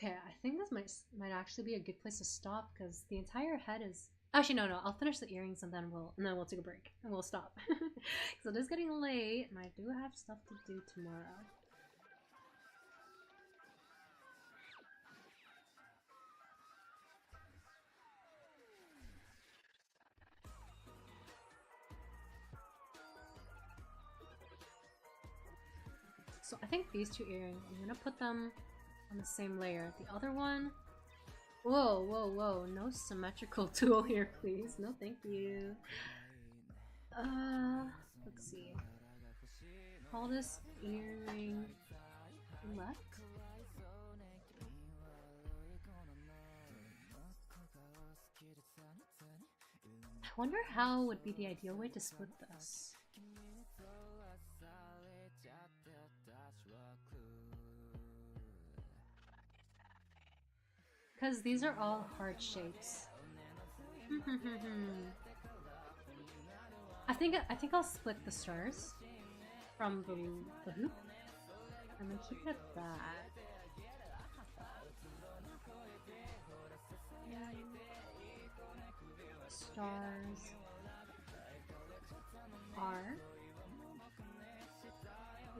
Okay, I think this might actually be a good place to stop because the entire head is. Actually, no. I'll finish the earrings and then we'll take a break and we'll stop because it is getting late and I do have stuff to do tomorrow. So I think these two earrings, I'm gonna put them on the same layer. The other one, whoa, no symmetrical tool here, please. No, thank you. Let's see. Call this earring left. wonder how would be the ideal way to split this. Because these are all hard shapes. I think I'll split the stars from the hoop and then keep it at that. Stars R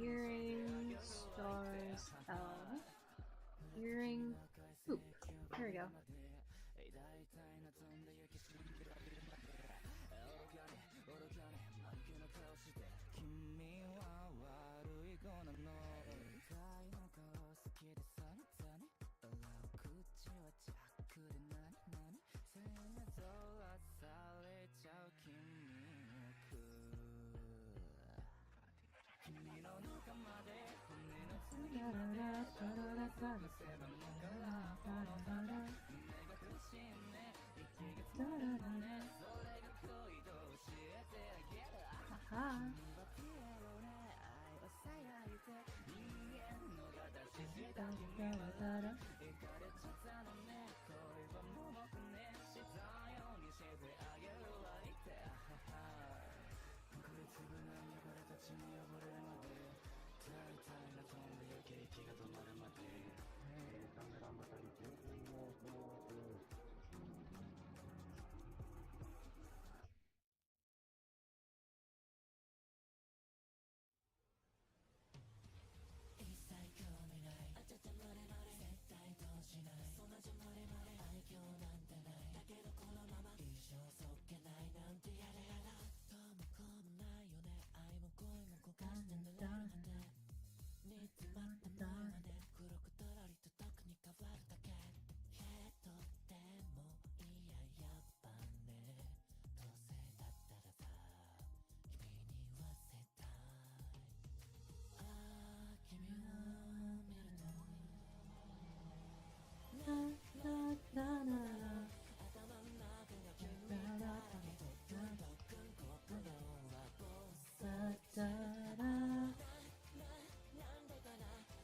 earring stars L earring hoop. There we go.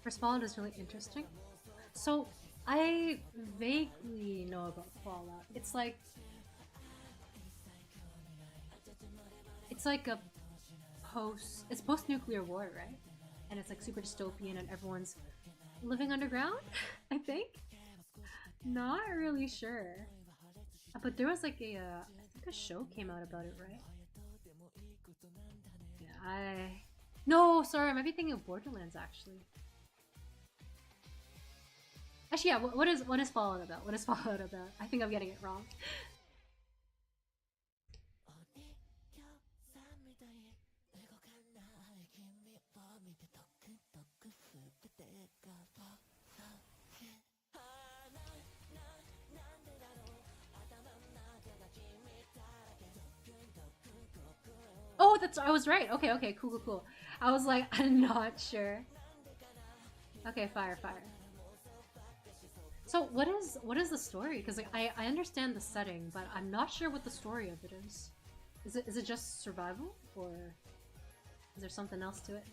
First Fallout is really interesting. So I vaguely know about Fallout. It's like a it's post-nuclear war, right? And it's like super dystopian and everyone's living underground, I think. Not really sure. But there was like I think a show came out about it, right? Yeah, no, sorry, I might be thinking of Borderlands actually. Actually, yeah, what is Fallout about? What is Fallout about? I think I'm getting it wrong. Oh, I was right. Okay, cool. I was like, I'm not sure. Okay, fire. So what is the story? Because like I understand the setting, but I'm not sure what the story of it is. Is it just survival, or is there something else to it?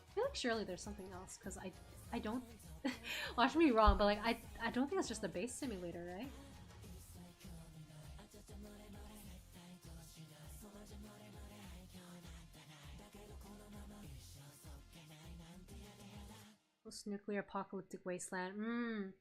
I feel like surely there's something else, because I don't watch me wrong, but like I don't think it's just a base simulator, right? Post-nuclear apocalyptic wasteland.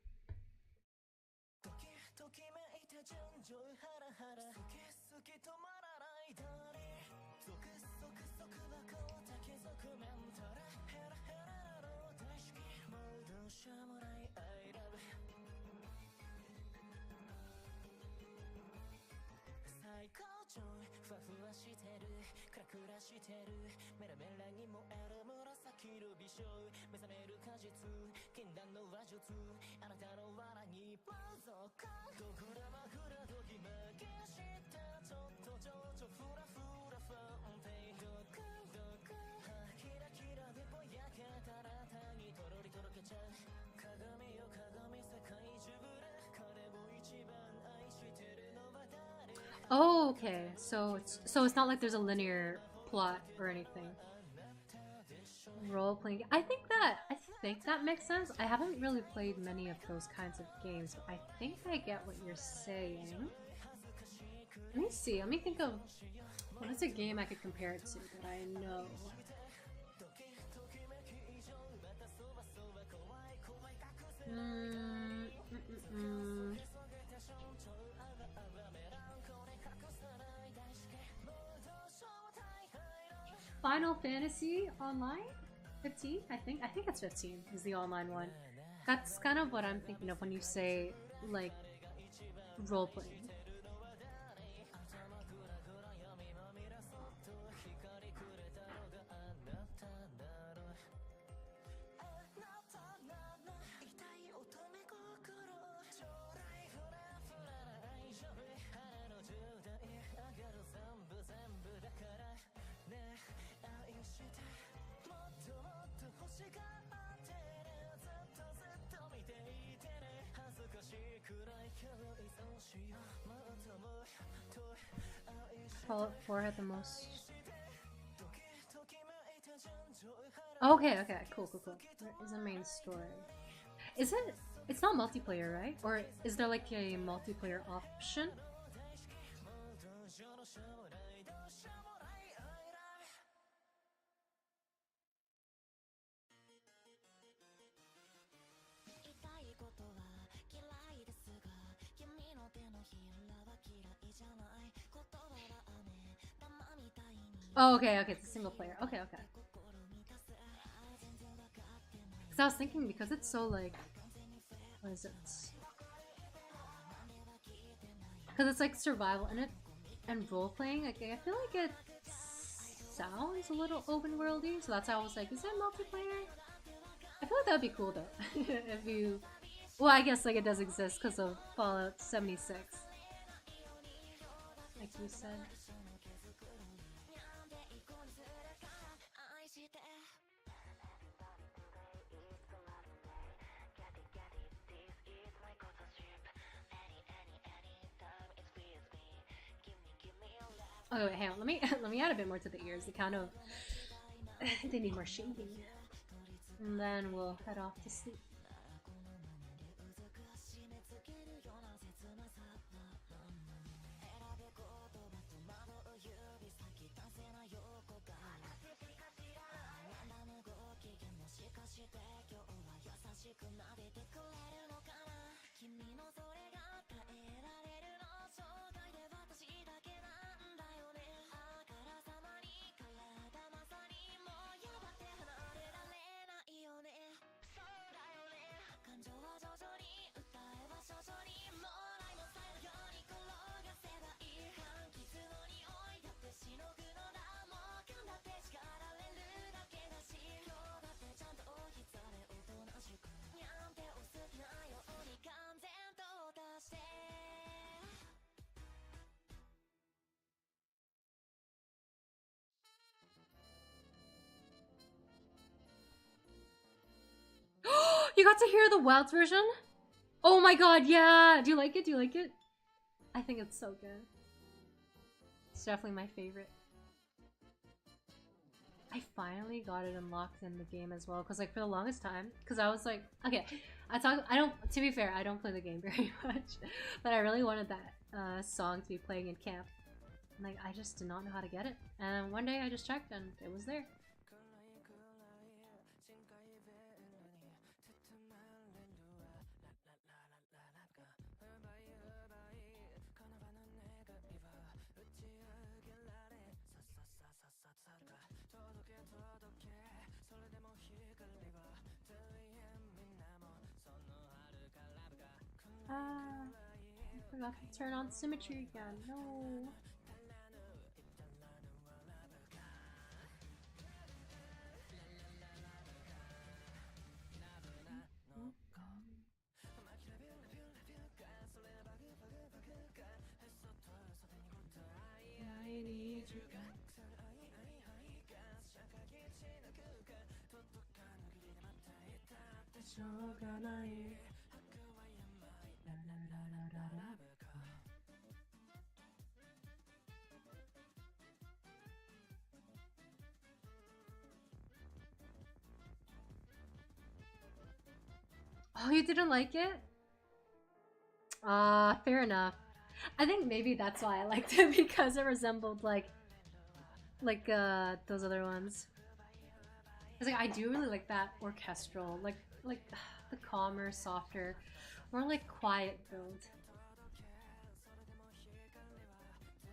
Oh, okay. So it's not like there's a linear plot or anything. Role playing. I think that makes sense. I haven't really played many of those kinds of games, but I think I get what you're saying. Let me see. Let me think of what is a game I could compare it to that I know. Mm, mm, mm, mm. Final Fantasy Online 15? I think it's 15 is the online one. That's kind of what I'm thinking of when you say like role playing. Fallout 4 had the most. Okay, okay, cool. Where is the main story? Is it? It's not multiplayer, right? Or is there like a multiplayer option? Oh, okay, it's a single player. Okay. Because I was thinking, because it's so like, what is it? Because it's like survival and role playing. Like I feel like it sounds a little open worldy, so that's how I was like, is that multiplayer? I feel like that would be cool though. If you, well, I guess like it does exist because of Fallout 76, like you said. Oh wait, hang on. Let me let me add a bit more to the ears. They kind of they need more shading, and then we'll head off to sleep. You got to hear the Wild version? Oh my god, yeah! Do you like it? I think it's so good. It's definitely my favorite. I finally got it unlocked in the game as well, because like for the longest time, because I was like, okay, to be fair, I don't play the game very much, but I really wanted that song to be playing in camp. And like, I just did not know how to get it. And one day I just checked and it was there. I forgot to turn on symmetry again. No. Oh, you didn't like it? Fair enough. I think maybe that's why I liked it, because it resembled like those other ones. It's like I do really like that orchestral, like the calmer, softer, more like quiet build.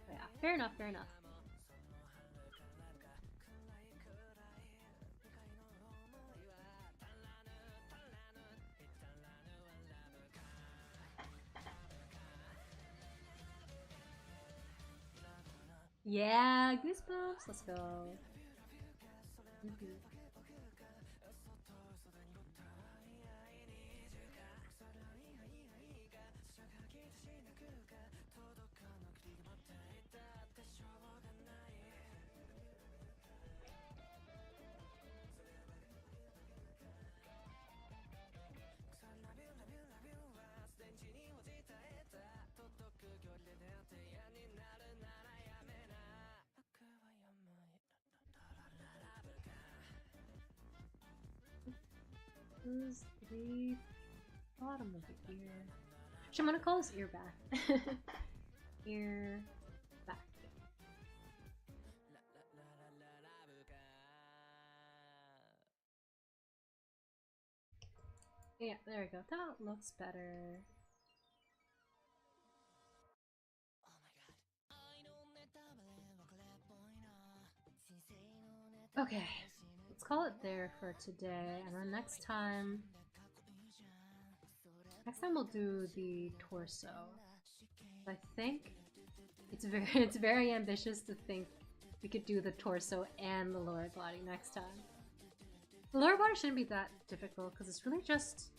But yeah, fair enough, fair enough. Yeah, goosebumps. Let's go. Who's the bottom of the ear? Actually, I'm gonna call this ear back. Ear back. Yeah, there we go. That looks better. Okay, let's call it there for today, and then next time we'll do the torso. I think it's very ambitious to think we could do the torso and the lower body next time. The lower body shouldn't be that difficult because it's really just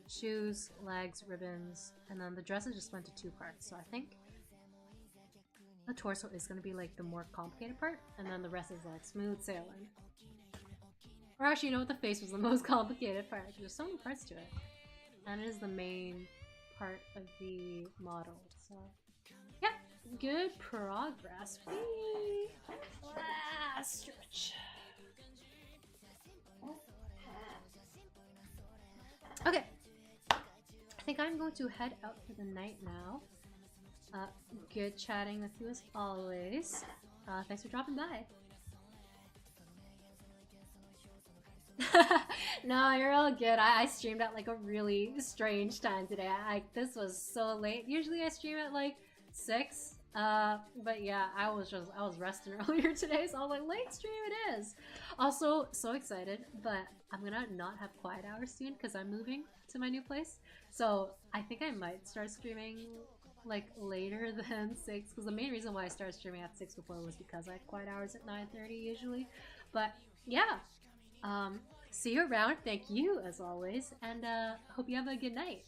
shoes, legs, ribbons, and then the dresses just went to 2 parts. So I think the torso is going to be like the more complicated part, and then the rest is like smooth sailing. Or actually, you know what? The face was the most complicated part. There's so many parts to it, and it is the main part of the model. So yeah, good progress. Whee! Stretch. Okay, I think I'm going to head out for the night now. Good chatting with you as always. Thanks for dropping by. No, you're all good. I streamed at like a really strange time today. This was so late. Usually I stream at like 6. But yeah, I was resting earlier today, so I was like, late stream it is. Also, so excited, but I'm gonna not have quiet hours soon because I'm moving to my new place. So I think I might start streaming like later than 6, because the main reason why I started streaming at 6 before was because I had quiet hours at 9:30 usually. But yeah, see you around. Thank you as always, and hope you have a good night.